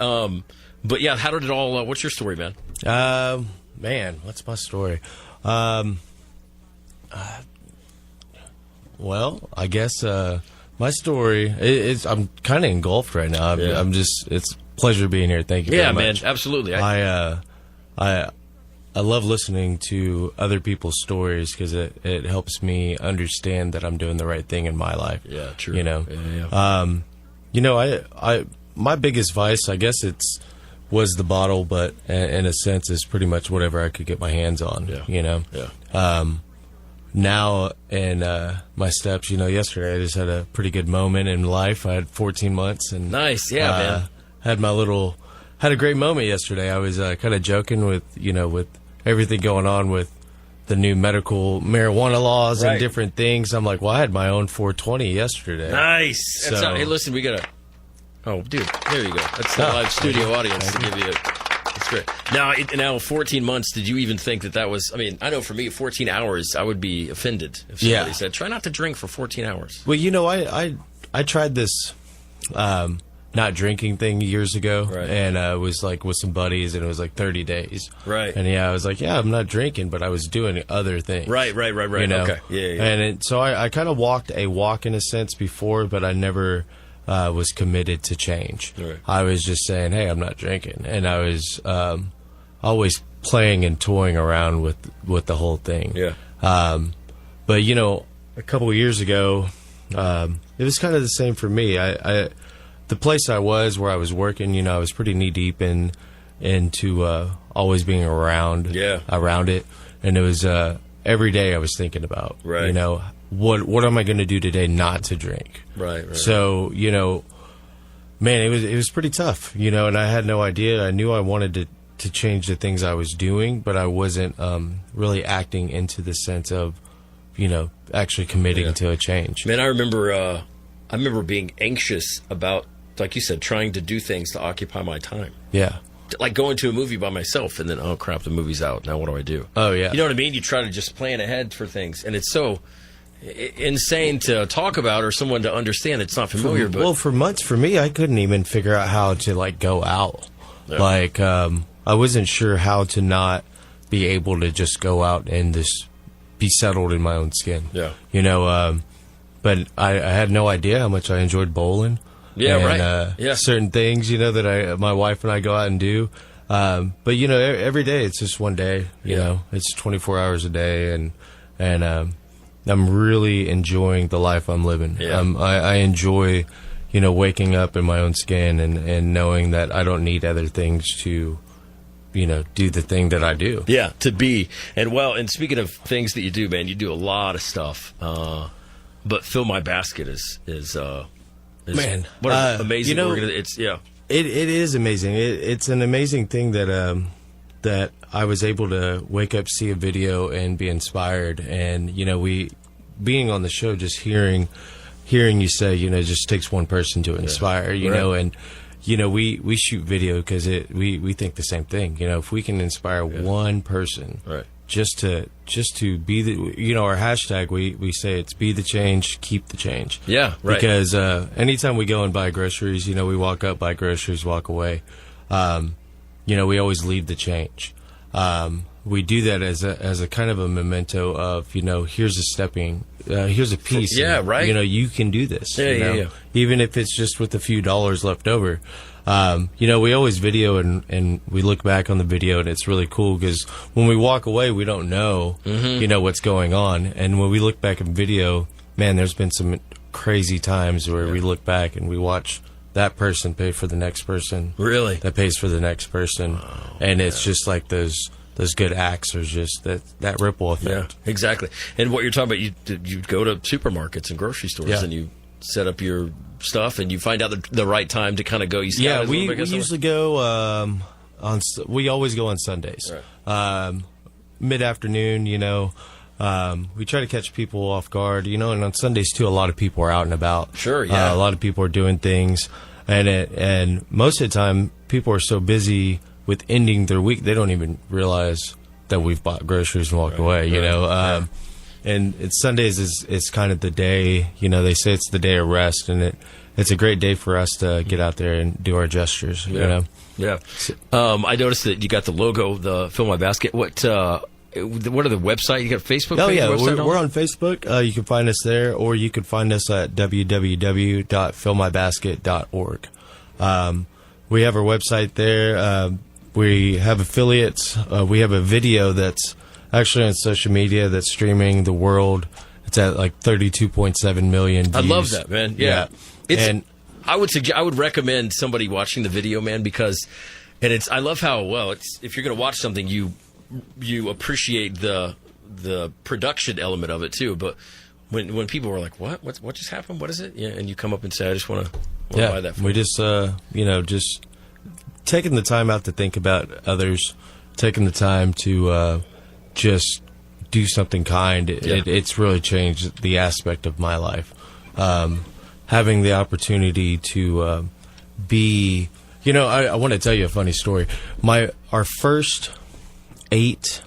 But yeah, how did it all, what's your story, man? Man, what's my story? Well, I guess my story is I'm kind of engulfed right now. I'm just, it's a pleasure being here. Thank you very much. Man, absolutely. I love listening to other people's stories because it helps me understand that I'm doing the right thing in my life. Yeah, true. My biggest vice, I guess was the bottle, but in a sense is pretty much whatever I could get my hands on. Now in my steps, yesterday I just had a pretty good moment in life. I had 14 months and nice, man. Had a great moment yesterday. I was kind of joking with everything going on with the new medical marijuana laws and different things. I'm like, well, I had my own 420 yesterday. Nice. So, hey, listen, we gotta. Oh, dude, there you go. That's the live studio audience to give you. That's great. Now, 14 months, did you even think that was, I know for me, 14 hours, I would be offended if somebody said, try not to drink for 14 hours. Well, I tried this not drinking thing years ago, and it was like with some buddies, and it was like 30 days. Right. And I was like, I'm not drinking, but I was doing other things. Right. Okay. Yeah. And so I kind of walked a walk in a sense before, but I never was committed to change. Right. I was just saying, hey, I'm not drinking. And I was always playing and toying around with the whole thing. Yeah. But, a couple of years ago, it was kind of the same for me. The place I was, where I was working, I was pretty knee deep into always being around it. And it was every day I was thinking about, Right. you know, what am I going to do today not to drink? Right. So, you know, man, it was pretty tough, you know, and I had no idea. I knew I wanted to change the things I was doing, but I wasn't really acting into the sense of, you know, actually committing to a change. Man, I remember being anxious about, like you said, trying to do things to occupy my time. Yeah. Like going to a movie by myself and then, oh crap, the movie's out. Now what do I do? Oh, yeah. You know what I mean? You try to just plan ahead for things. And it's so insane to talk about or someone to understand. It's not familiar. But for months, for me, I couldn't even figure out how to, like, go out. Yeah. Like, I wasn't sure how to not be able to just go out and just be settled in my own skin. Yeah. You know, but I had no idea how much I enjoyed bowling. Yeah, and, right. Yeah. Certain things, you know, that my wife and I go out and do. But, you know, every day it's just one day, you know, it's 24 hours a day. And I'm really enjoying the life I'm living. Yeah. I enjoy, you know, waking up in my own skin and knowing that I don't need other things to, you know, do the thing that I do. Yeah, to be. And speaking of things that you do, man, you do a lot of stuff. But Fill My Basket is man, what an amazing you know, it's It is amazing. It's an amazing thing that that I was able to wake up, see a video, and be inspired. And you know, being on the show, just hearing you say, you know, it just takes one person to inspire. You know, and you know, we shoot video because we think the same thing. You know, if we can inspire one person, right. Just to be the, you know, our hashtag, we say it's be the change, keep the change. Yeah, right. Because anytime we go and buy groceries, you know, we walk up, buy groceries, walk away. You know, we always leave the change. We do that as a kind of a memento of, you know, here's a piece. Yeah, and, right. You know, you can do this. Yeah, you know? yeah. Even if it's just with a few dollars left over. You know, we always video and we look back on the video, and it's really cool because when we walk away, we don't know, you know, what's going on. And when we look back in video, man, there's been some crazy times where we look back and we watch that person pay for the next person. Really? That pays for the next person. Oh, and it's just like those good acts are just that ripple effect. Yeah, exactly. And what you're talking about, you go to supermarkets and grocery stores and you set up your stuff and you find out the right time to kind of go. We usually go we always go on Sundays, right. Mid-afternoon. You know, we try to catch people off guard. You know, and on Sundays too, a lot of people are out and about. Sure, yeah. A lot of people are doing things, and most of the time, people are so busy with ending their week, they don't even realize that we've bought groceries and walked away. You know. And Sundays is kind of the day, you know, they say it's the day of rest, and it's a great day for us to get out there and do our gestures, you know? Yeah. I noticed that you got the logo, the Fill My Basket. What are the website? You got a Facebook page? Oh, yeah, website we're on Facebook. You can find us there, or you can find us at www.fillmybasket.org. We have our website there. We have affiliates. We have a video that's actually on social media that's streaming the world. It's at like 32.7 million views. I love that, man. Yeah. I would recommend somebody watching the video, man, because I love how if you're going to watch something, you appreciate the production element of it too. But when people are like, what just happened? What is it? Yeah, and you come up and say, I just want to buy that. We just you know, just taking the time out to think about others, taking the time to just do something kind. It's really changed the aspect of my life. Having the opportunity to be, you know, I want to tell you a funny story. Our first eight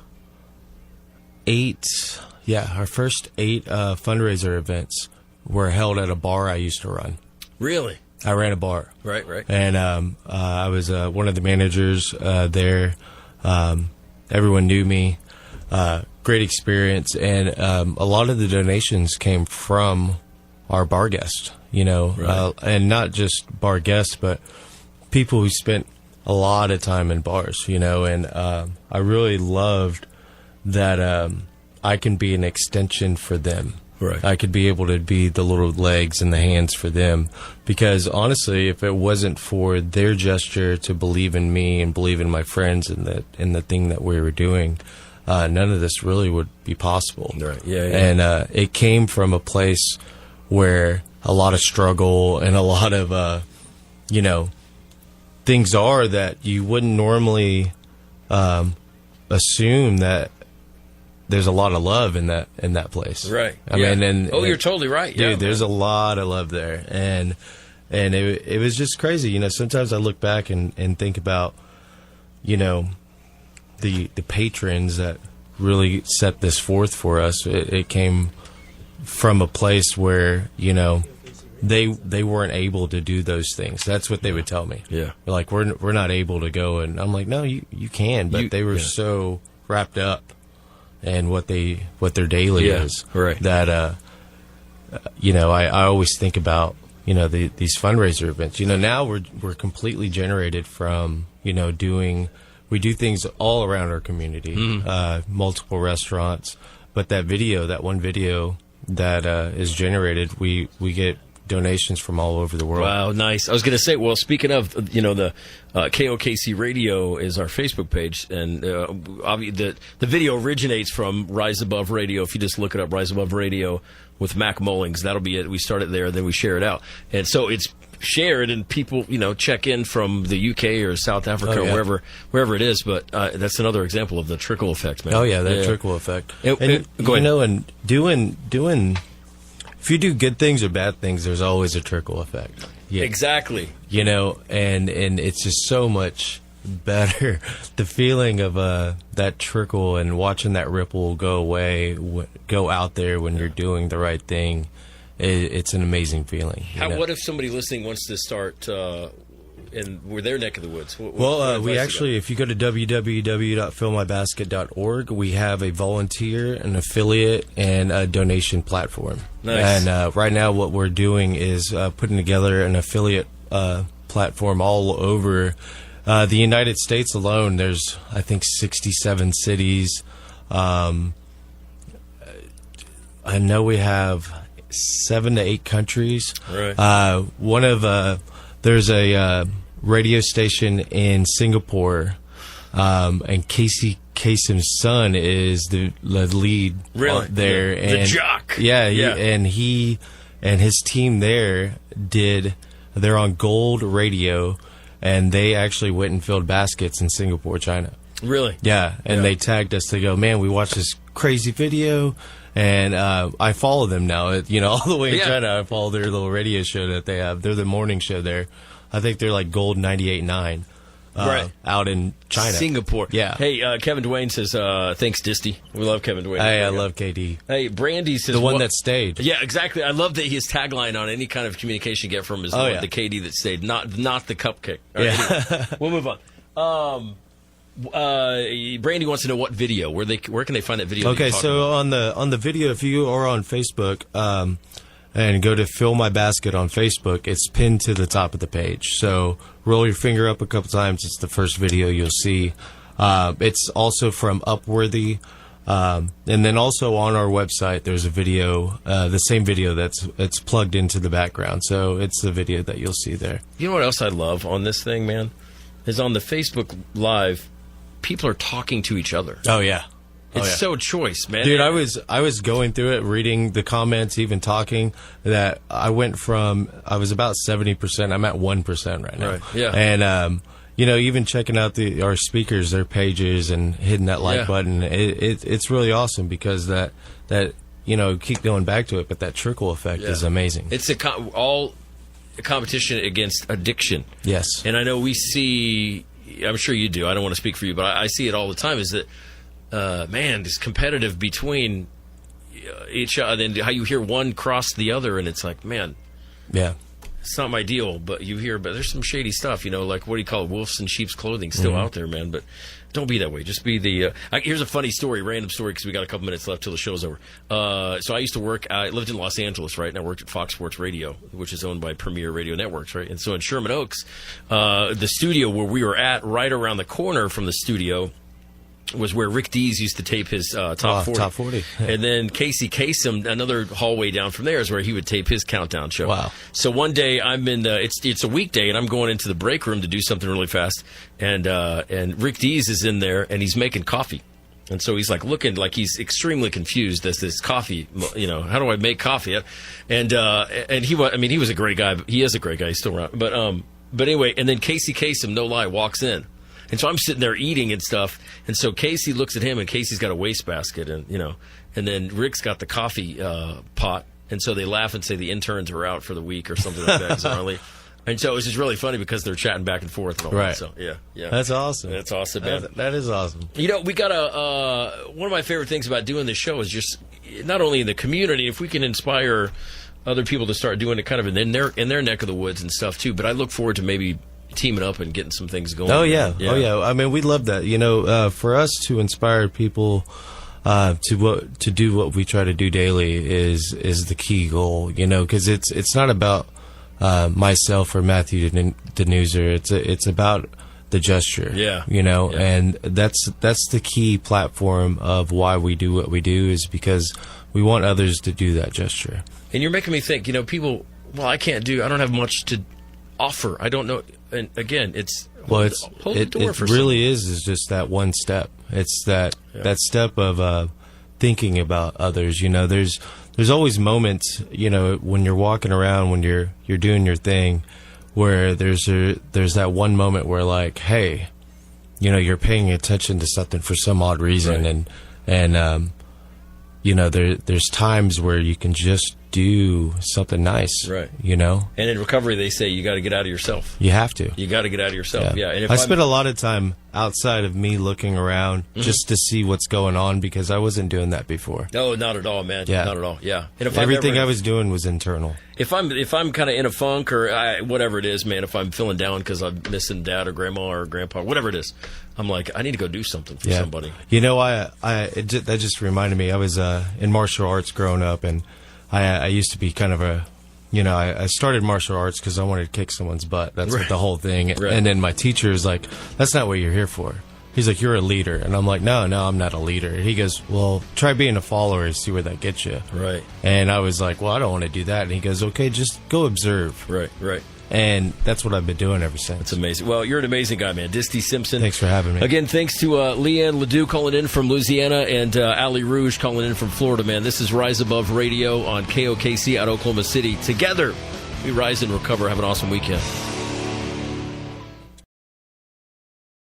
fundraiser events were held at a bar I used to run. Really? I ran a bar. Right. And I was one of the managers there. Everyone knew me. Great experience, and a lot of the donations came from our bar guests, you know, and not just bar guests, but people who spent a lot of time in bars, you know, and I really loved that I can be an extension for them. Right. I could be able to be the little legs and the hands for them, because honestly, if it wasn't for their gesture to believe in me and believe in my friends and the thing that we were doing, none of this really would be possible. Right. Yeah. And it came from a place where a lot of struggle and a lot of, things are that you wouldn't normally assume that there's a lot of love in that place. Right. I mean, you're totally right. Dude, Yeah, there's a lot of love there. And it was just crazy. Sometimes I look back and think about, the patrons that really set this forth for us. It came from a place where, they weren't able to do those things. That's what they would tell me. Yeah. Like, we're not able to go. And I'm like, no, you can. But they were so wrapped up in what their daily is. Right. That, I always think about, these fundraiser events. Now we're completely generated from, we do things all around our community, multiple restaurants. But that one video that is generated, we get donations from all over the world. Wow, nice. I was going to say, well, speaking of, the KOKC Radio is our Facebook page, and the video originates from Rise Above Radio. If you just look it up, Rise Above Radio with Mac Mullings, that'll be it. We start it there, and then we share it out. And so it's shared, and people, check in from the UK or South Africa or wherever it is. But that's another example of the trickle effect, man. Oh, yeah, that trickle effect. Go ahead. And doing... If you do good things or bad things, there's always a trickle effect. Yeah. Exactly. And it's just so much better. The feeling of that trickle and watching that ripple go away, go out there when you're doing the right thing, it's an amazing feeling. What if somebody listening wants to start and we're their neck of the woods? We actually, if you go to www.fillmybasket.org, we have a volunteer, an affiliate, and a donation platform. Nice. And right now what we're doing is putting together an affiliate platform all over the United States alone. There's, I think, 67 cities. I know we have 7 to 8 countries. Right. There's a radio station in Singapore, and Casey Kasem's son is the lead there. The And jock. Yeah. And he and his team they're on Gold Radio, and they actually went and filled baskets in Singapore, China. Really? Yeah. And they tagged us to go, man, we watched this crazy video. And I follow them now, all the way in China. I follow their little radio show that they have. They're the morning show there. I think they're like Gold 98.9 out in China. Singapore. Yeah. Hey, Kevin Dwayne says, thanks, Disty. We love Kevin Dwayne. Hey, I love KD. Hey, Brandy says... The one that stayed. Yeah, exactly. I love that his tagline on any kind of communication you get from him is the KD that stayed, not the cupcake. Right, anyway, we'll move on. Brandy wants to know what video. Where can they find that video? Okay, so on the video, if you are on Facebook and go to Fill My Basket on Facebook, it's pinned to the top of the page. So roll your finger up a couple times. It's the first video you'll see. It's also from Upworthy, and then also on our website there's a video, the same video it's plugged into the background. So it's the video that you'll see there. You know what else I love on this thing, man? Is on the Facebook Live, people are talking to each other. Oh yeah. It's so choice, man. Dude, I was going through it, reading the comments, even talking, that I was about 70%. I'm at 1% right now. Right. Yeah. And, even checking out our speakers, their pages, and hitting that like button, it's really awesome because that keep going back to it, but that trickle effect is amazing. It's all a competition against addiction. Yes. And I know we see, I'm sure you do, I don't want to speak for you, but I see it all the time, is that this competitive between each other, and how you hear one cross the other, and it's like, man, it's not my deal. But there's some shady stuff, like what do you call it, wolves in sheep's clothing, still out there, man. But don't be that way. Just be the. Here's a funny story, random story, because we got a couple minutes left till the show's over. So I used to work. I lived in Los Angeles, right, and I worked at Fox Sports Radio, which is owned by Premier Radio Networks, right. And so in Sherman Oaks, the studio where we were at, right around the corner from the studio, was where Rick Dees used to tape his top 40. Top 40. And then Casey Kasem, another hallway down from there, is where he would tape his countdown show. Wow. So one day I'm in it's a weekday, and I'm going into the break room to do something really fast, and Rick Dees is in there, and he's making coffee. And so he's like looking like he's extremely confused as this coffee, how do I make coffee? And he was a great guy. He is a great guy. He's still around. But anyway, and then Casey Kasem, no lie, walks in. And so I'm sitting there eating and stuff. And so Casey looks at him, and Casey's got a wastebasket, and then Rick's got the coffee pot. And so they laugh and say the interns are out for the week or something like that. And so it was just really funny because they're chatting back and forth and all that. So yeah. That's awesome. That's awesome, man. That is awesome. We got one of my favorite things about doing this show is just not only in the community, if we can inspire other people to start doing it kind of in their neck of the woods and stuff too. But I look forward to maybe teaming up and getting some things going. Oh yeah. I mean, we love that. For us to inspire people to do what we try to do daily is the key goal. Because it's not about myself or Matthew Denuser. It's about the gesture. And that's the key platform of why we do what we do, is because we want others to do that gesture. And you're making me think, people, I don't have much to offer. I don't know. And again, it really is just that one step. It's that step of thinking about others. There's always moments, when you're walking around, when you're doing your thing, where there's that one moment where, like, hey, you're paying attention to something for some odd reason, and there's times where you can just do something nice, right? And in recovery, they say you got to get out of yourself. You have to. You got to get out of yourself. Yeah. And I spent a lot of time outside of me looking around just to see what's going on, because I wasn't doing that before. No, not at all, man. Yeah. Not at all. Yeah. And if everything I was doing was internal. If I'm kind of in a funk or whatever it is, man, if I'm feeling down because I'm missing dad or grandma or grandpa, whatever it is, I'm like, I need to go do something for somebody. That just reminded me. I was in martial arts growing up, and I used to be kind of I started martial arts because I wanted to kick someone's butt. That's the whole thing. Right. And then my teacher is like, that's not what you're here for. He's like, you're a leader. And I'm like, no, I'm not a leader. He goes, well, try being a follower and see where that gets you. Right. And I was like, well, I don't want to do that. And he goes, okay, just go observe. Right. And that's what I've been doing ever since. That's amazing. Well, you're an amazing guy, man. Disty Simpson. Thanks for having me. Again, thanks to Leanne Ledoux calling in from Louisiana and Ali Rouge calling in from Florida, man. This is Rise Above Radio on KOKC out of Oklahoma City. Together, we rise and recover. Have an awesome weekend.